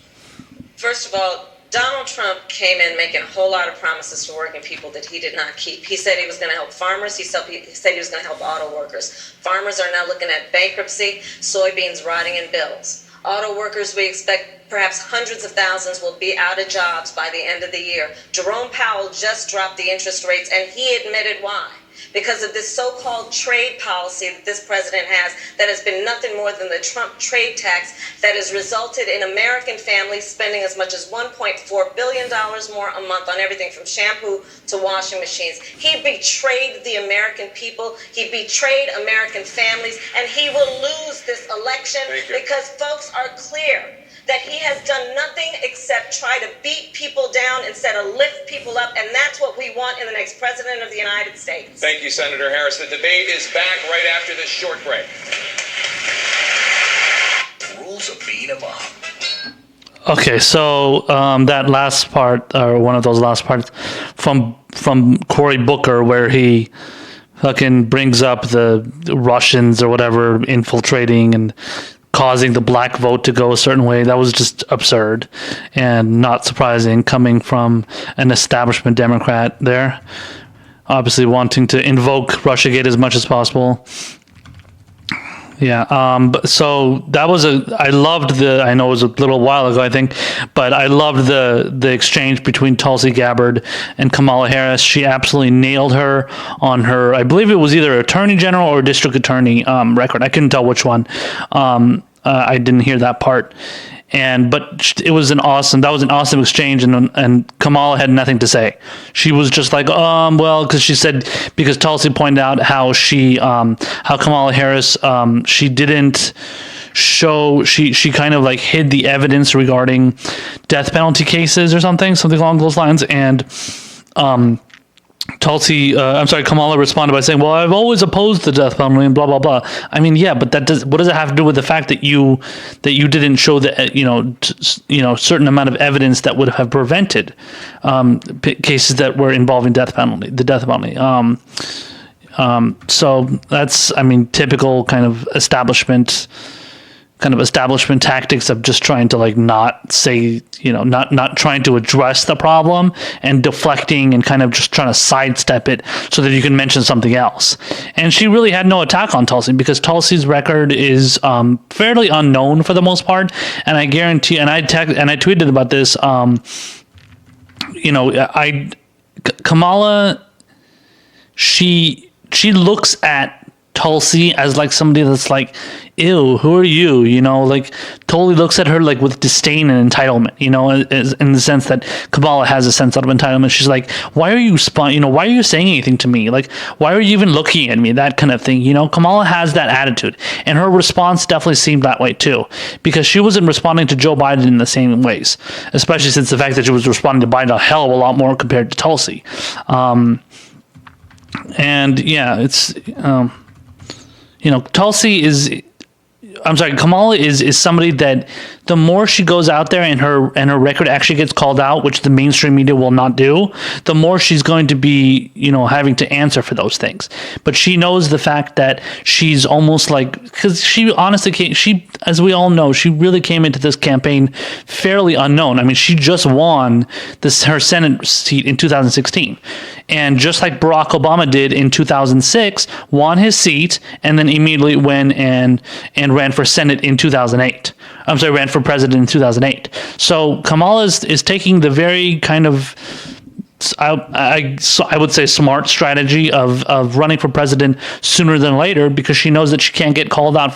First of all, Donald Trump came in making a whole lot of promises to working people that he did not keep. He said he was going to help farmers. He said he was going to help auto workers. Farmers are now looking at bankruptcy, soybeans rotting in bills. Auto workers, we expect perhaps hundreds of thousands will be out of jobs by the end of the year. Jerome Powell just dropped the interest rates, and he admitted why. Because of this so-called trade policy that this president has been nothing more than the Trump trade tax that has resulted in American families spending as much as $1.4 billion more a month on everything from shampoo to washing machines. He betrayed the American people. He betrayed American families, and he will lose this election because folks are clear that he has done nothing except try to beat people down instead of lift people up, and that's what we want in the next president of the United States. Thank you, Senator Harris. The debate is back right after this short break. Rules of being a mom. Okay, so that last part, or one of those last parts, from Cory Booker, where he fucking brings up the Russians or whatever infiltrating and causing the black vote to go a certain way, that was just absurd and not surprising coming from an establishment Democrat there, obviously wanting to invoke Russiagate as much as possible. Yeah, so that was I know it was a little while ago, I think, but I loved the exchange between Tulsi Gabbard and Kamala Harris. She absolutely nailed her on her, I believe it was either Attorney General or District Attorney record. I couldn't tell which one. I didn't hear that part. But it was an awesome exchange, and Kamala had nothing to say. She was just like, because Tulsi pointed out how how Kamala Harris, she didn't show, she kind of like hid the evidence regarding death penalty cases or something along those lines, and Kamala responded by saying, well, I've always opposed the death penalty and blah, blah, blah. I mean, yeah, but what does it have to do with the fact that you didn't show that, certain amount of evidence that would have prevented cases that were involving the death penalty. So that's, typical kind of establishment tactics of just trying to not say, not trying to address the problem and deflecting and kind of just trying to sidestep it so that you can mention something else. And she really had no attack on Tulsi because Tulsi's record is fairly unknown for the most part. And I guarantee, and I tweeted about this, Kamala, she looks at Tulsi as somebody that's ew, who are you? Totally looks at her with disdain and entitlement, in the sense that Kamala has a sense of entitlement. She's like, why are you why are you saying anything to me? Why are you even looking at me? That kind of thing. Kamala has that attitude, and her response definitely seemed that way too, because she wasn't responding to Joe Biden in the same ways, especially since the fact that she was responding to Biden a hell of a lot more compared to Tulsi. And yeah, it's, Kamala is somebody that the more she goes out there and her record actually gets called out, which the mainstream media will not do, the more she's going to be, having to answer for those things. But she knows the fact that she's almost because she honestly as we all know, she really came into this campaign fairly unknown. She just won her Senate seat in 2016. And just like Barack Obama did in 2006, won his seat and then immediately went and ran for Senate in 2008. Ran for president in 2008. So Kamala is taking the very kind of I would say smart strategy of running for president sooner than later, because she knows that she can't get called out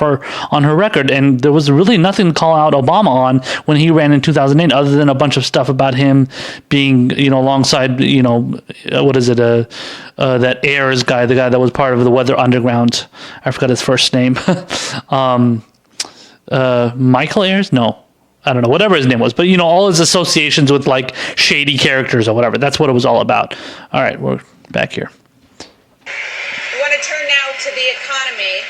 on her record. And there was really nothing to call out Obama on when he ran in 2008, other than a bunch of stuff about him being, alongside, what is it, that Ayers guy, the guy that was part of the Weather Underground. I forgot his first name. Michael Ayers? No. I don't know, whatever his name was, but all his associations with like shady characters or whatever. That's what it was all about. All right, we're back here. We want to turn now to the economy.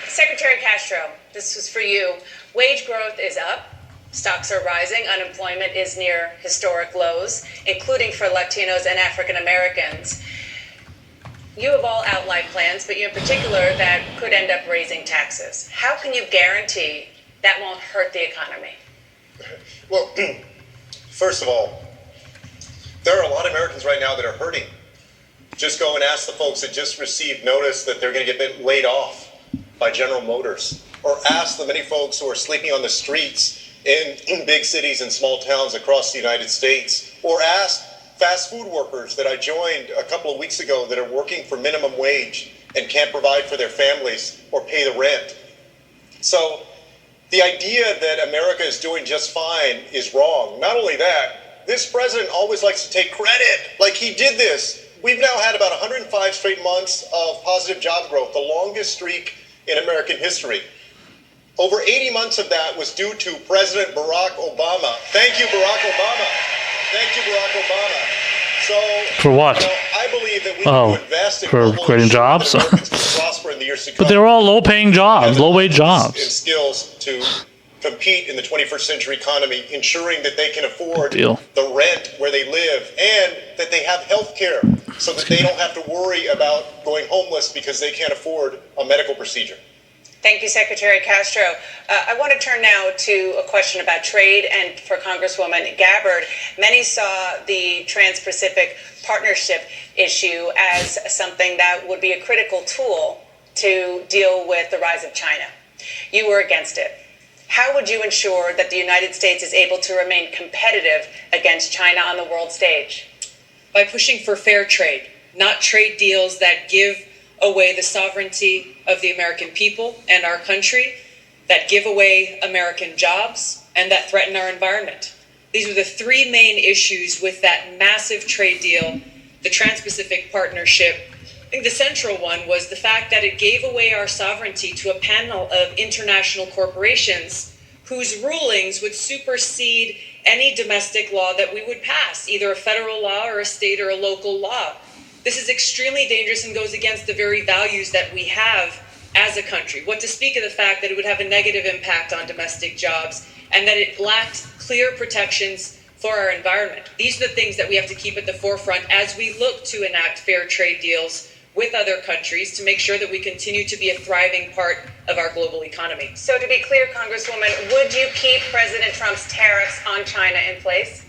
Secretary Castro, this was for you. Wage growth is up. Stocks are rising. Unemployment is near historic lows, including for Latinos and African Americans. You have all outlined plans, but you in particular that could end up raising taxes. How can you guarantee that won't hurt the economy? Well, first of all, there are a lot of Americans right now that are hurting. Just go and ask the folks that just received notice that they're going to get laid off by General Motors. Or ask the many folks who are sleeping on the streets in big cities and small towns across the United States. Or ask fast food workers that I joined a couple of weeks ago that are working for minimum wage and can't provide for their families or pay the rent. So the idea that America is doing just fine is wrong. Not only that, this president always likes to take credit. Like he did this. We've now had about 105 straight months of positive job growth, the longest streak in American history. Over 80 months of that was due to President Barack Obama. Thank you, Barack Obama. Thank you, Barack Obama. So, for what? I believe that we need to invest in for creating jobs. prosper in the years to come. But they were all low-paying jobs, low-wage jobs. And skills to compete in the 21st century economy, ensuring that they can afford the rent where they live and that they have health care so that they don't have to worry about going homeless because they can't afford a medical procedure. Thank you, Secretary Castro. I want to turn now to a question about trade, and for Congresswoman Gabbard. Many saw the Trans-Pacific Partnership issue as something that would be a critical tool to deal with the rise of China. You were against it. How would you ensure that the United States is able to remain competitive against China on the world stage? By pushing for fair trade, not trade deals that give away the sovereignty of the American people and our country, that give away American jobs, and that threaten our environment. These were the three main issues with that massive trade deal, the Trans-Pacific Partnership. I think the central one was the fact that it gave away our sovereignty to a panel of international corporations whose rulings would supersede any domestic law that we would pass, either a federal law or a state or a local law. This is extremely dangerous and goes against the very values that we have as a country. What to speak of the fact that it would have a negative impact on domestic jobs and that it lacked clear protections for our environment. These are the things that we have to keep at the forefront as we look to enact fair trade deals with other countries to make sure that we continue to be a thriving part of our global economy. So to be clear, Congresswoman, would you keep President Trump's tariffs on China in place?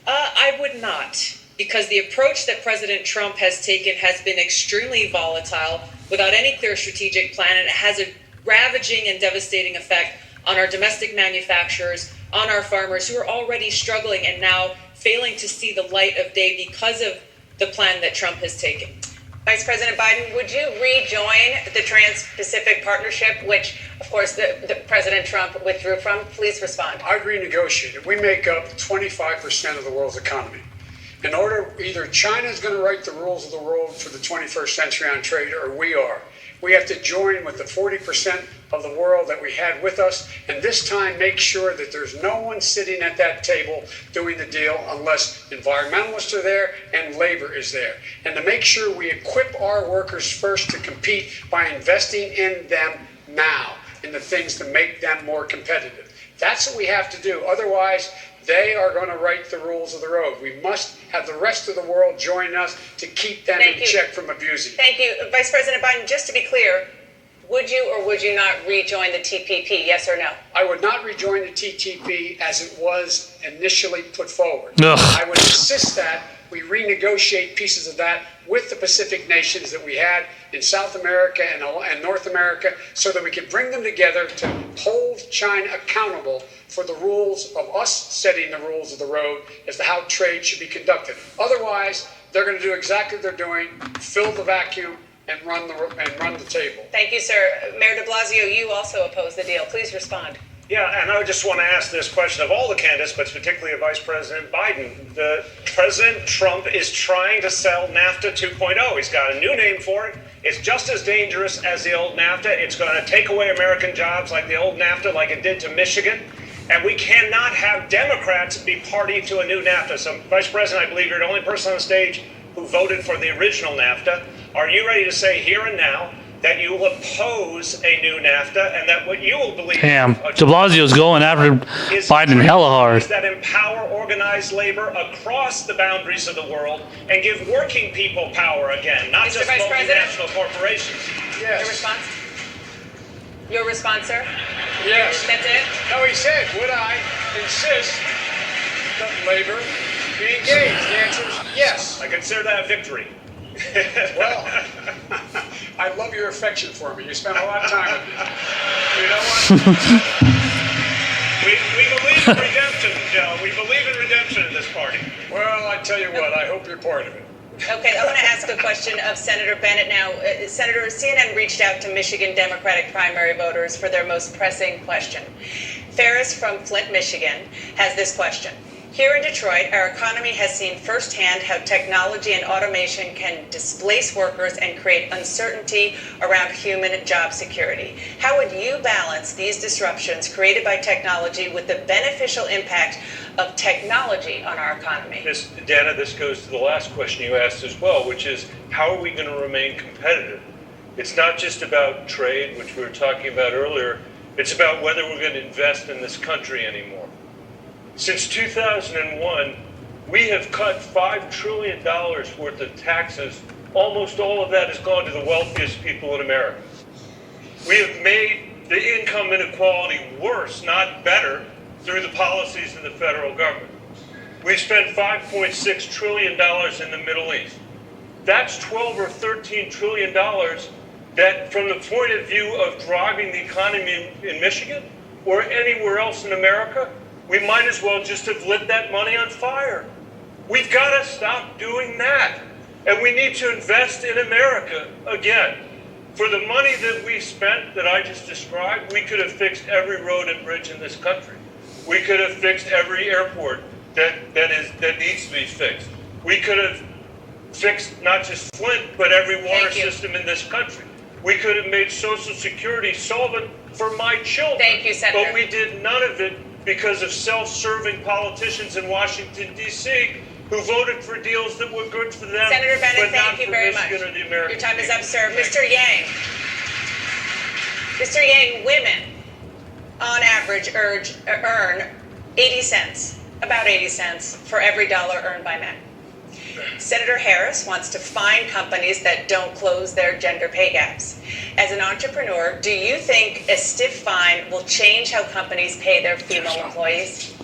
I would not. Because the approach that President Trump has taken has been extremely volatile without any clear strategic plan, and it has a ravaging and devastating effect on our domestic manufacturers, on our farmers who are already struggling and now failing to see the light of day because of the plan that Trump has taken. Vice President Biden, would you rejoin the Trans-Pacific Partnership, which, of course, the President Trump withdrew from? Please respond. I'd renegotiate it. We make up 25% of the world's economy. In order, either China is going to write the rules of the world for the 21st century on trade, or we are. We have to join with the 40% of the world that we had with us, and this time make sure that there's no one sitting at that table doing the deal unless environmentalists are there and labor is there. And to make sure we equip our workers first to compete by investing in them now, in the things to make them more competitive. That's what we have to do. Otherwise, they are going to write the rules of the road. We must have the rest of the world join us to keep them in check from abusing. Thank you. Vice President Biden, just to be clear, would you or would you not rejoin the TPP, yes or no? I would not rejoin the TPP as it was initially put forward. Ugh. I would insist that we renegotiate pieces of that with the Pacific nations that we had in South America and North America so that we could bring them together to hold China accountable for the rules of us setting the rules of the road as to how trade should be conducted. Otherwise, they're going to do exactly what they're doing, fill the vacuum, and run the table. Thank you, sir. Mayor de Blasio, you also oppose the deal. Please respond. Yeah, and I just want to ask this question of all the candidates, but particularly of Vice President Biden. President Trump is trying to sell NAFTA 2.0. He's got a new name for it. It's just as dangerous as the old NAFTA. It's going to take away American jobs like the old NAFTA, like it did to Michigan. And we cannot have Democrats be party to a new NAFTA. So, Vice President, I believe you're the only person on the stage who voted for the original NAFTA. Are you ready to say here and now that you will oppose a new NAFTA and that what you will believe... Damn, de Blasio's going after Biden hella hard. ...is that empower organized labor across the boundaries of the world and give working people power again, not just multinational corporations. Yes. Your response? Your response, sir? Yes. That's it? No, he said, would I insist that labor be engaged? The answer is yes. I consider that a victory. Well, I love your affection for me. You spent a lot of time with me. You know what? we believe in redemption, Joe. We believe in redemption in this party. Well, I tell you what, I hope you're part of it. Okay, I want to ask a question of Senator Bennett now. Senator, CNN reached out to Michigan Democratic primary voters for their most pressing question. Ferris from Flint, Michigan, has this question. Here in Detroit, our economy has seen firsthand how technology and automation can displace workers and create uncertainty around human job security. How would you balance these disruptions created by technology with the beneficial impact of technology on our economy? Dana, this goes to the last question you asked as well, which is how are we going to remain competitive? It's not just about trade, which we were talking about earlier. It's about whether we're going to invest in this country anymore. Since 2001, we have cut $5 trillion worth of taxes. Almost all of that has gone to the wealthiest people in America. We have made the income inequality worse, not better, through the policies of the federal government. We've spent $5.6 trillion in the Middle East. That's 12 or 13 trillion dollars that, from the point of view of driving the economy in Michigan or anywhere else in America, we might as well just have lit that money on fire. We've got to stop doing that. And we need to invest in America again. For the money that we spent, that I just described, we could have fixed every road and bridge in this country. We could have fixed every airport that needs to be fixed. We could have fixed not just Flint, but every water system in this country. We could have made Social Security solvent for my children. Thank you, Senator. But we did none of it because of self-serving politicians in Washington, D.C., who voted for deals that were good for them, Senator Bennett, but thank not you for very much. Michigan or the American Your time is up, people. sir. Mr. Yang. Mr. Yang, women, on average, earn 80 cents, about 80 cents, for every dollar earned by men. Senator Harris wants to fine companies that don't close their gender pay gaps. As an entrepreneur, do you think a stiff fine will change how companies pay their female employees?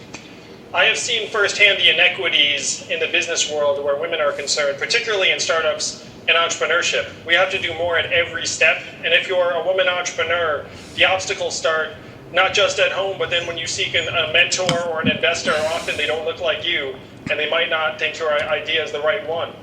I have seen firsthand the inequities in the business world where women are concerned, particularly in startups and entrepreneurship. We have to do more at every step. And if you're a woman entrepreneur, the obstacles start not just at home, but then when you seek a mentor or an investor, often they don't look like you, and they might not think your idea is the right one.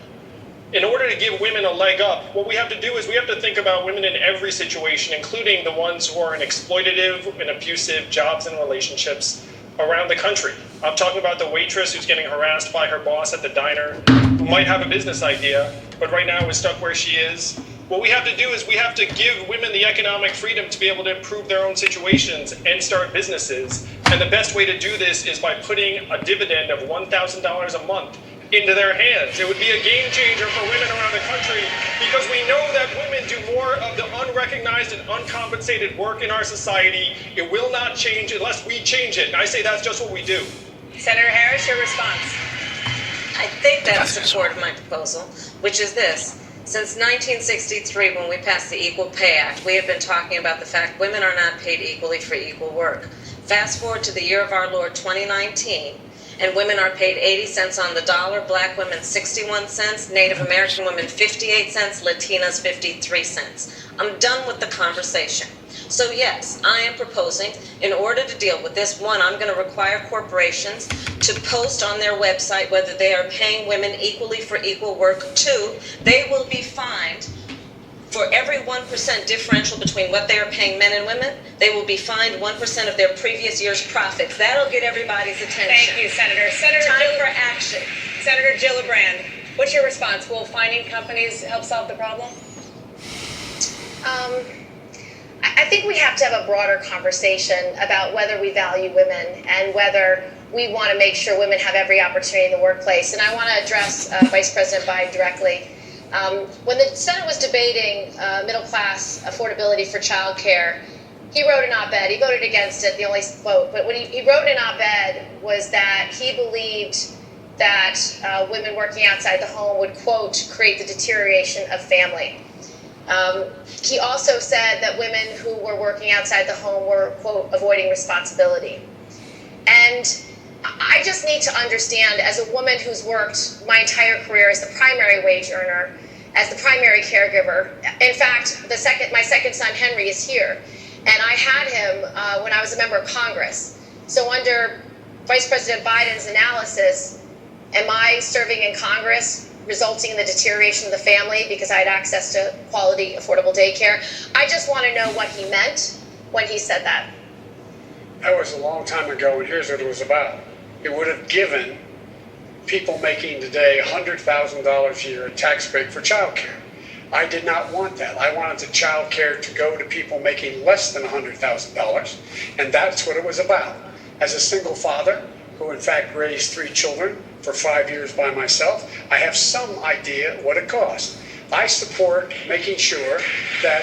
In order to give women a leg up, what we have to do is we have to think about women in every situation, including the ones who are in exploitative and abusive jobs and relationships around the country. I'm talking about the waitress who's getting harassed by her boss at the diner, who might have a business idea, but right now is stuck where she is. What we have to do is we have to give women the economic freedom to be able to improve their own situations and start businesses. And the best way to do this is by putting a dividend of $1,000 a month into their hands. It would be a game changer for women around the country because we know that women do more of the unrecognized and uncompensated work in our society. It will not change unless we change it. And I say that's just what we do. Senator Harris, your response. I think that's the support of my proposal, which is this. Since 1963, when we passed the Equal Pay Act, we have been talking about the fact women are not paid equally for equal work. Fast forward to the year of our Lord, 2019, and women are paid 80 cents on the dollar, black women 61 cents, Native American women 58 cents, Latinas 53 cents. I'm done with the conversation. So yes, I am proposing, in order to deal with this, one, I'm going to require corporations to post on their website whether they are paying women equally for equal work. Two, they will be fined for every 1% differential between what they are paying men and women. They will be fined 1% of their previous year's profits. That'll get everybody's attention. Thank you, Senator. Time for action. Senator Gillibrand, what's your response? Will fining companies help solve the problem? I think we have to have a broader conversation about whether we value women and whether we want to make sure women have every opportunity in the workplace. And I want to address Vice President Biden directly. When the Senate was debating middle-class affordability for childcare, he wrote an op-ed. He voted against it, the only vote. But what he wrote in an op-ed was that he believed that women working outside the home would, quote, create the deterioration of family. He also said that women who were working outside the home were, quote, avoiding responsibility. And I just need to understand, as a woman who's worked my entire career as the primary wage earner, as the primary caregiver. In fact, my second son, Henry, is here. And I had him when I was a member of Congress. So under Vice President Biden's analysis, am I serving in Congress resulting in the deterioration of the family because I had access to quality, affordable daycare? I just want to know what he meant when he said that. That was a long time ago, and here's what it was about. It would have given people making today $100,000 a year a tax break for child care. I did not want that. I wanted the child care to go to people making less than $100,000, and that's what it was about. As a single father, who in fact raised 3 children for 5 years by myself, I have some idea what it costs. I support making sure that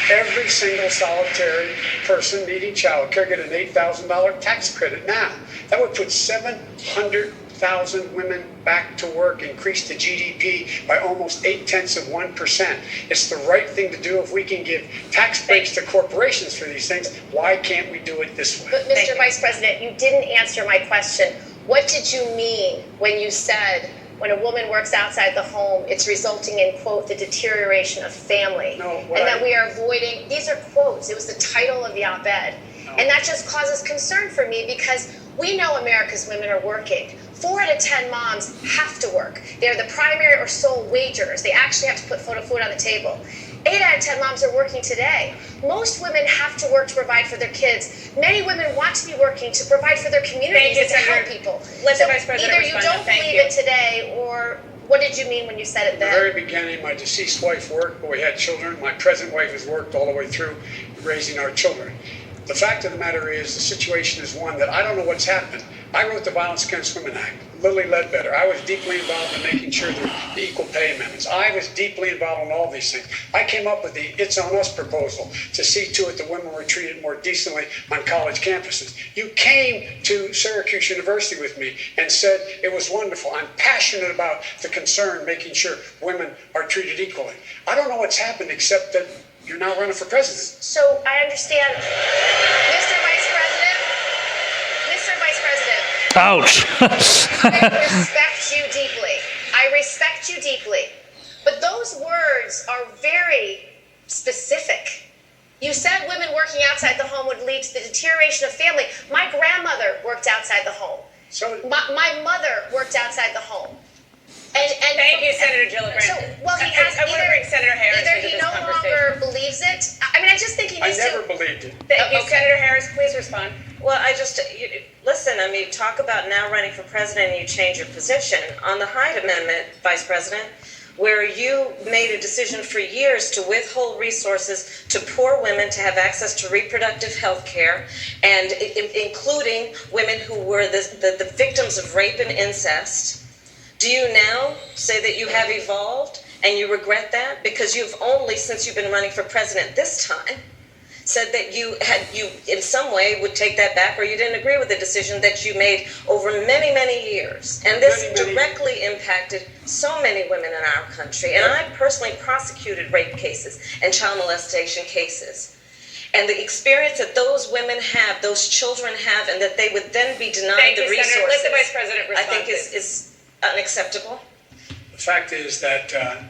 every single solitary person needing child care get an $8,000 tax credit now. That would put 700,000 women back to work, increase the GDP by almost 0.8%. It's the right thing to do. If we can give tax breaks to corporations for these things, why can't we do it this way? But Mr. Vice President, you didn't answer my question. What did you mean when you said when a woman works outside the home, it's resulting in, quote, the deterioration of family? That we are avoiding, these are quotes, it was the title of the op-ed. And that just causes concern for me because we know America's women are working. 4 out of 10 moms have to work. They're the primary or sole wagers. They actually have to put food on the table. 8 out of 10 moms are working today. Most women have to work to provide for their kids. Many women want to be working to provide for their communities and to help people. Let the Vice President either you don't believe it today, or what did you mean when you said it then? At the very beginning, my deceased wife worked, but we had children. My present wife has worked all the way through raising our children. The fact of the matter is, the situation is one that I don't know what's happened. I wrote the Violence Against Women Act. Lily Ledbetter. I was deeply involved in making sure the equal pay amendments. I was deeply involved in all these things. I came up with the It's On Us proposal to see to it that women were treated more decently on college campuses. You came to Syracuse University with me and said it was wonderful. I'm passionate about the concern, making sure women are treated equally. I don't know what's happened except that you're now running for president. So I understand, Mr. Vice President. Ouch. I respect you deeply. I respect you deeply. But those words are very specific. You said women working outside the home would lead to the deterioration of family. My grandmother worked outside the home. My mother worked outside the home. And thank you, Senator Gillibrand. So, well, he has I want to bring Senator Harris either into he this no conversation. longer believes it. I mean, I just think he needs to. I never believed it. Thank you, Senator Harris. Please respond. Well, listen, I mean, talk about now running for president and you change your position. On the Hyde Amendment, Vice President, where you made a decision for years to withhold resources to poor women to have access to reproductive health care, and including women who were the victims of rape and incest. Do you now say that you have evolved and you regret that? Because you've only, since you've been running for president this time, said that you in some way would take that back, or you didn't agree with the decision that you made over many, many years. And this directly impacted so many women in our country. And I personally prosecuted rape cases and child molestation cases. And the experience that those women have, those children have, and that they would then be denied the resources, Senator. Let the Vice President respond. I think is unacceptable. The fact is that the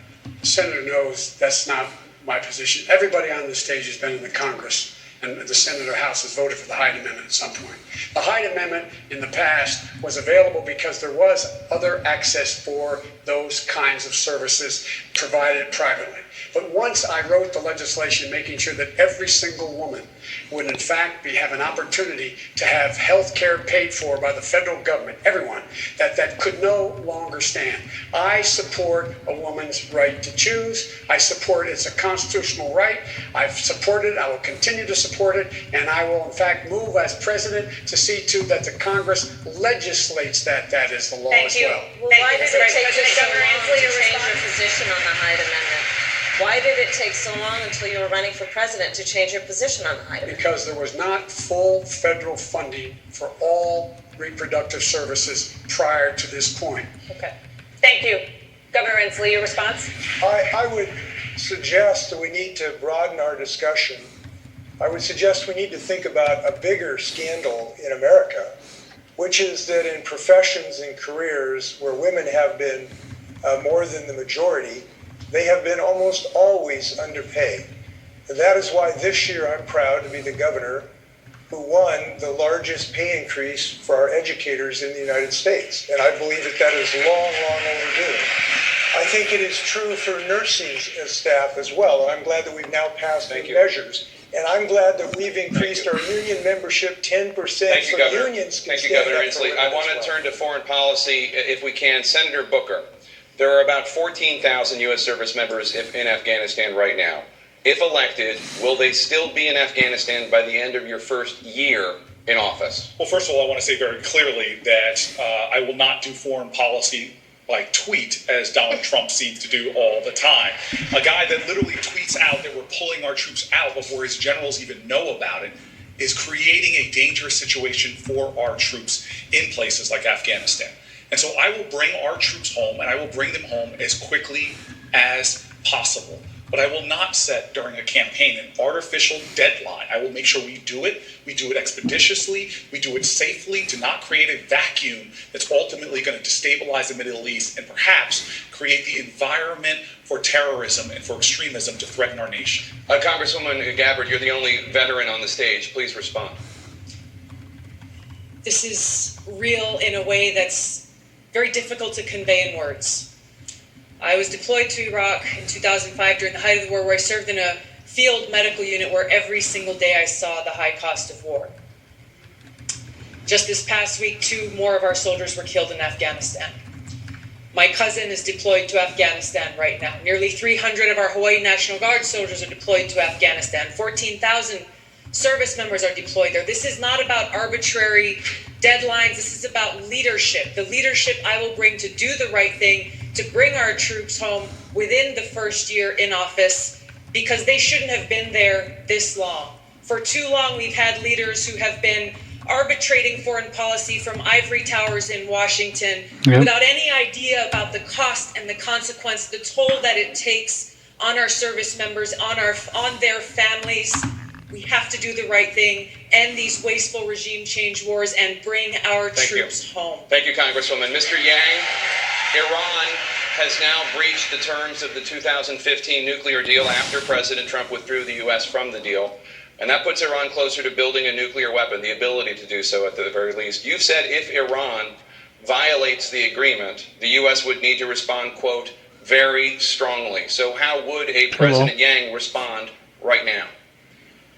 Senator knows that's not my position. Everybody on the stage has been in the Congress, and the Senate or House has voted for the Hyde Amendment at some point. The Hyde Amendment in the past was available because there was other access for those kinds of services provided privately. But once I wrote the legislation making sure that every single woman would in fact have an opportunity to have health care paid for by the federal government, everyone, that could no longer stand. I support a woman's right to choose. I support it's a constitutional right. I've supported it. I will continue to support it. And I will in fact move as president to see to that the Congress legislates that is the law as well. Well, why did it take you so long to change your position on the Hyde Amendment? Why did it take so long until you were running for president to change your position on the Hyde Amendment? Because there was not full federal funding for all reproductive services prior to this point. Okay. Thank you. Governor Inslee, your response? I would suggest that we need to broaden our discussion. I would suggest we need to think about a bigger scandal in America, which is that in professions and careers where women have been more than the majority, they have been almost always underpaid. And that is why this year I'm proud to be the governor who won the largest pay increase for our educators in the United States. And I believe that is long, long overdue. I think it is true for nursing staff as well. And I'm glad that we've now passed the measures. And I'm glad that we've increased our union membership 10% Thank you, so Governor. unions can Thank you, stand Governor up for Inslee. women I as want to well. turn to foreign policy, if we can. Senator Booker, there are about 14,000 U.S. service members in Afghanistan right now. If elected, will they still be in Afghanistan by the end of your first year in office? Well, first of all, I want to say very clearly that I will not do foreign policy like tweet, as Donald Trump seems to do all the time. A guy that literally tweets out that we're pulling our troops out before his generals even know about it is creating a dangerous situation for our troops in places like Afghanistan. And so I will bring our troops home, and I will bring them home as quickly as possible. But I will not set during a campaign an artificial deadline. I will make sure we do it expeditiously, we do it safely, to not create a vacuum that's ultimately going to destabilize the Middle East and perhaps create the environment for terrorism and for extremism to threaten our nation. Congresswoman Gabbard, you're the only veteran on the stage. Please respond. This is real in a way that's very difficult to convey in words. I was deployed to Iraq in 2005 during the height of the war, where I served in a field medical unit where every single day I saw the high cost of war. Just this past week, 2 more of our soldiers were killed in Afghanistan. My cousin is deployed to Afghanistan right now. Nearly 300 of our Hawaii National Guard soldiers are deployed to Afghanistan. 14,000 service members are deployed there. This is not about arbitrary deadlines. This is about leadership. The leadership I will bring to do the right thing, to bring our troops home within the first year in office, because they shouldn't have been there this long. For too long, we've had leaders who have been arbitrating foreign policy from ivory towers in Washington without any idea about the cost and the consequence, the toll that it takes on our service members, on their families. We have to do the right thing, end these wasteful regime change wars, and bring our troops home. Thank you, Congresswoman. Mr. Yang, Iran has now breached the terms of the 2015 nuclear deal after President Trump withdrew the U.S. from the deal. And that puts Iran closer to building a nuclear weapon, the ability to do so at the very least. You've said if Iran violates the agreement, the U.S. would need to respond, quote, very strongly. So how would a President Yang respond right now?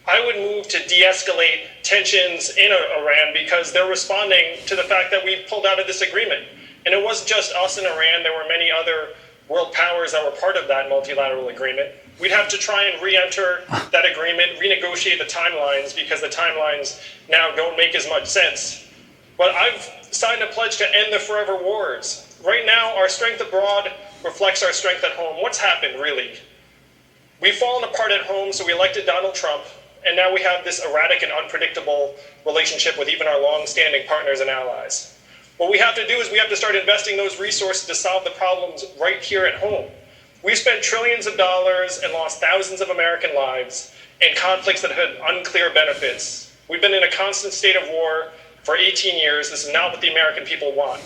I would move to de-escalate tensions in Iran because they're responding to the fact that we pulled out of this agreement. And it wasn't just us and Iran. There were many other world powers that were part of that multilateral agreement. We'd have to try and re-enter that agreement, renegotiate the timelines, because the timelines now don't make as much sense. But I've signed a pledge to end the forever wars. Right now, our strength abroad reflects our strength at home. What's happened, really? We've fallen apart at home, so we elected Donald Trump, and now we have this erratic and unpredictable relationship with even our long-standing partners and allies. What we have to do is we have to start investing those resources to solve the problems right here at home. We've spent trillions of dollars and lost thousands of American lives in conflicts that had unclear benefits. We've been in a constant state of war for 18 years. This is not what the American people want.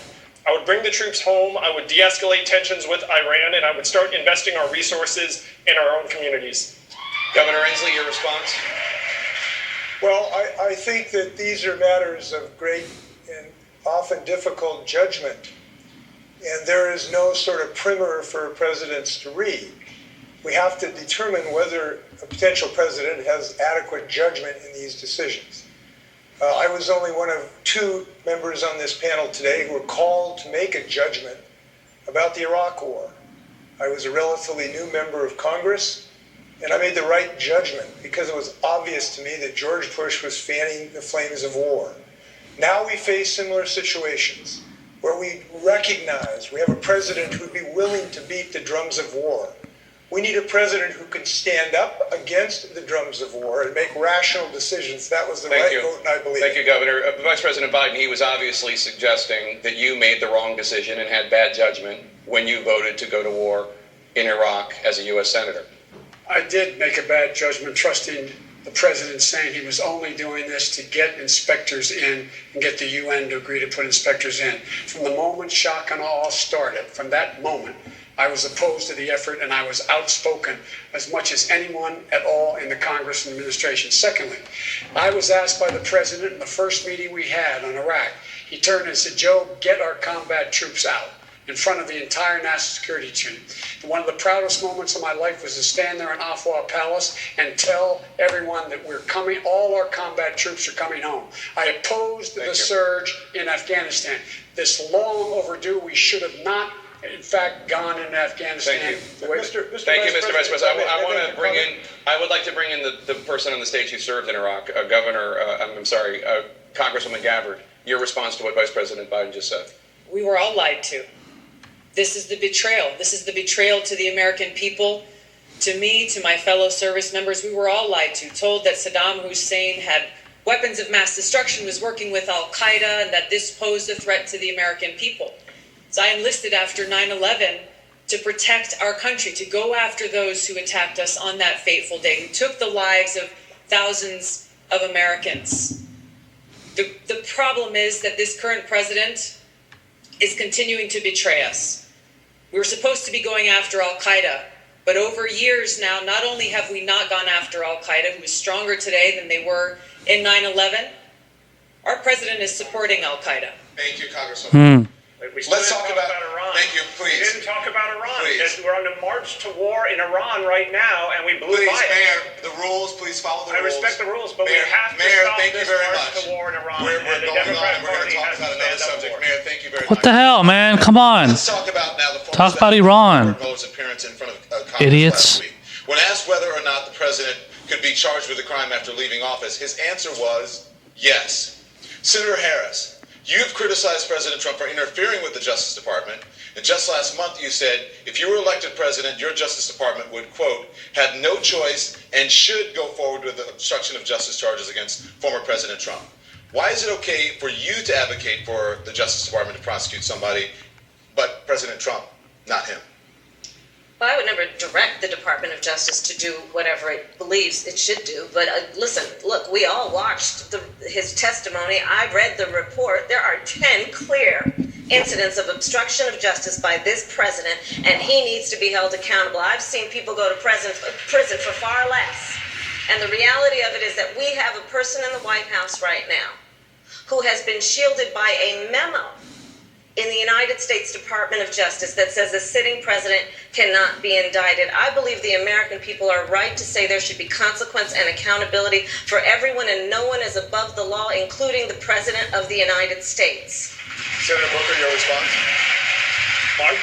I would bring the troops home, I would de-escalate tensions with Iran, and I would start investing our resources in our own communities. Governor Inslee, your response? Well, I think that these are matters of great and often difficult judgment, and there is no sort of primer for presidents to read. We have to determine whether a potential president has adequate judgment in these decisions. I was only one of two members on this panel today who were called to make a judgment about the Iraq War. I was a relatively new member of Congress, and I made the right judgment because it was obvious to me that George Bush was fanning the flames of war. Now we face similar situations where we recognize we have a president who would be willing to beat the drums of war. We need a president who can stand up against the drums of war and make rational decisions. That was the right vote, and I believe Thank you, Governor. Vice President Biden, he was obviously suggesting that you made the wrong decision and had bad judgment when you voted to go to war in Iraq as a U.S. Senator. I did make a bad judgment trusting the president saying he was only doing this to get inspectors in and get the UN to agree to put inspectors in. From the moment shock and awe started, from that moment, I was opposed to the effort and I was outspoken as much as anyone at all in the Congress and administration. Secondly, I was asked by the president in the first meeting we had on Iraq, he turned and said, Joe, get our combat troops out in front of the entire national security team. And one of the proudest moments of my life was to stand there in Afwa Palace and tell everyone that we're coming, all our combat troops are coming home. I opposed the surge in Afghanistan. This long overdue, we should have not, in fact, gone into Afghanistan. Thank you. Mr. Thank you, Mr. Vice President. I would like to bring in the person on the stage who served in Iraq, Congresswoman Gabbard. Your response to what Vice President Biden just said. We were all lied to. This is the betrayal. This is the betrayal to the American people, to me, to my fellow service members. We were all lied to, told that Saddam Hussein had weapons of mass destruction, was working with al-Qaeda, and that this posed a threat to the American people. So I enlisted after 9/11 to protect our country, to go after those who attacked us on that fateful day, who took the lives of thousands of Americans. The problem is that this current president is continuing to betray us. We were supposed to be going after al-Qaeda, but over years now, not only have we not gone after al-Qaeda, who is stronger today than they were in 9/11, our president is supporting al-Qaeda. Thank you, Congresswoman. Let's talk about Iran. Thank you, please. We didn't talk about Iran. Please. We're on the march to war in Iran right now, and we blew by it. Mayor, the rules, please follow the rules. I respect the rules, but Mayor, we have to Mayor, stop thank you this very march much. to war in Iran. We're and the going on, Democrat and we're going Party to talk has about to another stand up subject. for it. Mayor, thank you very much. What the hell, man? Come on. Let's talk about now the former Talk about Iran. Mueller's appearance in front of Congress Idiots. last week. When asked whether or not the president could be charged with a crime after leaving office, his answer was yes. Senator Harris, you've criticized President Trump for interfering with the Justice Department. And just last month you said if you were elected president, your Justice Department would, quote, have no choice and should go forward with the obstruction of justice charges against former President Trump. Why is it okay for you to advocate for the Justice Department to prosecute somebody, but President Trump, not him? Well, I would never direct the Department of Justice to do whatever it believes it should do. But listen, look, we all watched his testimony. I read the report. There are 10 clear incidents of obstruction of justice by this president, and he needs to be held accountable. I've seen people go to prison for far less. And the reality of it is that we have a person in the White House right now who has been shielded by a memo in the United States Department of Justice that says a sitting president cannot be indicted. I believe the American people are right to say there should be consequence and accountability for everyone, and no one is above the law, including the President of the United States. Senator Booker, your response?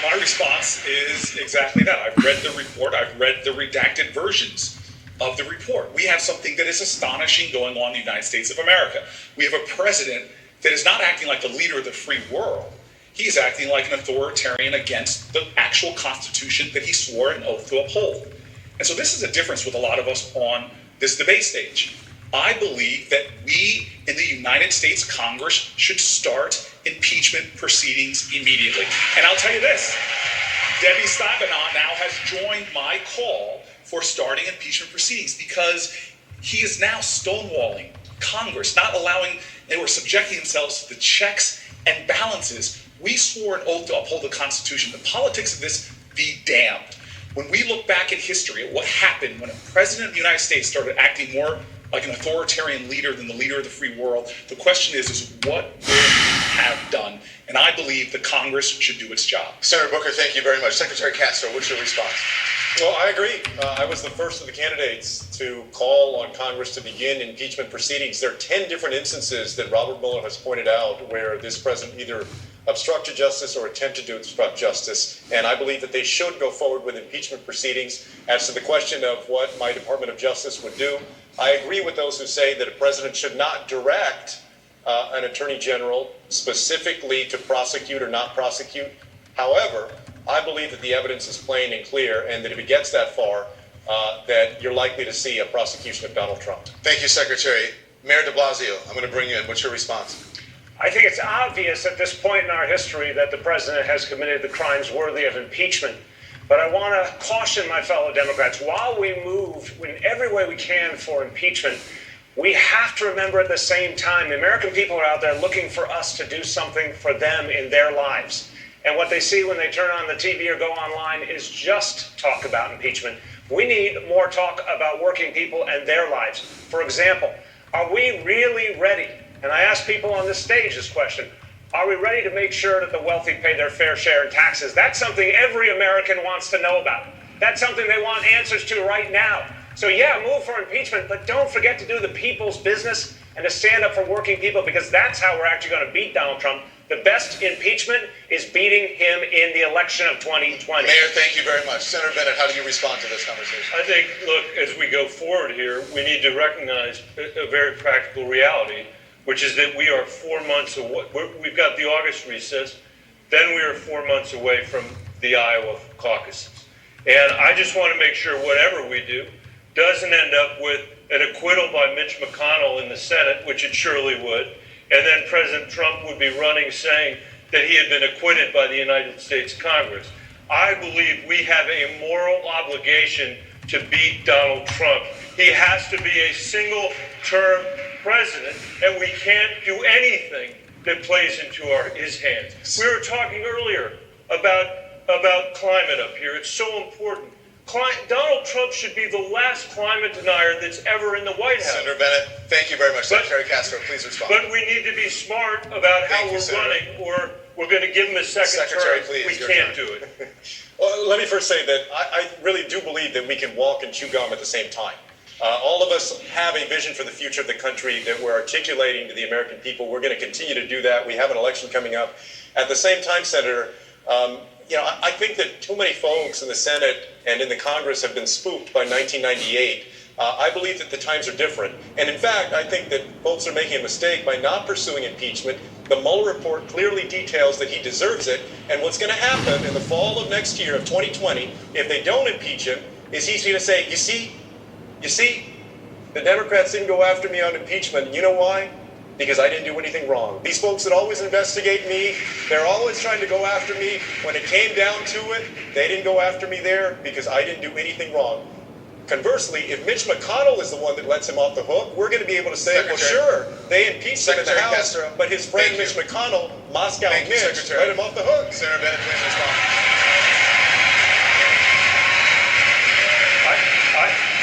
My response is exactly that. I've read the report. I've read the redacted versions of the report. We have something that is astonishing going on in the United States of America. We have a president that is not acting like the leader of the free world. He's acting like an authoritarian against the actual Constitution that he swore an oath to uphold. And so this is a difference with a lot of us on this debate stage. I believe that we in the United States Congress should start impeachment proceedings immediately. And I'll tell you this, Debbie Stabenow now has joined my call for starting impeachment proceedings because he is now stonewalling Congress, not allowing, they were subjecting themselves to the checks and balances. We swore an oath to uphold the Constitution. The politics of this be damned. When we look back at history at what happened when a president of the United States started acting more like an authoritarian leader than the leader of the free world. The question is what will he have done? And I believe the Congress should do its job. Senator Booker, thank you very much. Secretary Castro, what's your response? Well, I agree. I was the first of the candidates to call on Congress to begin impeachment proceedings. There are 10 different instances that Robert Mueller has pointed out where this president either obstructed justice or attempted to obstruct justice. And I believe that they should go forward with impeachment proceedings. As to the question of what my Department of Justice would do, I agree with those who say that a president should not direct an attorney general specifically to prosecute or not prosecute. However, I believe that the evidence is plain and clear, and that if it gets that far, that you're likely to see a prosecution of Donald Trump. Thank you, Secretary. Mayor de Blasio, I'm going to bring you in. What's your response? I think it's obvious at this point in our history that the president has committed the crimes worthy of impeachment. But I want to caution my fellow Democrats, while we move in every way we can for impeachment, we have to remember at the same time, the American people are out there looking for us to do something for them in their lives. And what they see when they turn on the TV or go online is just talk about impeachment. We need more talk about working people and their lives. For example, are we really ready? And I ask people on this stage this question. Are we ready to make sure that the wealthy pay their fair share in taxes? That's something every American wants to know about. That's something they want answers to right now. So yeah, move for impeachment, but don't forget to do the people's business and to stand up for working people, because that's how we're actually going to beat Donald Trump. The best impeachment is beating him in the election of 2020. Mayor, thank you very much. Senator Bennett, how do you respond to this conversation? I think, look, as we go forward here, we need to recognize a very practical reality, which is that we are 4 months away. We've got the August recess, then we are 4 months away from the Iowa caucuses. And I just want to make sure whatever we do doesn't end up with an acquittal by Mitch McConnell in the Senate, which it surely would, and then President Trump would be running saying that he had been acquitted by the United States Congress. I believe we have a moral obligation to beat Donald Trump. He has to be a single-term president, and we can't do anything that plays into his hands. We were talking earlier about climate up here. It's so important. Donald Trump should be the last climate denier that's ever in the White House. Senator Bennett, thank you very much. Secretary Castro, please respond. But we need to be smart about how we're running, or we're going to give him a second term. Please, we can't do it. Well, let me first say that I really do believe that we can walk and chew gum at the same time. All of us have a vision for the future of the country that we're articulating to the American people. We're going to continue to do that. We have an election coming up. At the same time, Senator, I think that too many folks in the Senate and in the Congress have been spooked by 1998. I believe that the times are different. And in fact, I think that folks are making a mistake by not pursuing impeachment. The Mueller report clearly details that he deserves it. And what's going to happen in the fall of next year, of 2020, if they don't impeach him, is he's going to say, you see, the Democrats didn't go after me on impeachment. You know why? Because I didn't do anything wrong. These folks that always investigate me, they're always trying to go after me. When it came down to it, they didn't go after me there because I didn't do anything wrong. Conversely, if Mitch McConnell is the one that lets him off the hook, we're going to be able to say, well, sure, they impeached him in the House, Castro, but his friend Mitch McConnell, Moscow Mitch, let him off the hook. Senator Bennett, please respond.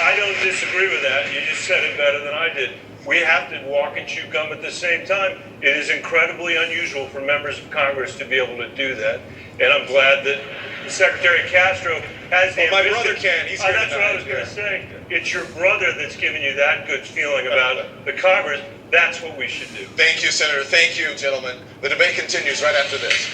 I don't disagree with that. You just said it better than I did. We have to walk and chew gum at the same time. It is incredibly unusual for members of Congress to be able to do that. And I'm glad that Secretary Castro has the ambition. My brother can. He's here That's what I was going to say. It's your brother that's giving you that good feeling about the Congress. That's what we should do. Thank you, Senator. Thank you, gentlemen. The debate continues right after this.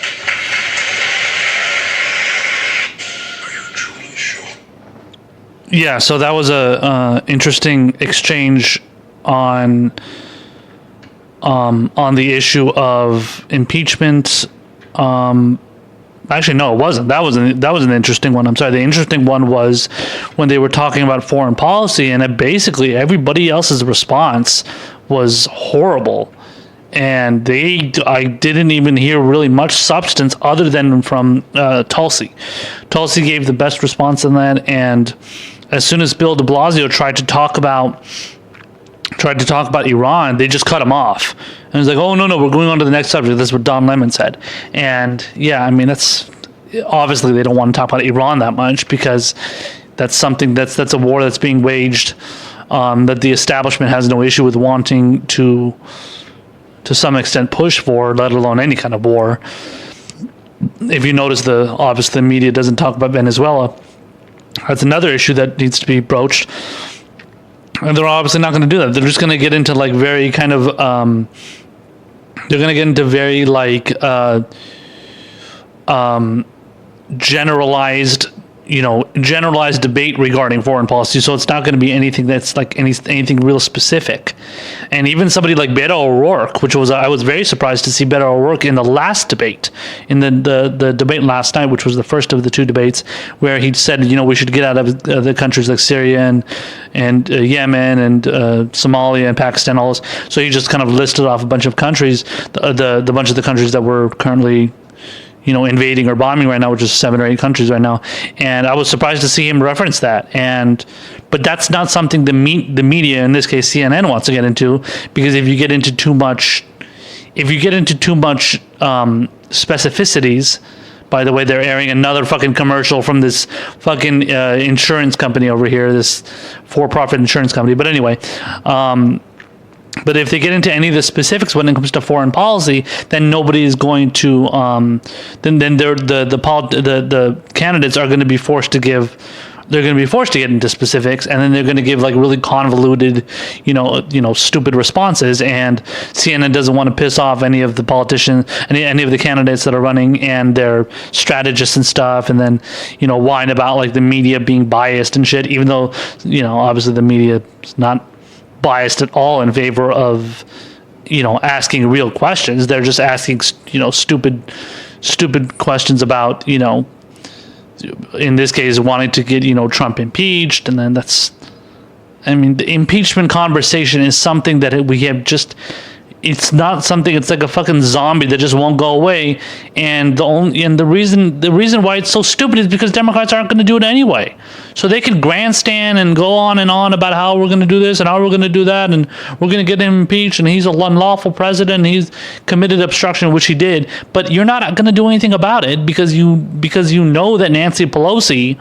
Yeah, so that was a interesting exchange on the issue of impeachment. Actually, no, it wasn't. That was an interesting one. I'm sorry. The interesting one was when they were talking about foreign policy, and basically everybody else's response was horrible. And I didn't even hear really much substance other than from Tulsi. Tulsi gave the best response in that, and as soon as Bill de Blasio tried to talk about Iran, they just cut him off. And it was like, oh, no, we're going on to the next subject. That's what Don Lemon said. And yeah, I mean, that's obviously they don't want to talk about Iran that much because that's something that's a war that's being waged that the establishment has no issue with wanting to some extent push for, let alone any kind of war. If you notice, obviously the media doesn't talk about Venezuela. That's another issue that needs to be broached. And they're obviously not going to do that. They're just going to get into like very kind of, they're going to get into very like generalized debate regarding foreign policy. So it's not going to be anything that's like anything real specific. And even somebody like Beto O'Rourke, I was very surprised to see Beto O'Rourke in the last debate, in the debate last night, which was the first of the two debates, where he said, we should get out of the countries like Syria and Yemen and Somalia and Pakistan, all those. So he just kind of listed off a bunch of countries, the bunch of the countries that were currently invading or bombing right now, which is 7 or 8 countries right now. And I was surprised to see him reference that. But that's not something the media, in this case CNN, wants to get into, because if you get into too much specificities, by the way, they're airing another fucking commercial from this fucking insurance company over here, this for-profit insurance company. But anyway, but if they get into any of the specifics when it comes to foreign policy, then nobody is going to. Then the candidates are going to be forced to give. They're going to be forced to get into specifics, and then they're going to give like really convoluted, stupid responses. And CNN doesn't want to piss off any of the politicians, any of the candidates that are running, and their strategists and stuff, and then whine about like the media being biased and shit. Even though obviously the media is not biased at all in favor of asking real questions. They're just asking stupid questions about in this case wanting to get Trump impeached. And then the impeachment conversation is something that we have just, it's not something, it's like a fucking zombie that just won't go away. And the reason why it's so stupid is because Democrats aren't going to do it anyway. So they can grandstand and go on and on about how we're going to do this and how we're going to do that, and we're going to get him impeached, and he's an unlawful president, and he's committed obstruction, which he did. But you're not going to do anything about it because you know that Nancy Pelosi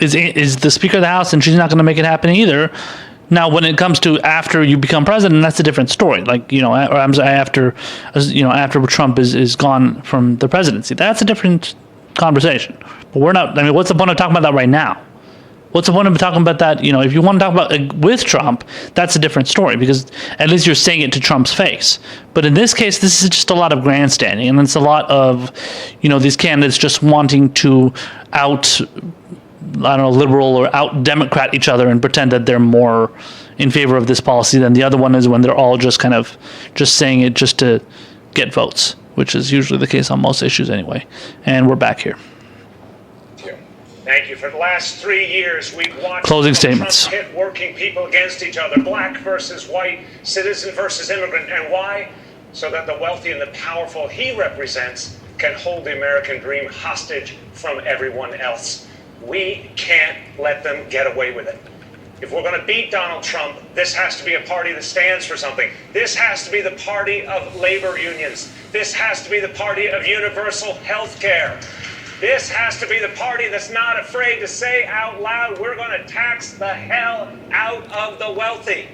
is the Speaker of the House, and she's not going to make it happen either. Now, when it comes to after you become president, that's a different story. Like, after Trump is gone from the presidency, that's a different conversation. But we're not. What's the point of talking about that right now? What's the point of talking about that? If you want to talk about with Trump, that's a different story, because at least you're saying it to Trump's face. But in this case, this is just a lot of grandstanding, and it's a lot of, these candidates just wanting to liberal or out Democrat each other and pretend that they're more in favor of this policy than the other one is, when they're all just kind of just saying it just to get votes, which is usually the case on most issues anyway. And we're back here. Thank you. For the last 3 years, we've watched closing statements. Trump pit working people against each other, black versus white, citizen versus immigrant. And why? So that the wealthy and the powerful he represents can hold the American dream hostage from everyone else. We can't let them get away with it. If we're going to beat Donald Trump, this has to be a party that stands for something. This has to be the party of labor unions. This has to be the party of universal health care. This has to be the party that's not afraid to say out loud, we're going to tax the hell out of the wealthy.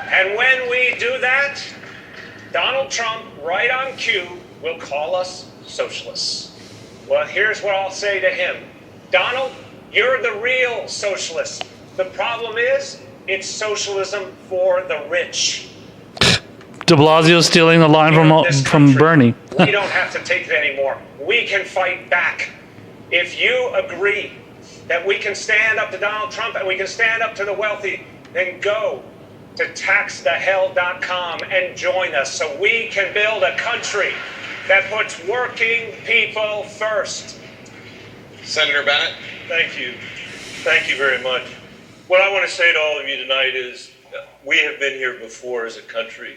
And when we do that, Donald Trump, right on cue, will call us socialists. Well, here's what I'll say to him. Donald, you're the real socialist. The problem is, it's socialism for the rich. De Blasio stealing the line from Bernie. We don't have to take it anymore. We can fight back. If you agree that we can stand up to Donald Trump and we can stand up to the wealthy, then go to taxthehell.com and join us so we can build a country that puts working people first. Senator Bennett. Thank you. Thank you very much. What I want to say to all of you tonight is we have been here before as a country.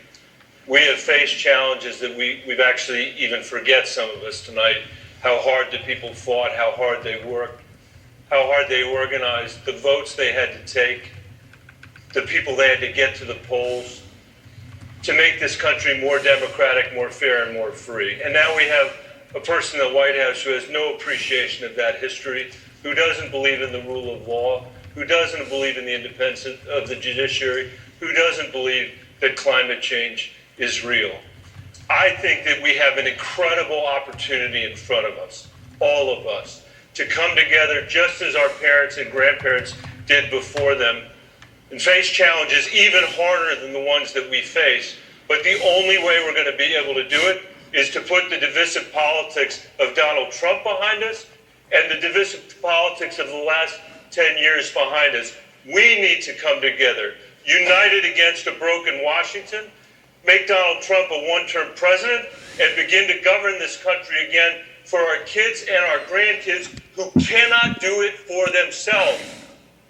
We have faced challenges that we've actually even forget, some of us tonight, how hard the people fought, how hard they worked, how hard they organized, the votes they had to take, the people they had to get to the polls to make this country more democratic, more fair, and more free. And now we have a person in the White House who has no appreciation of that history, who doesn't believe in the rule of law, who doesn't believe in the independence of the judiciary, who doesn't believe that climate change is real. I think that we have an incredible opportunity in front of us, all of us, to come together just as our parents and grandparents did before them and face challenges even harder than the ones that we face. But the only way we're going to be able to do it is to put the divisive politics of Donald Trump behind us and the divisive politics of the last 10 years behind us. We need to come together, united against a broken Washington, make Donald Trump a one-term president, and begin to govern this country again for our kids and our grandkids who cannot do it for themselves.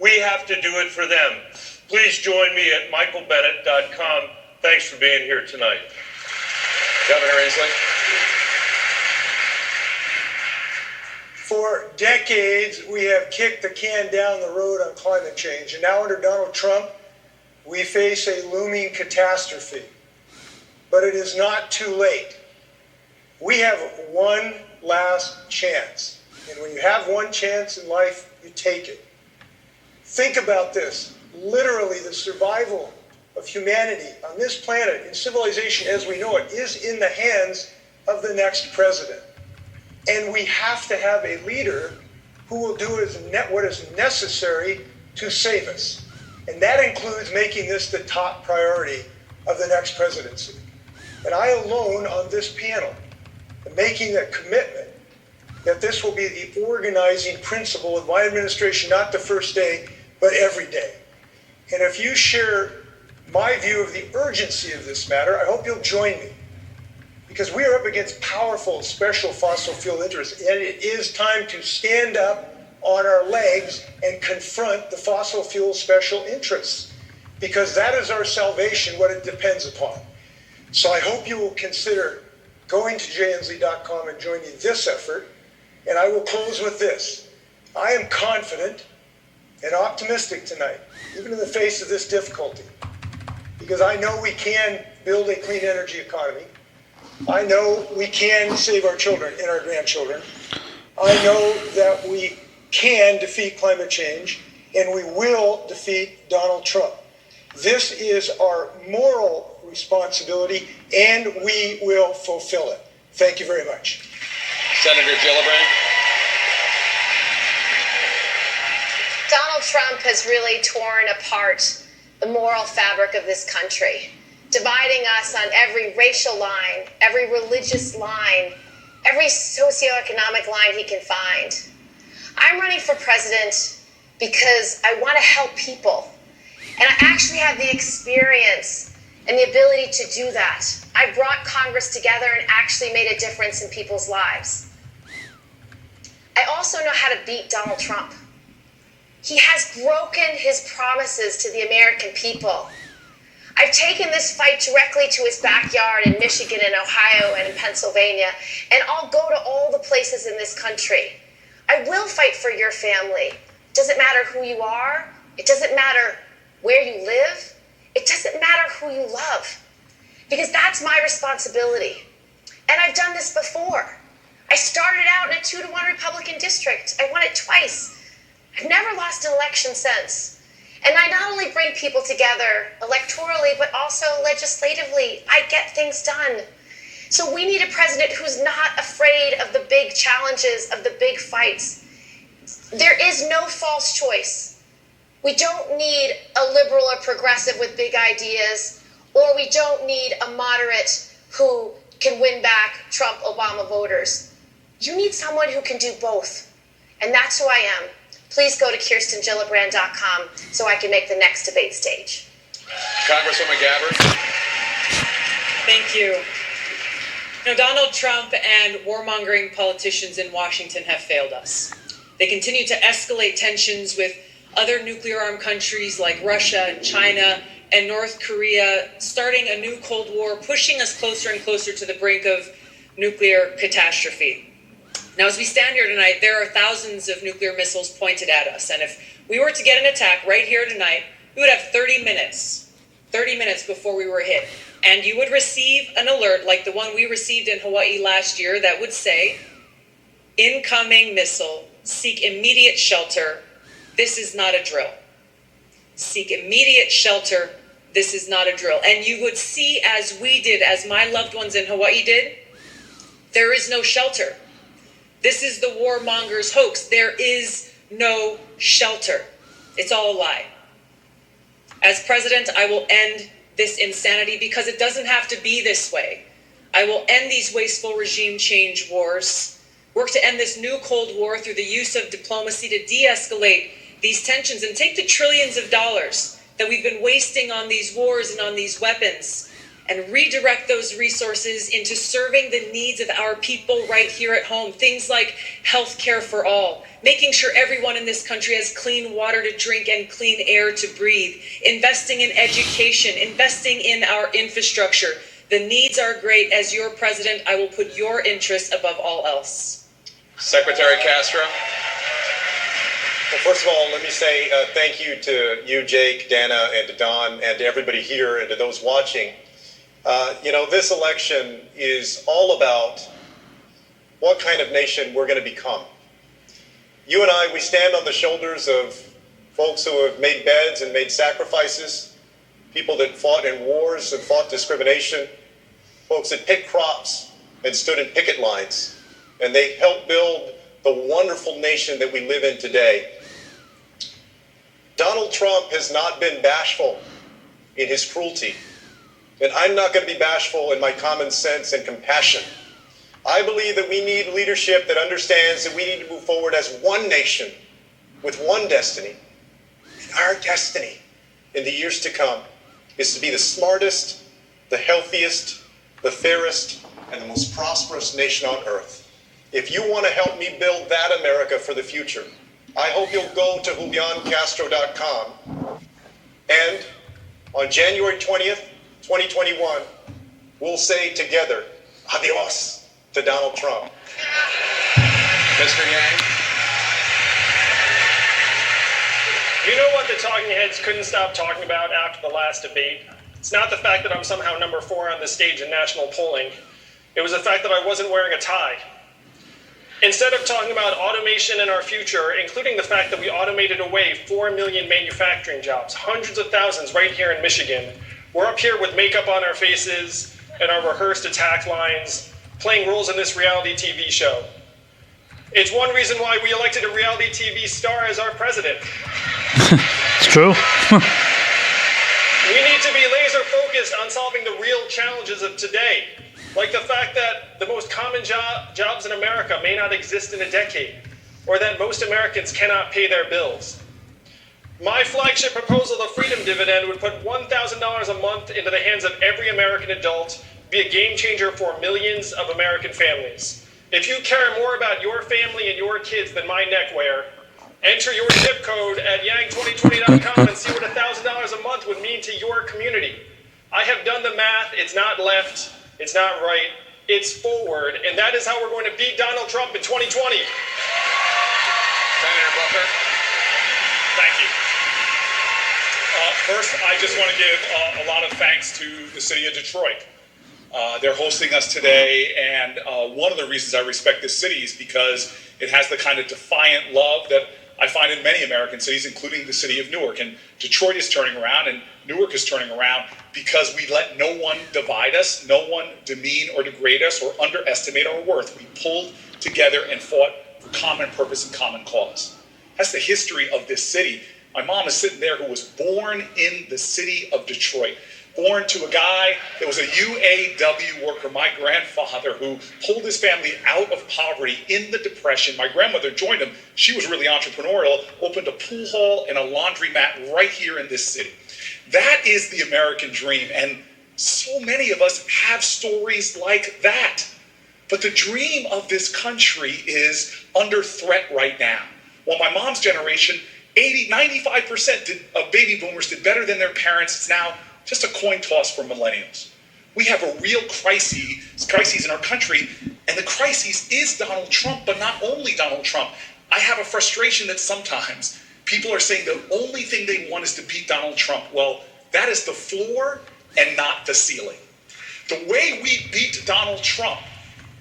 We have to do it for them. Please join me at michaelbennett.com. Thanks for being here tonight. Governor Inslee. For decades, we have kicked the can down the road on climate change, and now under Donald Trump, we face a looming catastrophe. But it is not too late. We have one last chance, and when you have one chance in life, you take it. Think about this. Literally, the survival of humanity on this planet and civilization as we know it is in the hands of the next president. And we have to have a leader who will do what is necessary to save us. And that includes making this the top priority of the next presidency. And I alone on this panel am making a commitment that this will be the organizing principle of my administration, not the first day, but every day. And if you share my view of the urgency of this matter, I hope you'll join me. Because we are up against powerful special fossil fuel interests, and it is time to stand up on our legs and confront the fossil fuel special interests. Because that is our salvation, what it depends upon. So I hope you will consider going to jnz.com and joining this effort. And I will close with this. I am confident and optimistic tonight, even in the face of this difficulty, because I know we can build a clean energy economy. I know we can save our children and our grandchildren. I know that we can defeat climate change, and we will defeat Donald Trump. This is our moral responsibility, and we will fulfill it. Thank you very much. Senator Gillibrand. Donald Trump has really torn apart the moral fabric of this country, dividing us on every racial line, every religious line, every socioeconomic line he can find. I'm running for president because I want to help people. And I actually have the experience and the ability to do that. I brought Congress together and actually made a difference in people's lives. I also know how to beat Donald Trump. He has broken his promises to the American people. I've taken this fight directly to his backyard in Michigan and Ohio and in Pennsylvania, and I'll go to all the places in this country. I will fight for your family. It doesn't matter who you are. It doesn't matter where you live. It doesn't matter who you love, because that's my responsibility. And I've done this before. I started out in a 2-to-1 Republican district. I won it twice. I've never lost an election since. And I not only bring people together electorally, but also legislatively. I get things done. So we need a president who's not afraid of the big challenges, of the big fights. There is no false choice. We don't need a liberal or progressive with big ideas, or we don't need a moderate who can win back Trump, Obama voters. You need someone who can do both. And that's who I am. Please go to KirstenGillibrand.com so I can make the next debate stage. Congresswoman Gabbard. Thank you. Now, Donald Trump and warmongering politicians in Washington have failed us. They continue to escalate tensions with other nuclear-armed countries like Russia and China and North Korea, starting a new Cold War, pushing us closer and closer to the brink of nuclear catastrophe. Now, as we stand here tonight, there are thousands of nuclear missiles pointed at us. And if we were to get an attack right here tonight, we would have 30 minutes before we were hit. And you would receive an alert like the one we received in Hawaii last year that would say, incoming missile, seek immediate shelter This is not a drill. Seek immediate shelter. This is not a drill. And you would see, as we did, as my loved ones in Hawaii did, there is no shelter. This is the warmonger's hoax. There is no shelter. It's all a lie. As president, I will end this insanity because it doesn't have to be this way. I will end these wasteful regime change wars, work to end this new Cold War through the use of diplomacy to de-escalate these tensions and take the trillions of dollars that we've been wasting on these wars and on these weapons and redirect those resources into serving the needs of our people right here at home. Things like health care for all, making sure everyone in this country has clean water to drink and clean air to breathe, investing in education, investing in our infrastructure. The needs are great. As your president, I will put your interests above all else. Secretary Castro. Well, first of all, let me say thank you to you, Jake, Dana, and to Don, and to everybody here, and to those watching. This election is all about what kind of nation we're going to become. You and I, we stand on the shoulders of folks who have made beds and made sacrifices, people that fought in wars and fought discrimination, folks that picked crops and stood in picket lines, and they helped build the wonderful nation that we live in today. Donald Trump has not been bashful in his cruelty, and I'm not going to be bashful in my common sense and compassion. I believe that we need leadership that understands that we need to move forward as one nation with one destiny. And our destiny in the years to come is to be the smartest, the healthiest, the fairest, and the most prosperous nation on earth. If you want to help me build that America for the future, I hope you'll go to JulianCastro.com, and on January 20th, 2021, we'll say together, adios to Donald Trump. Mr. Yang. You know what the talking heads couldn't stop talking about after the last debate? It's not the fact that I'm somehow number 4 on the stage in national polling. It was the fact that I wasn't wearing a tie. Instead of talking about automation in our future, including the fact that we automated away 4 million manufacturing jobs, hundreds of thousands right here in Michigan, we're up here with makeup on our faces and our rehearsed attack lines, playing roles in this reality TV show. It's one reason why we elected a reality TV star as our president. It's true. We need to be laser focused on solving the real challenges of today, like the fact that the most common jobs in America may not exist in a decade, or that most Americans cannot pay their bills. My flagship proposal, the Freedom Dividend, would put $1,000 a month into the hands of every American adult, be a game changer for millions of American families. If you care more about your family and your kids than my neckwear, enter your zip code at yang2020.com and see what $1,000 a month would mean to your community. I have done the math. It's not left. It's not right. It's forward. And that is how we're going to beat Donald Trump in 2020. Senator Booker. Thank you. First, I just want to give a lot of thanks to the city of Detroit. They're hosting us today, and one of the reasons I respect this city is because it has the kind of defiant love that I find in many American cities, including the city of Newark. And Detroit is turning around, and Newark is turning around because we let no one divide us, no one demean or degrade us or underestimate our worth. We pulled together and fought for common purpose and common cause. That's the history of this city. My mom is sitting there, who was born in the city of Detroit, born to a guy that was a UAW worker, my grandfather, who pulled his family out of poverty in the Depression. My grandmother joined him. She was really entrepreneurial, opened a pool hall and a laundromat right here in this city. That is the American dream, and so many of us have stories like that. But the dream of this country is under threat right now. Well, my mom's generation, 95% of baby boomers did better than their parents. It's now just a coin toss for millennials. We have a real crises in our country, and the crisis is Donald Trump, but not only Donald Trump. I have a frustration that sometimes people are saying the only thing they want is to beat Donald Trump. Well, that is the floor and not the ceiling. The way we beat Donald Trump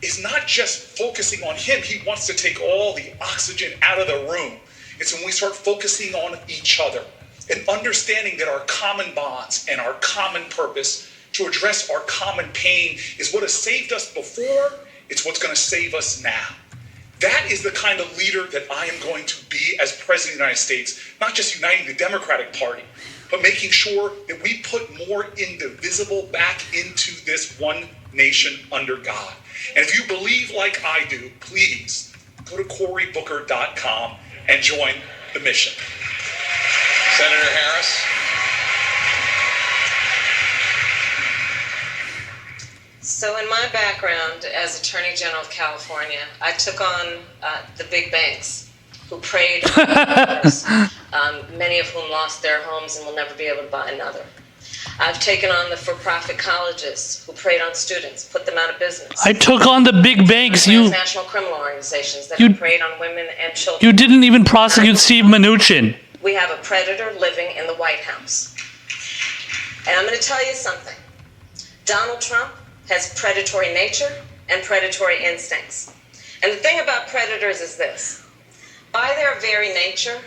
is not just focusing on him. He wants to take all the oxygen out of the room. It's when we start focusing on each other and understanding that our common bonds and our common purpose to address our common pain is what has saved us before. It's what's going to save us now. That is the kind of leader that I am going to be as President of the United States, not just uniting the Democratic Party, but making sure that we put more indivisible back into this one nation under God. And if you believe like I do, please go to CoryBooker.com and join the mission. Senator Harris. So in my background as Attorney General of California, I took on the big banks who preyed on consumers, many of whom lost their homes and will never be able to buy another. I've taken on the for-profit colleges who preyed on students, put them out of business. I took on the big banks. Transnational criminal organizations that have preyed on women and children. You didn't even prosecute Steve Mnuchin. We have a predator living in the White House. And I'm going to tell you something. Donald Trump has predatory nature and predatory instincts. And the thing about predators is this. By their very nature,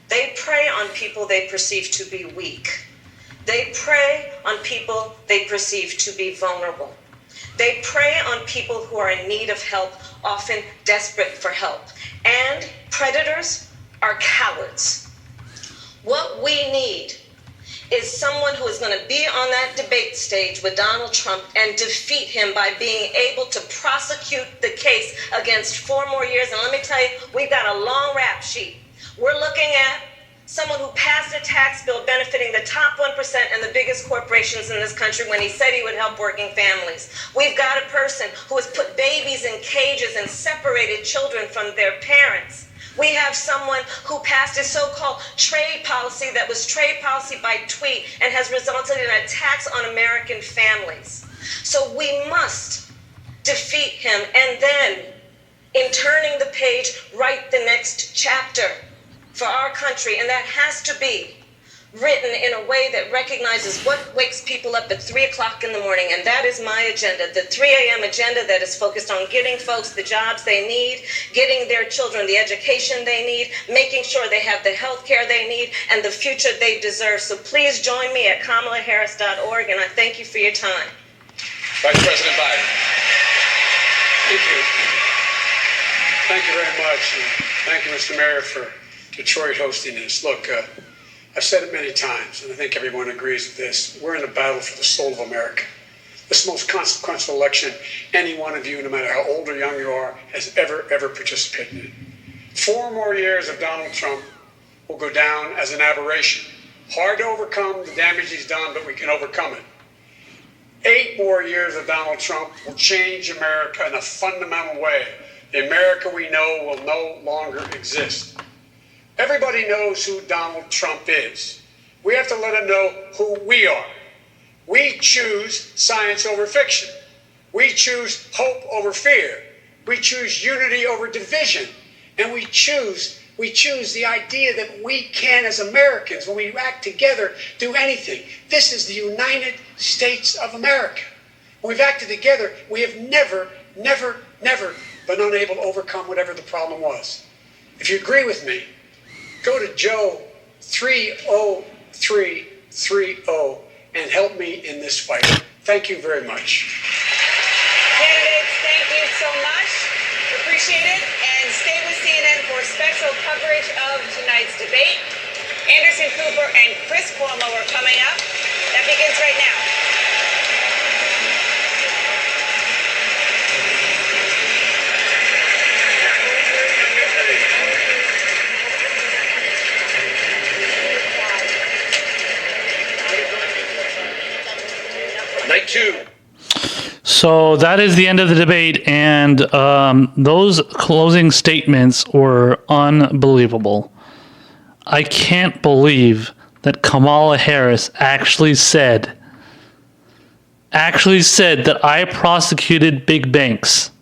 they prey on people they perceive to be weak. They prey on people they perceive to be vulnerable. They prey on people who are in need of help, often desperate for help. And predators are cowards. What we need is someone who is going to be on that debate stage with Donald Trump and defeat him by being able to prosecute the case against 4 more years. And let me tell you, we've got a long rap sheet. We're looking at someone who passed a tax bill benefiting the top 1% and the biggest corporations in this country when he said he would help working families. We've got a person who has put babies in cages and separated children from their parents. We have someone who passed a so-called trade policy that was trade policy by tweet and has resulted in a tax on American families. So we must defeat him and then, in turning the page, write the next chapter for our country. And that has to be written in a way that recognizes what wakes people up at 3 o'clock in the morning. And that is my agenda, the 3 a.m. agenda that is focused on getting folks the jobs they need, getting their children the education they need, making sure they have the health care they need, and the future they deserve. So please join me at KamalaHarris.org, and I thank you for your time. Vice President Biden. Thank you. Thank you very much. And thank you, Mr. Mayor, for Detroit hosting this. Look, I've said it many times, and I think everyone agrees with this. We're in a battle for the soul of America. This is the most consequential election any one of you, no matter how old or young you are, has ever participated in. 4 more years of Donald Trump will go down as an aberration. Hard to overcome the damage he's done, but we can overcome it. 8 more years of Donald Trump will change America in a fundamental way. The America we know will no longer exist. Everybody knows who Donald Trump is. We have to let him know who we are. We choose science over fiction. We choose hope over fear. We choose unity over division. And we choose the idea that we can, as Americans, when we act together, do anything. This is the United States of America. When we've acted together, we have never been unable to overcome whatever the problem was. If you agree with me, go to Joe 30330 and help me in this fight. Thank you very much. Candidates, thank you so much. Appreciate it. And stay with CNN for special coverage of tonight's debate. Anderson Cooper and Chris Cuomo are coming up. That begins right now. Night 2. So that is the end of the debate, and those closing statements were unbelievable. I can't believe that Kamala Harris actually said that I prosecuted big banks.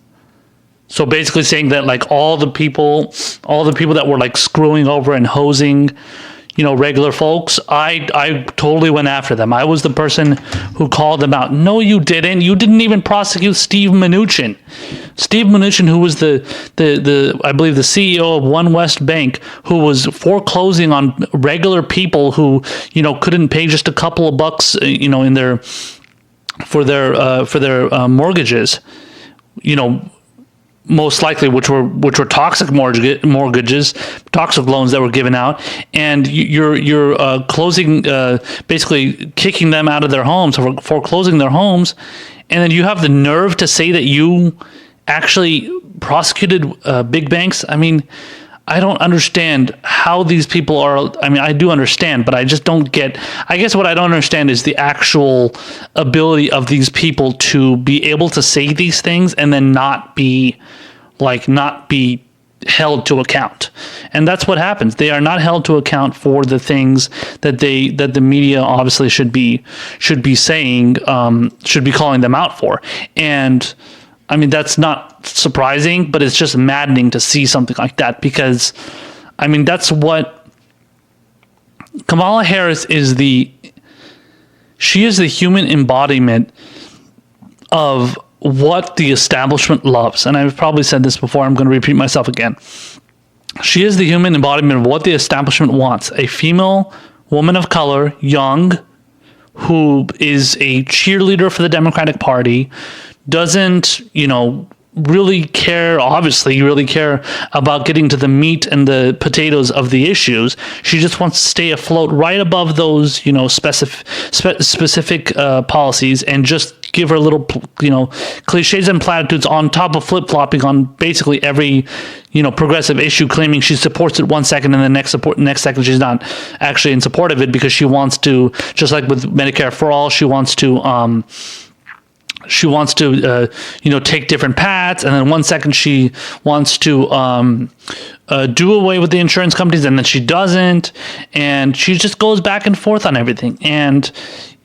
So basically saying that like all the people that were like screwing over and hosing regular folks, I totally went after them. I was the person who called them out. No, you didn't. You didn't even prosecute Steve Mnuchin. Steve Mnuchin, who was the I believe the CEO of One West Bank, who was foreclosing on regular people who couldn't pay just a couple of bucks in their for their mortgages. Most likely, which were toxic mortgages, toxic loans that were given out, and you're closing, basically kicking them out of their homes, or foreclosing their homes, and then you have the nerve to say that you actually prosecuted big banks. I mean, I don't understand how these people are. I mean, I do understand, but I just don't get. I guess what I don't understand is the actual ability of these people to be able to say these things and then not be held to account. And that's what happens. They are not held to account for the things that the media obviously should be saying, should be calling them out for. And I mean, that's not surprising, but it's just maddening to see something like that, because, I mean, that's what Kamala Harris is. She is the human embodiment of what the establishment loves. And I've probably said this before. I'm going to repeat myself again. She is the human embodiment of what the establishment wants. A female woman of color, young, who is a cheerleader for the Democratic Party, doesn't, really care about getting to the meat and the potatoes of the issues. She just wants to stay afloat right above those, specific policies, and just give her little, cliches and platitudes on top of flip-flopping on basically every, progressive issue, claiming she supports it one second and the next second she's not actually in support of it, because she wants to, just like with Medicare for All, she wants to take different paths, and then one second she wants to do away with the insurance companies, and then she doesn't, and she just goes back and forth on everything, and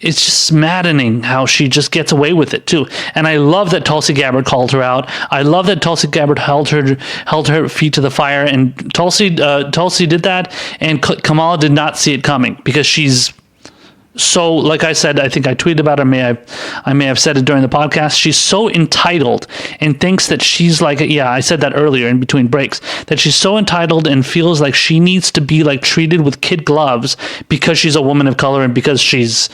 it's just maddening how she just gets away with it too. And I love that Tulsi Gabbard called her out. I love that Tulsi Gabbard held her feet to the fire, and Tulsi did that, and Kamala did not see it coming, because she's so, like I said, I think I tweeted about her. I may have said it during the podcast. She's so entitled and thinks that she's like, I said that earlier in between breaks, that she's so entitled and feels like she needs to be like treated with kid gloves because she's a woman of color, and because she's,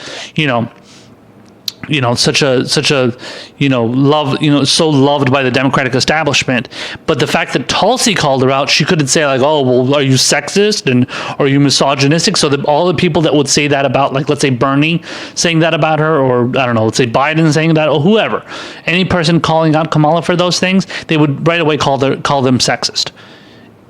such a love, so loved by the Democratic establishment. But the fact that Tulsi called her out, she couldn't say like, oh, well, are you sexist and are you misogynistic? So that all the people that would say that about, like, let's say Bernie saying that about her, or I don't know, let's say Biden saying that, or whoever, any person calling out Kamala for those things, they would right away call them sexist.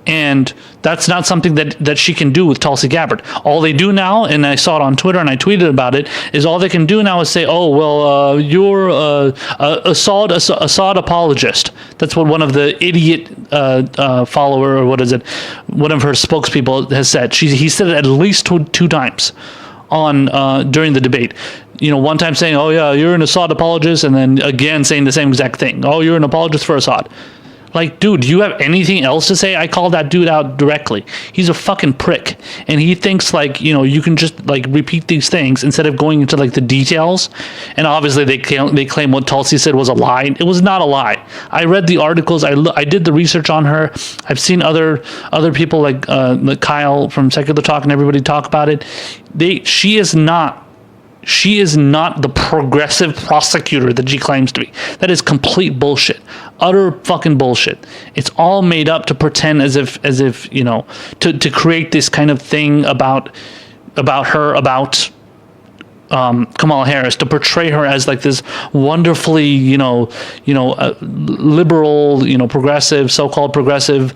And that's not something that she can do with Tulsi Gabbard. All they do now, and I saw it on Twitter and I tweeted about it, is all they can do now is say, oh, well, you're a Assad apologist. That's what one of the idiot follower, or what is it, one of her spokespeople has said. He said it at least two times on during the debate. One time saying, oh, yeah, you're an Assad apologist, and then again saying the same exact thing. Oh, you're an apologist for Assad. Like, dude, do you have anything else to say? I called that dude out directly. He's a fucking prick. And he thinks, like, you can just, like, repeat these things instead of going into, like, the details. And obviously they claim what Tulsi said was a lie. It was not a lie. I read the articles. I did the research on her. I've seen other people like Kyle from Secular Talk and everybody talk about it. She is not the progressive prosecutor that she claims to be. That is complete bullshit. Utter fucking bullshit. It's all made up to pretend as if to create this kind of thing about her, Kamala Harris, to portray her as like this wonderfully, liberal, progressive, so-called progressive,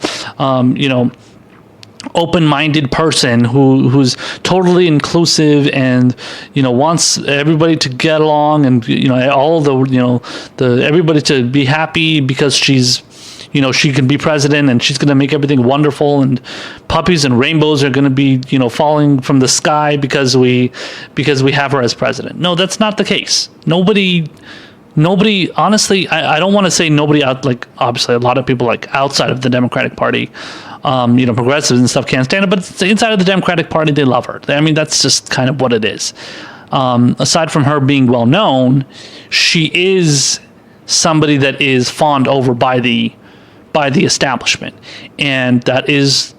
open-minded person who's totally inclusive and wants everybody to get along, and all the everybody to be happy because she's she can be president and she's going to make everything wonderful, and puppies and rainbows are going to be falling from the sky because we have her as president. No, that's not the case. Nobody, honestly, I don't want to say nobody out, like, obviously a lot of people like outside of the Democratic Party progressives and stuff can't stand it, but it's inside of the Democratic Party, they love her. I mean, that's just kind of what it is. Aside from her being well known, she is somebody that is fawned over by the establishment, and that is,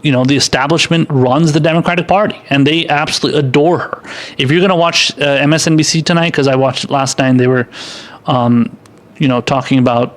the establishment runs the Democratic Party, and they absolutely adore her. If you're going to watch MSNBC tonight, because I watched it last night, and they were, talking about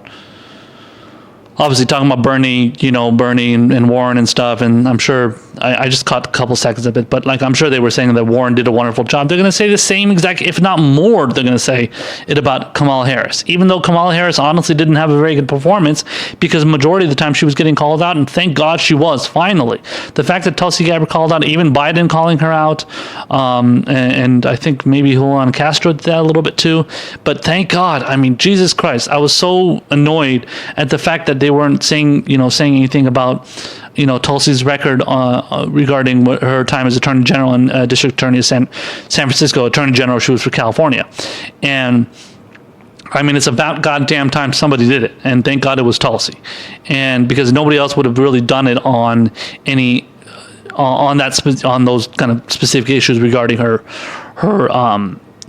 Bernie, Bernie and Warren and stuff, and I'm sure I just caught a couple seconds of it, but I'm sure they were saying that Warren did a wonderful job. They're going to say the same exact, if not more, they're going to say it about Kamala Harris, even though Kamala Harris honestly didn't have a very good performance, because majority of the time she was getting called out, and thank God she was, finally. The fact that Tulsi Gabbard called out, even Biden calling her out, and I think maybe Julian Castro did that a little bit too, but thank God. I mean, Jesus Christ, I was so annoyed at the fact that they weren't saying anything about Tulsi's record regarding her time as Attorney General and District Attorney of San Francisco, Attorney General. She was for California, and I mean, it's about goddamn time somebody did it, and thank God it was Tulsi, and because nobody else would have really done it on any on those kind of specific issues regarding her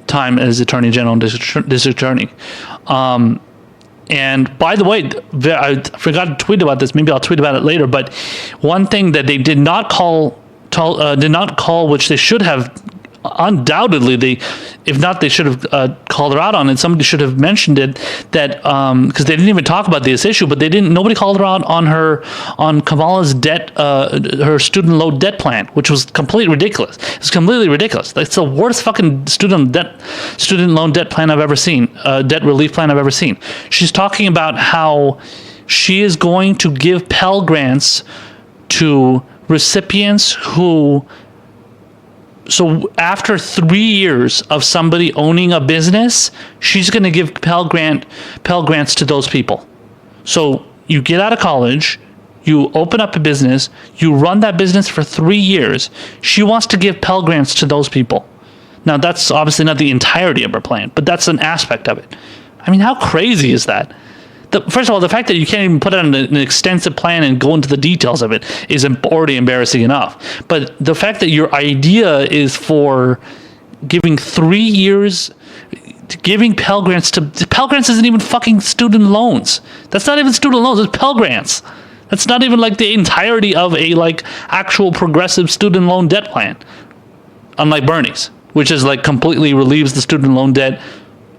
time as Attorney General and District Attorney. And by the way, I forgot to tweet about this. Maybe I'll tweet about it later. But one thing that they did not call, which they should have, undoubtedly, if not, they should have called her out on it. Somebody should have mentioned it, that because they didn't even talk about this issue, but nobody called her out on Kamala's debt, her student loan debt plan, which was completely ridiculous. It's completely ridiculous. It's the worst fucking student loan debt plan I've ever seen, debt relief plan I've ever seen. She's talking about how she is going to give Pell Grants to recipients who. So after 3 years of somebody owning a business, she's going to give Pell Grants to those people. So you get out of college, you open up a business, you run that business for 3 years. She wants to give Pell Grants to those people. Now, that's obviously not the entirety of her plan, but that's an aspect of it. I mean, how crazy is that? First of all, the fact that you can't even put out an extensive plan and go into the details of it is already embarrassing enough. But the fact that your idea is for giving 3 years, giving Pell Grants Pell Grants isn't even fucking student loans. That's not even student loans, it's Pell Grants. That's not even the entirety of a actual progressive student loan debt plan. Unlike Bernie's, which is completely relieves the student loan debt,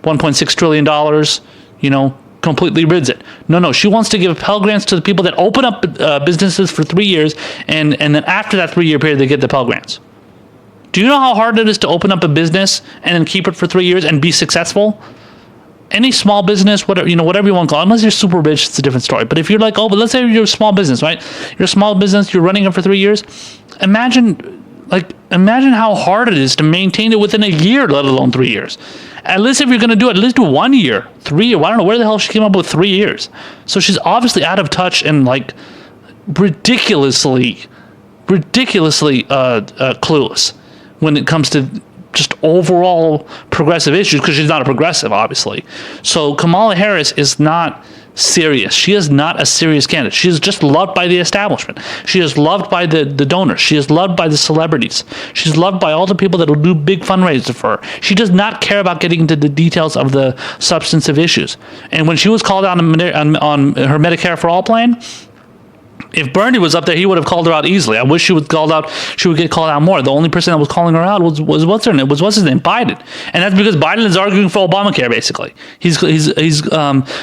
$1.6 trillion, completely rids it. No, she wants to give Pell Grants to the people that open up businesses for 3 years, and then after that 3 year period, they get the Pell Grants. Do you know how hard it is to open up a business and then keep it for 3 years and be successful? Any small business, whatever you want to call it, unless you're super rich, it's a different story. But if you're but let's say you're a small business, right? You're a small business, you're running it for 3 years. Imagine how hard it is to maintain it within a year, let alone 3 years. At least if you're going to do it, at least do 1 year. 3 years. I don't know where the hell she came up with 3 years. So she's obviously out of touch and ridiculously clueless when it comes to just overall progressive issues, because she's not a progressive, obviously. So Kamala Harris is not serious. She is not a serious candidate. She is just loved by the establishment. She is loved by the donors. She is loved by the celebrities. She's loved by all the people that will do big fundraisers for her. She does not care about getting into the details of the substantive issues. And when she was called out on her Medicare for All plan, if Bernie was up there, he would have called her out easily. I wish she would get called out more. The only person that was calling her out was what's his name? Biden, and that's because Biden is arguing for Obamacare. Basically, he's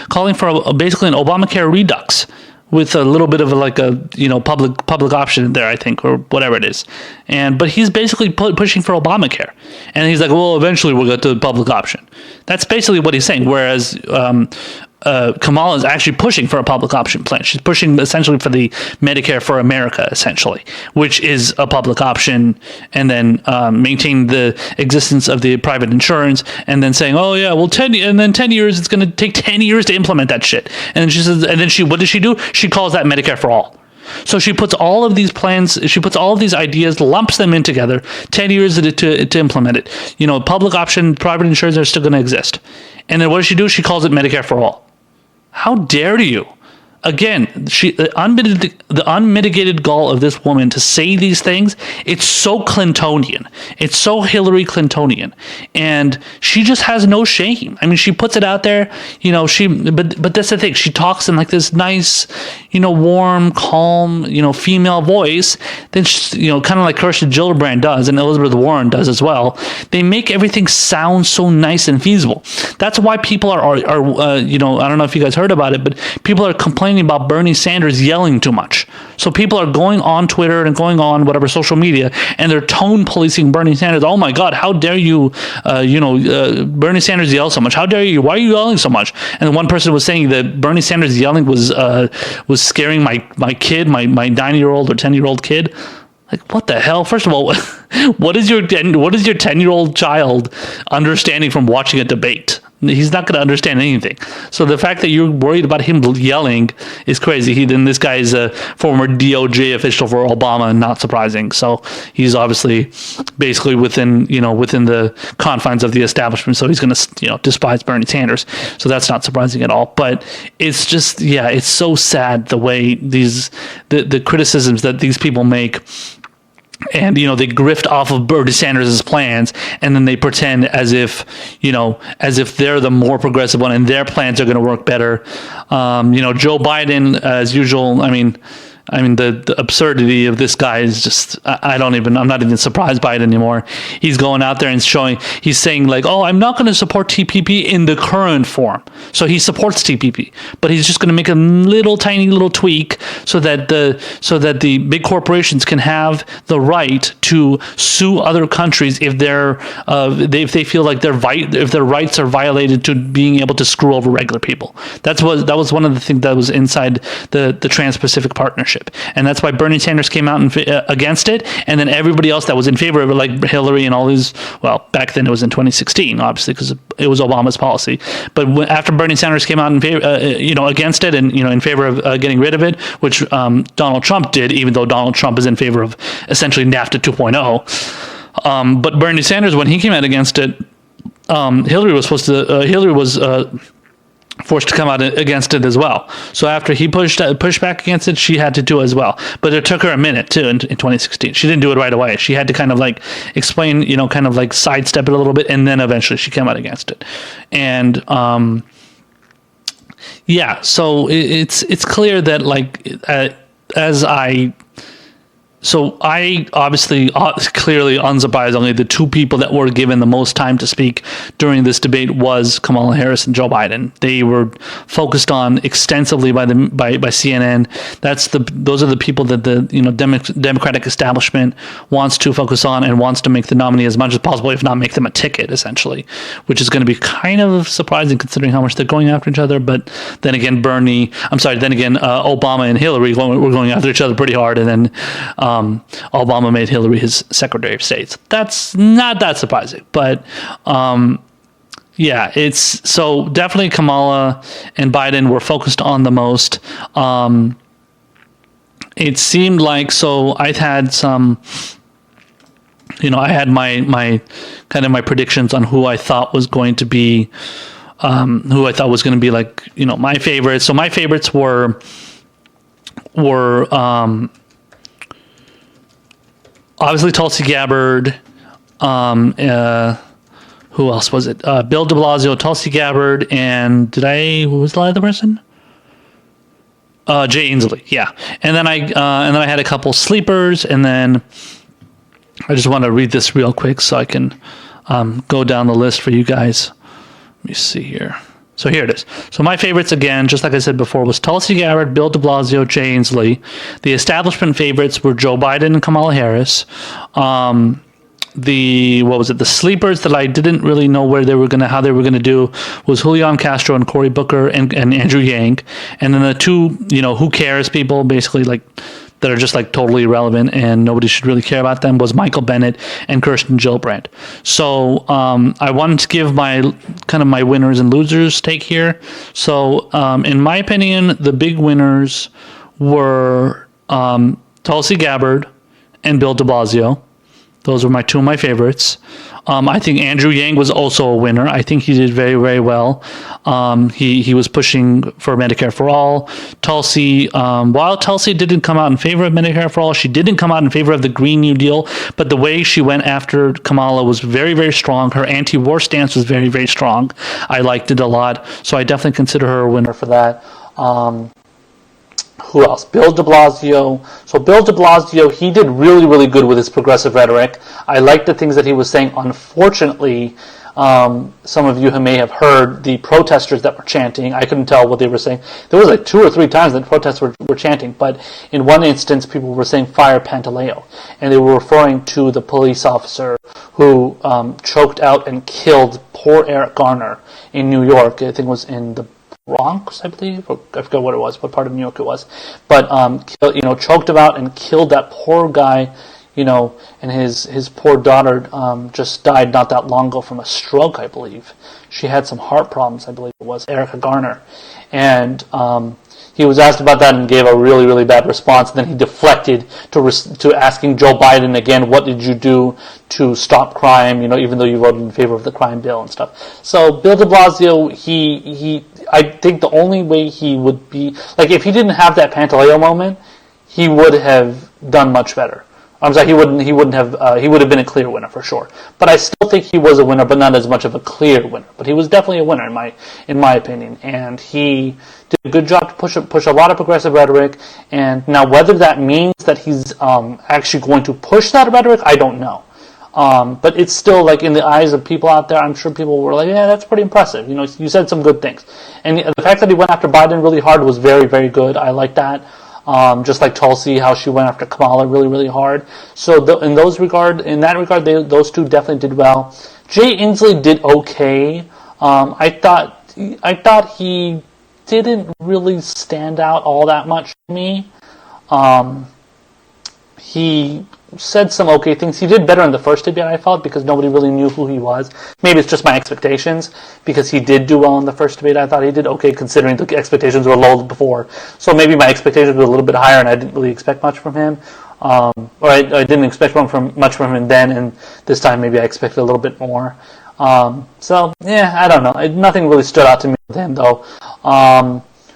calling for basically an Obamacare redux with a little bit of a public option in there, I think, or whatever it is. But he's basically pushing for Obamacare, and he's like, well, eventually we'll get to the public option. That's basically what he's saying. Whereas Kamala is actually pushing for a public option plan. She's pushing essentially for the Medicare for America, essentially, which is a public option, and then maintain the existence of the private insurance, and then saying, oh yeah, well 10 years, it's going to take 10 years to implement that shit. And then she says, what does she do? She calls that Medicare for All. So she puts all of these plans, she puts all of these ideas, lumps them in together, 10 years to implement it. Public option, private insurance are still going to exist. And then what does she do? She calls it Medicare for All. How dare you? again, the unmitigated gall of this woman to say these things, it's so Clintonian. It's so Hillary Clintonian. And she just has no shame. I mean, she puts it out there, but that's the thing. She talks in like this nice, warm, calm, female voice. Then, kind of like Kirsten Gillibrand does and Elizabeth Warren does as well. They make everything sound so nice and feasible. That's why people are I don't know if you guys heard about it, but people are complaining about Bernie Sanders yelling too much. So people are going on Twitter and going on whatever social media, and they're tone policing Bernie Sanders. Oh my God, how dare you, Bernie Sanders yell so much? How dare you? Why are you yelling so much? And one person was saying that Bernie Sanders yelling was scaring my kid, my 9-year-old or 10-year-old kid. Like, what the hell? First of all, what is your 10-year-old child understanding from watching a debate? He's not going to understand anything. So the fact that you're worried about him yelling is crazy. This guy is a former DOJ official for Obama, not surprising. So he's obviously basically within the confines of the establishment. So he's going to despise Bernie Sanders. So that's not surprising at all. But it's just it's so sad the way the criticisms that these people make. And they grift off of Bernie Sanders' plans, and then they pretend as if they're the more progressive one, and their plans are going to work better. Joe Biden, as usual. I mean, the absurdity of this guy is just, I'm not even surprised by it anymore. He's going out there and he's saying like, oh, I'm not going to support TPP in the current form. So he supports TPP, but he's just going to make a tiny little tweak so that the big corporations can have the right to sue other countries if if they feel like their rights are violated to being able to screw over regular people. That was one of the things that was inside the Trans-Pacific Partnership. And that's why Bernie Sanders came out against it, and then everybody else that was in favor of it, like Hillary and all these, well, back then it was in 2016, obviously, because it was Obama's policy. But after Bernie Sanders came out in favor, against it, and in favor of getting rid of it, which Donald Trump did, even though Donald Trump is in favor of essentially NAFTA 2.0. But Bernie Sanders, when he came out against it, Hillary was forced to come out against it as well. So after he pushed back against it, she had to do it as well. But it took her a minute too in 2016. She didn't do it right away. She had to kind of like explain, kind of like sidestep it a little bit, and then eventually she came out against it. And so it's clear that I obviously, clearly, unsurprisingly, the two people that were given the most time to speak during this debate was Kamala Harris and Joe Biden. They were focused on extensively by CNN. Those are the people that the Democratic establishment wants to focus on and wants to make the nominee as much as possible, if not make them a ticket, essentially, which is going to be kind of surprising considering how much they're going after each other. But then again, Obama and Hillary were going after each other pretty hard, and then Obama made Hillary his Secretary of State. That's not that surprising, but it's so definitely Kamala and Biden were focused on the most. It seemed like, so I had some, I had my kind of my predictions on who I thought was going to be, like, my favorites. So my favorites were obviously Tulsi Gabbard. Who else was it? Bill de Blasio, Tulsi Gabbard, and who was the other person? Jay Inslee, yeah. And then I had a couple sleepers, and then I just want to read this real quick so I can go down the list for you guys. Let me see here. So here it is. So my favorites, again, just like I said before, was Tulsi Gabbard, Bill de Blasio, Jay Inslee. The establishment favorites were Joe Biden and Kamala Harris. The sleepers that I didn't really know how they were gonna do was Julian Castro and Cory Booker and Andrew Yang. And then the two, who cares people, basically, like, that are just like totally irrelevant and nobody should really care about them, was Michael Bennet and Kirsten Gillibrand. So I wanted to give my winners and losers take here. So in my opinion, the big winners were Tulsi Gabbard and Bill de Blasio. Those were two of my favorites. I think Andrew Yang was also a winner. I think he did very, very well. He was pushing for Medicare for all. Tulsi, while Tulsi didn't come out in favor of Medicare for all, she didn't come out in favor of the Green New Deal. But the way she went after Kamala was very, very strong. Her anti-war stance was very, very strong. I liked it a lot. So I definitely consider her a winner for that. Who else? Bill de Blasio. So Bill de Blasio, he did really, really good with his progressive rhetoric. I liked the things that he was saying. Unfortunately, some of you may have heard the protesters that were chanting. I couldn't tell what they were saying. There was like 2 or 3 times that protesters were chanting, but in one instance, people were saying "Fire Pantaleo," and they were referring to the police officer who choked out and killed poor Eric Garner in New York. I think it was in the Bronx, I believe. I forget what it was, what part of New York it was. But choked him out and killed that poor guy. And his poor daughter just died not that long ago from a stroke, I believe. She had some heart problems, I believe it was, Erica Garner. And he was asked about that and gave a really, really bad response. Then he deflected to asking Joe Biden again, what did you do to stop crime, even though you voted in favor of the crime bill and stuff. So Bill de Blasio, I think the only way he would be, like if he didn't have that Pantaleo moment, he would have done much better. I'm sorry, he would have been a clear winner for sure. But I still think he was a winner, but not as much of a clear winner. But he was definitely a winner in my opinion, and he did a good job to push a lot of progressive rhetoric. And now whether that means that he's actually going to push that rhetoric, I don't know. But it's still like in the eyes of people out there, I'm sure people were like, yeah, that's pretty impressive. You said some good things. And the fact that he went after Biden really hard was very, very good. I like that. Just like Tulsi, how she went after Kamala really, really hard. So in that regard, those two definitely did well. Jay Inslee did okay. I thought he didn't really stand out all that much to me. He said some okay things. He did better in the first debate, I felt, because nobody really knew who he was. Maybe it's just my expectations, because he did do well in the first debate. I thought he did okay considering the expectations were low before. So maybe my expectations were a little bit higher and I didn't really expect much from him. Or I didn't expect much from him then, and this time maybe I expected a little bit more. So, yeah, I don't know. Nothing really stood out to me with him, though.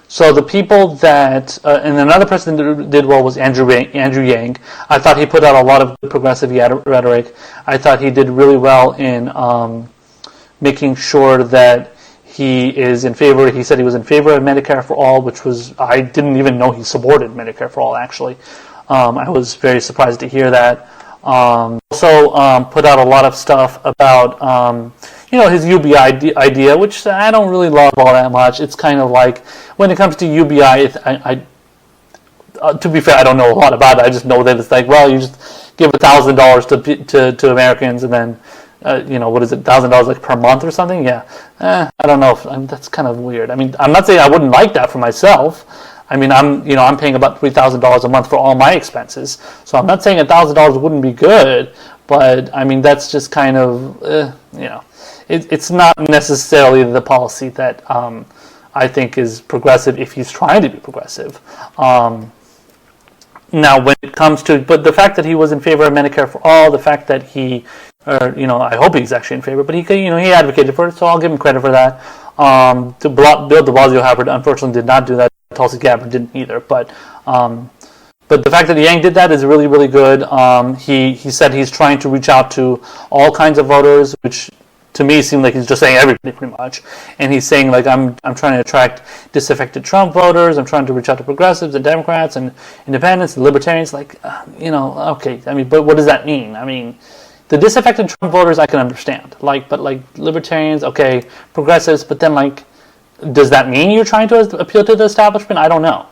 So the people that, and another person that did well was Andrew Yang. I thought he put out a lot of progressive rhetoric. I thought he did really well in making sure that he is in favor. He said he was in favor of Medicare for all, which was, I didn't even know he supported Medicare for all, actually. I was very surprised to hear that. Also put out a lot of stuff about his UBI idea, which I don't really love all that much. It's kind of like, when it comes to UBI, to be fair, I don't know a lot about it. I just know that it's like, well, you just give $1,000 to Americans, and then, what is it, $1,000 like per month or something? Yeah. I don't know. That's kind of weird. I mean, I'm not saying I wouldn't like that for myself. I mean, I'm paying about $3,000 a month for all my expenses, so I'm not saying $1,000 wouldn't be good, but I mean, that's just kind of, it's not necessarily the policy that I think is progressive if he's trying to be progressive. Now, when it comes to, but the fact that he was in favor of Medicare for all, the fact that he, I hope he's actually in favor, but he advocated for it, so I'll give him credit for that. Bill de Blasio, however, unfortunately did not do that. Tulsi Gabbard didn't either, but the fact that Yang did that is really, really good. He said he's trying to reach out to all kinds of voters, which to me seemed like he's just saying everybody pretty much. And he's saying, like, I'm trying to attract disaffected Trump voters. I'm trying to reach out to progressives and Democrats and independents and libertarians. Like, okay. I mean, but what does that mean? I mean, the disaffected Trump voters I can understand. But libertarians, okay, progressives, but then does that mean you're trying to appeal to the establishment? I don't know.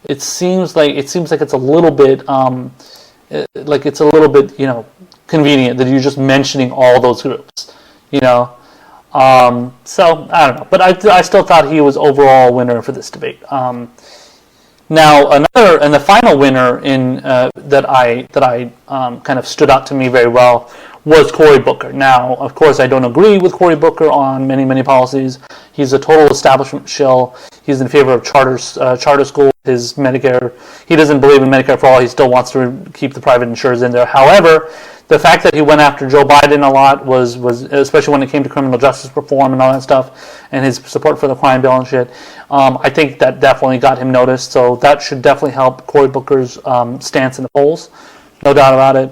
It seems like it's a little bit convenient that you're just mentioning all those groups. So I don't know, but I still thought he was overall a winner for this debate. Now the final winner in that I kind of stood out to me very well was Cory Booker. Now, of course, I don't agree with Cory Booker on many policies. He's a total establishment shill. He's in favor of charter schools. His Medicare, he doesn't believe in Medicare for all. He still wants to keep the private insurers in there. However, the fact that he went after Joe Biden a lot was especially when it came to criminal justice reform and all that stuff, and his support for the crime bill and shit. I think that definitely got him noticed. So that should definitely help Cory Booker's stance in the polls, no doubt about it.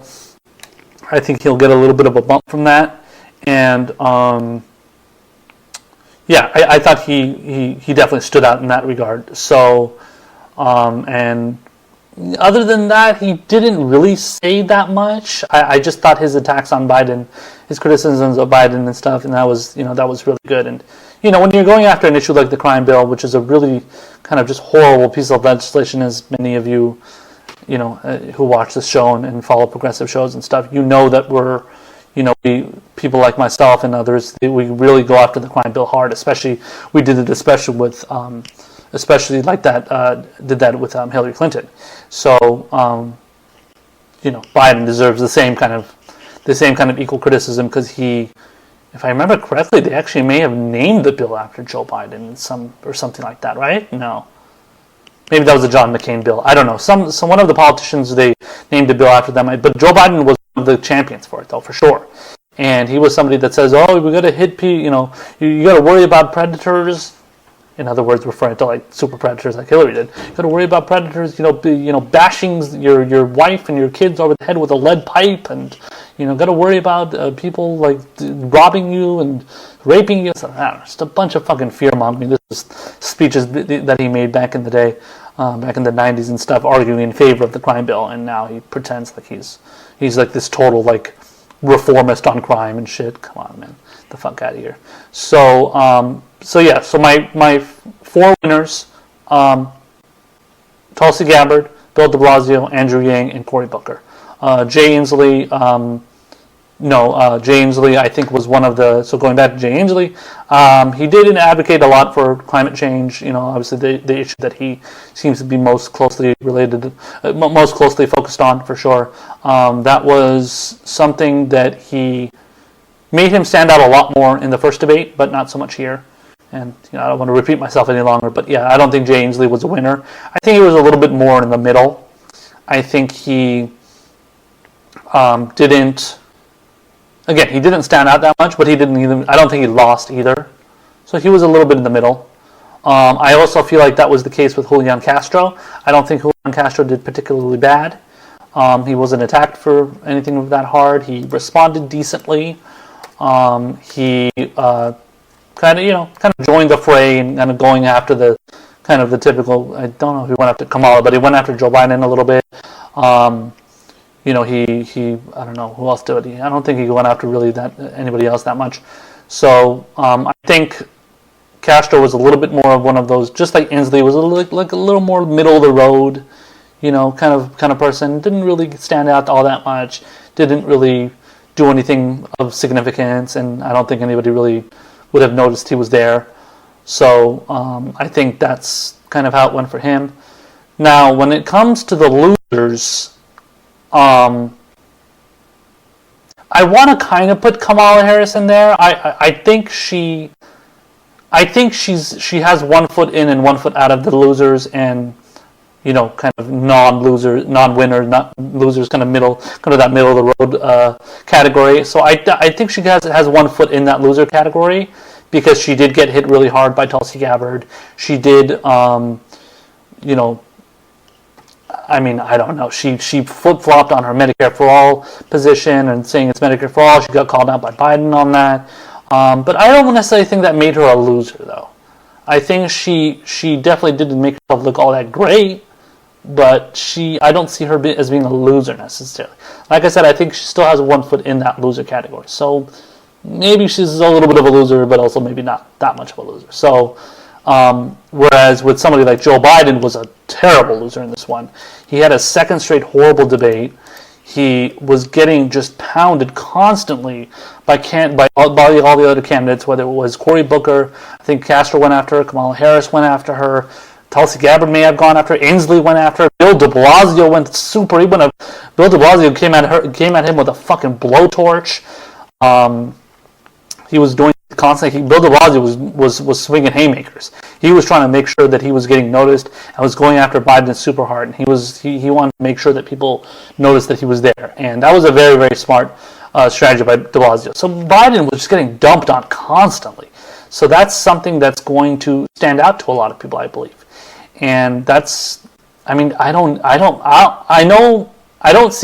I think he'll get a little bit of a bump from that, and I thought he definitely stood out in that regard. So, and other than that, he didn't really say that much. I just thought his attacks on Biden, his criticisms of Biden and stuff, and that was really good. And when you're going after an issue like the crime bill, which is a really kind of just horrible piece of legislation, as many of you who watch this show and follow progressive shows and stuff, that we're, people like myself and others, we really go after the crime bill hard. We did it especially with Hillary Clinton. So, Biden deserves the same kind of equal criticism, because he, if I remember correctly, they actually may have named the bill after Joe Biden or something like that, right? No. Maybe that was a John McCain bill. I don't know. One of the politicians, they named the bill after them. But Joe Biden was one of the champions for it, though, for sure. And he was somebody that says, "Oh, we got to hit you got to worry about predators." In other words, referring to like super predators like Hillary did. You got to worry about predators, bashing your wife and your kids over the head with a lead pipe, and got to worry about people like robbing you and raping you. So, I don't know, just a bunch of fucking fear mongering. This is speeches that he made back in the day, back in the 90s and stuff, arguing in favor of the crime bill, and now he pretends like he's like this total like reformist on crime and shit. Come on, man, get the fuck out of here. So my four winners: Tulsi Gabbard, Bill de Blasio, Andrew Yang, and Cory Booker. Jay Inslee, Jay Inslee, I think, was one of the. So going back to Jay Inslee, he didn't advocate a lot for climate change. Obviously the issue that he seems to be most closely related, most closely focused on, for sure. That was something that he made him stand out a lot more in the first debate, but not so much here. And I don't want to repeat myself any longer, but yeah, I don't think Jay Inslee was a winner. I think he was a little bit more in the middle. I think he didn't stand out that much, but he didn't either. I don't think he lost either. So he was a little bit in the middle. I also feel like that was the case with Julian Castro. I don't think Julian Castro did particularly bad. He wasn't attacked for anything that hard. He responded decently. He kind of joined the fray and kind of going after the typical. I don't know if he went after Kamala, but he went after Joe Biden a little bit. He I don't know who else did he. I don't think he went after really anybody else that much. So I think Castro was a little bit more of one of those, just like Inslee was like a little more middle of the road, kind of person. Didn't really stand out all that much. Didn't really do anything of significance, and I don't think anybody really would have noticed he was there. So I think that's kind of how it went for him. Now, when it comes to the losers, I want to kind of put Kamala Harris in there. I think she has 1 foot in and 1 foot out of the losers, and kind of non-winner, not losers, kind of that middle of the road category. So I think she has 1 foot in that loser category, because she did get hit really hard by Tulsi Gabbard. She did, I don't know. She flip-flopped on her Medicare for All position and saying it's Medicare for All. She got called out by Biden on that. But I don't necessarily think that made her a loser, though. I think she definitely didn't make herself look all that great, but I don't see her as being a loser necessarily. Like I said, I think she still has 1 foot in that loser category. So maybe she's a little bit of a loser, but also maybe not that much of a loser. So, whereas with somebody like Joe Biden was a terrible loser in this one. He had a second straight horrible debate. He was getting just pounded constantly by all the other candidates, whether it was Cory Booker, I think Castro went after her, Kamala Harris went after her, Tulsi Gabbard may have gone after her. Inslee went after her. Bill de Blasio went super. Bill de Blasio came at him with a fucking blowtorch. He was doing constantly. Bill de Blasio was swinging haymakers. He was trying to make sure that he was getting noticed and was going after Biden super hard. And he wanted to make sure that people noticed that he was there. And that was a very, very smart strategy by de Blasio. So Biden was just getting dumped on constantly. So that's something that's going to stand out to a lot of people, I believe. And that's, I mean, I don't see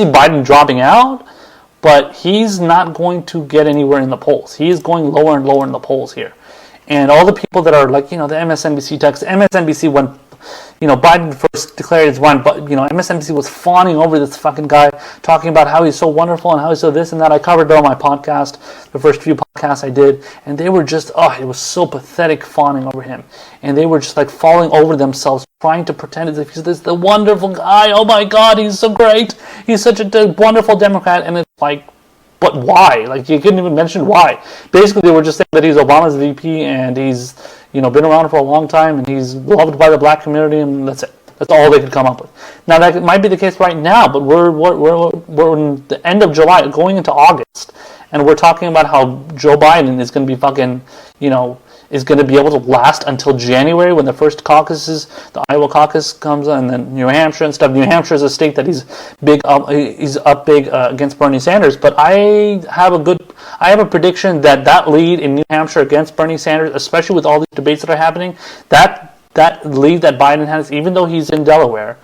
Biden dropping out, but he's not going to get anywhere in the polls. He is going lower and lower in the polls here. And all the people that are like, the MSNBC text, MSNBC when, Biden first declared his run, but, MSNBC was fawning over this fucking guy, talking about how he's so wonderful and how he's so this and that. I covered it on my podcast, the first few podcasts I did, and they were just, it was so pathetic fawning over him. And they were just like falling over themselves, trying to pretend as if he's the wonderful guy. Oh my God, he's so great. He's such a wonderful Democrat. And it's like, but why? Like, you couldn't even mention why. Basically, they were just saying that he's Obama's VP and he's, been around for a long time and he's loved by the black community, and that's it. That's all they could come up with. Now, that might be the case right now, but we're in the end of July, going into August, and we're talking about how Joe Biden is going to be fucking, is going to be able to last until January when the first caucuses, the Iowa caucus comes, and then New Hampshire and stuff. New Hampshire is a state that he's up big against Bernie Sanders. But I have a prediction that lead in New Hampshire against Bernie Sanders, especially with all these debates that are happening, that lead that Biden has, even though he's in Delaware,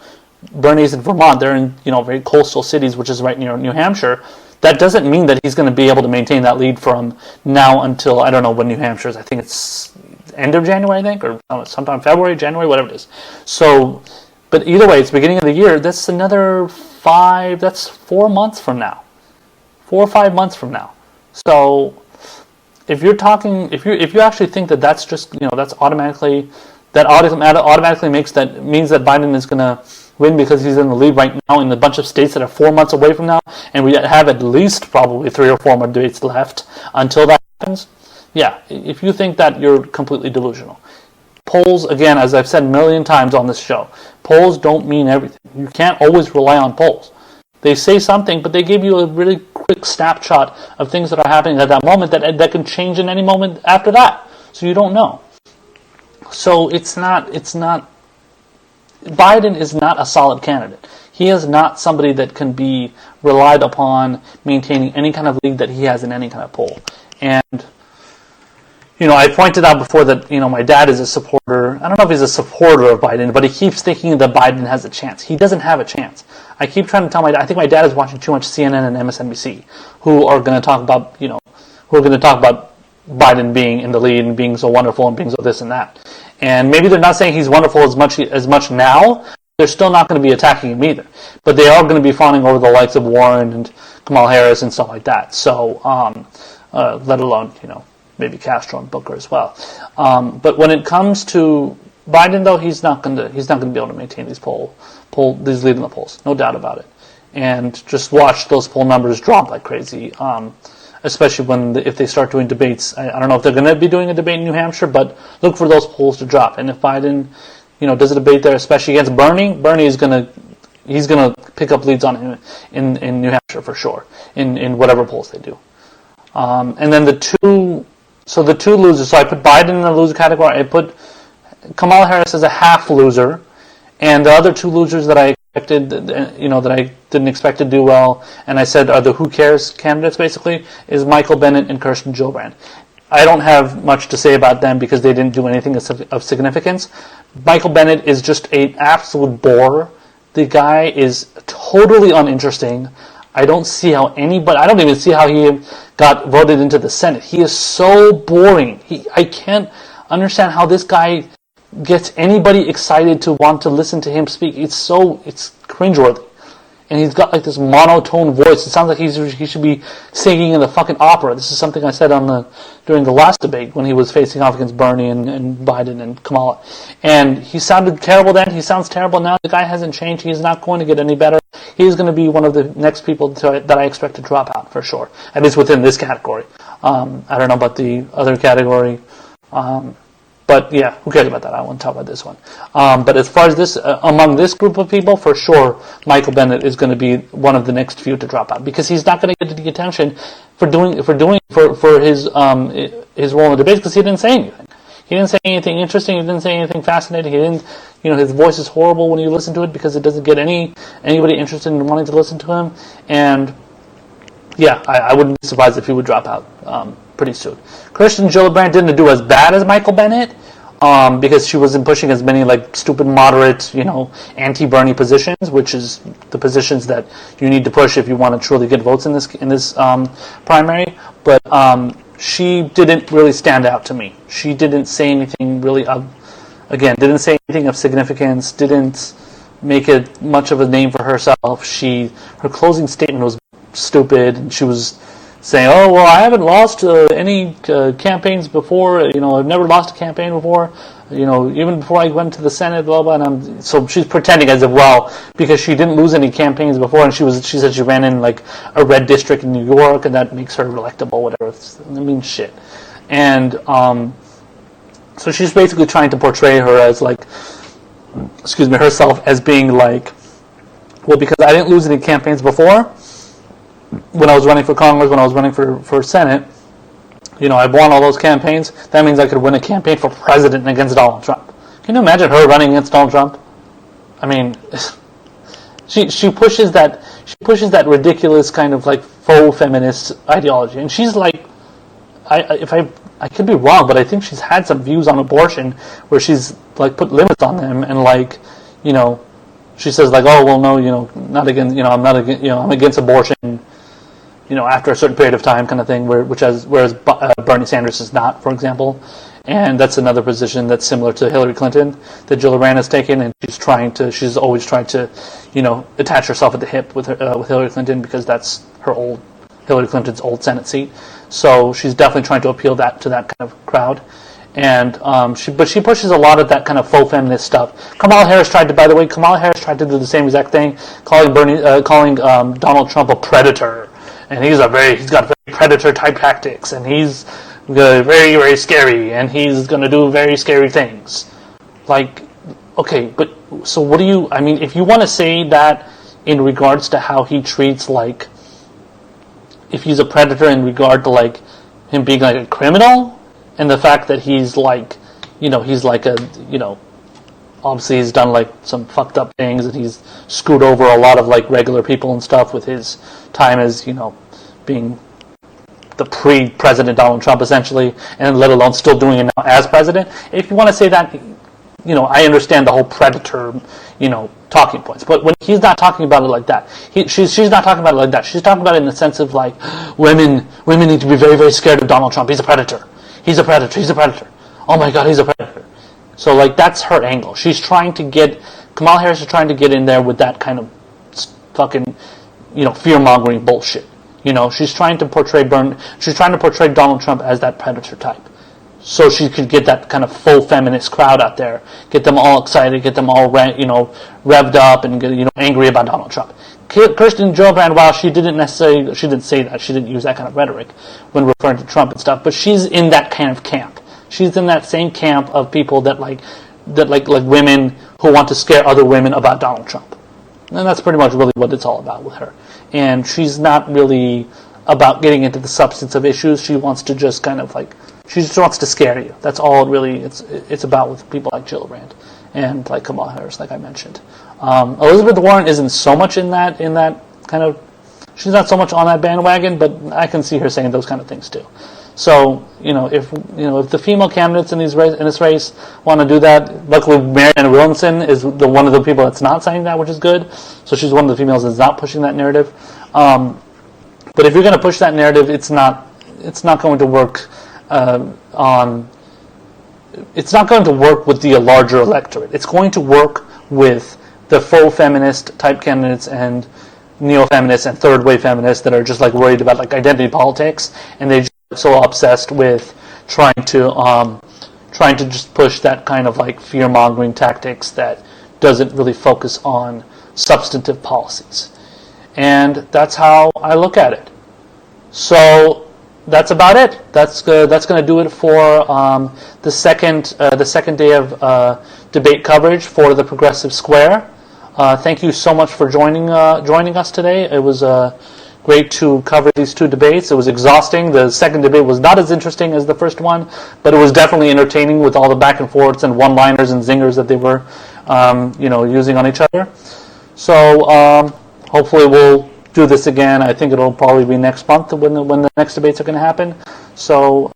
Bernie's in Vermont, they're in very coastal cities, which is right near New Hampshire. That doesn't mean that he's going to be able to maintain that lead from now until, I don't know when New Hampshire is. I think it's end of January, or sometime February, January, whatever it is. So, but either way, it's the beginning of the year. That's that's 4 months from now. 4 or 5 months from now. So, if you actually think that that's just, that's automatically means that Biden is going to win because he's in the lead right now in a bunch of states that are 4 months away from now, and we have at least probably 3 or 4 more debates left until that happens. Yeah, if you think that, you're completely delusional. Polls, again, as I've said a million times on this show, polls don't mean everything. You can't always rely on polls. They say something, but they give you a really quick snapshot of things that are happening at that moment that can change in any moment after that. So you don't know. So it's not Biden is not a solid candidate. He is not somebody that can be relied upon maintaining any kind of lead that he has in any kind of poll. And, I pointed out before that, my dad is a supporter. I don't know if he's a supporter of Biden, but he keeps thinking that Biden has a chance. He doesn't have a chance. I keep trying to tell I think my dad is watching too much CNN and MSNBC, who are going to talk about, Biden being in the lead and being so wonderful and being so this and that. And maybe they're not saying he's wonderful as much now. They're still not going to be attacking him either. But they are going to be fawning over the likes of Warren and Kamala Harris and stuff like that. So, let alone, maybe Castro and Booker as well. But when it comes to Biden, though, he's not going to be able to maintain these these lead in the polls. No doubt about it. And just watch those poll numbers drop like crazy. Especially if they start doing debates. I don't know if they're going to be doing a debate in New Hampshire, but look for those polls to drop. And if Biden, does a debate there, especially against Bernie is going to pick up leads on him in New Hampshire for sure, in whatever polls they do. And then the two losers. So I put Biden in the loser category. I put Kamala Harris as a half loser, and the other two losers that I expected, that I didn't expect to do well, and I said are the who cares candidates, basically, is Michael Bennet and Kirsten Gillibrand. I don't have much to say about them because they didn't do anything of significance. Michael Bennet is just an absolute bore. The guy is totally uninteresting. I don't even see how he got voted into the Senate. He is so boring. I can't understand how this guy gets anybody excited to want to listen to him speak. It's cringeworthy. And he's got like this monotone voice. It sounds like he should be singing in the fucking opera. This is something I said during the last debate when he was facing off against Bernie and Biden and Kamala. And he sounded terrible then. He sounds terrible now. The guy hasn't changed. He's not going to get any better. He's going to be one of the next people that I expect to drop out for sure. At least within this category. I don't know about the other category. But yeah, who cares about that? I don't want to talk about this one. But as far as this, among this group of people, for sure, Michael Bennet is going to be one of the next few to drop out because he's not going to get the attention for his role in the debate because he didn't say anything. He didn't say anything interesting. He didn't say anything fascinating. He didn't, his voice is horrible when you listen to it because it doesn't get anybody interested in wanting to listen to him. And yeah, I wouldn't be surprised if he would drop out pretty soon. Kirsten Gillibrand didn't do as bad as Michael Bennet because she wasn't pushing as many like stupid moderate, anti-Bernie positions, which is the positions that you need to push if you want to truly get votes in this primary. But she didn't really stand out to me. She didn't say anything really didn't say anything of significance. Didn't make it much of a name for herself. Her closing statement was stupid, and she was saying, "Oh well, I haven't lost any campaigns before. I've never lost a campaign before. Even before I went to the Senate, blah blah." And so she's pretending as if because she didn't lose any campaigns before, and she said she ran in like a red district in New York, and that makes her electable, whatever. I mean, shit. And so she's basically trying to portray her as herself as being like, well, because I didn't lose any campaigns before. When I was running for Congress, when I was running for Senate, I won all those campaigns. That means I could win a campaign for president against Donald Trump. Can you imagine her running against Donald Trump? I mean, she pushes that ridiculous kind of like faux feminist ideology, and she's like, I could be wrong, but I think she's had some views on abortion where she's like put limits on them, and she says like, oh well, no, not against, I'm not against, I'm against abortion. After a certain period of time, kind of thing, whereas Bernie Sanders is not, for example, and that's another position that's similar to Hillary Clinton that Gillibrand has taken, and she's always trying to, attach herself at the hip with Hillary Clinton because that's Hillary Clinton's old Senate seat. So she's definitely trying to appeal to that kind of crowd, and she pushes a lot of that kind of faux feminist stuff. Kamala Harris tried to do the same exact thing, calling Donald Trump a predator. And he's got very predator type tactics, and he's very, very scary, and he's going to do very scary things. Like, okay, but so what do you? I mean, if you want to say that in regards to how he treats, like, if he's a predator in regard to like him being like a criminal, and the fact that he's like, he's like a, obviously he's done like some fucked up things, and he's screwed over a lot of like regular people and stuff with his time as, being the pre-president Donald Trump essentially, and let alone still doing it now as president. If you want to say that, I understand the whole predator, talking points. But when he's not talking about it like that, she's not talking about it like that. She's talking about it in the sense of like, women need to be very, very scared of Donald Trump. He's a predator. He's a predator. He's a predator. Oh my God, he's a predator. So like that's her angle. Kamala Harris is trying to get in there with that kind of fucking, fear-mongering bullshit. She's trying to portray Donald Trump as that predator type. So she could get that kind of full feminist crowd out there, get them all excited, get them all revved up and get, angry about Donald Trump. Kirsten Gillibrand, while she didn't say that, she didn't use that kind of rhetoric when referring to Trump and stuff, but she's in that kind of camp. She's in that same camp of people that like women who want to scare other women about Donald Trump. And that's pretty much really what it's all about with her. And she's not really about getting into the substance of issues. She wants to just kind of like, she just wants to scare you. That's all it's about with people like Gillibrand and like Kamala Harris, like I mentioned. Elizabeth Warren isn't so much in that kind of, she's not so much on that bandwagon, but I can see her saying those kind of things too. So, if the female candidates in this race want to do that, luckily Marianne Williamson is one of the people that's not saying that, which is good. So she's one of the females that's not pushing that narrative. But if you're going to push that narrative, it's not going to work it's not going to work with the larger electorate. It's going to work with the faux feminist type candidates and neo-feminists and third-wave feminists that are just like worried about like identity politics, and they so obsessed with trying to just push that kind of like fear-mongering tactics that doesn't really focus on substantive policies. And that's how I look at it. So that's about it. That's going to do it for the second day of debate coverage for the Progressive Square. Thank you so much for joining us today. It was great to cover these two debates. It was exhausting. The second debate was not as interesting as the first one, but it was definitely entertaining with all the back and forths and one-liners and zingers that they were, using on each other. So hopefully we'll do this again. I think it'll probably be next month when the next debates are going to happen. So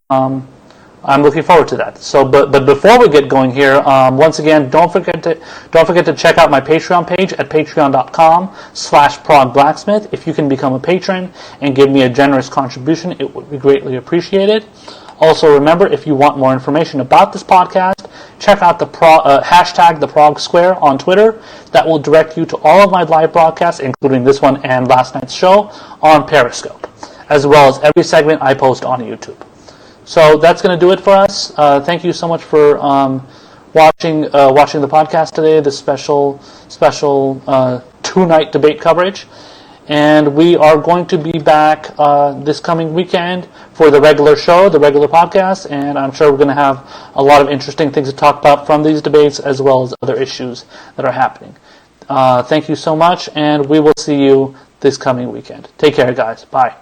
I'm looking forward to that. So, but before we get going here, once again, don't forget to check out my Patreon page at patreon.com/ProgBlacksmith. If you can become a patron and give me a generous contribution, it would be greatly appreciated. Also, remember, if you want more information about this podcast, check out the hashtag the Prog Square on Twitter. That will direct you to all of my live broadcasts, including this one and last night's show, on Periscope, as well as every segment I post on YouTube. So that's going to do it for us. Thank you so much for watching the podcast today, this special 2-night debate coverage. And we are going to be back this coming weekend for the regular show, the regular podcast, and I'm sure we're going to have a lot of interesting things to talk about from these debates as well as other issues that are happening. Thank you so much, and we will see you this coming weekend. Take care, guys. Bye.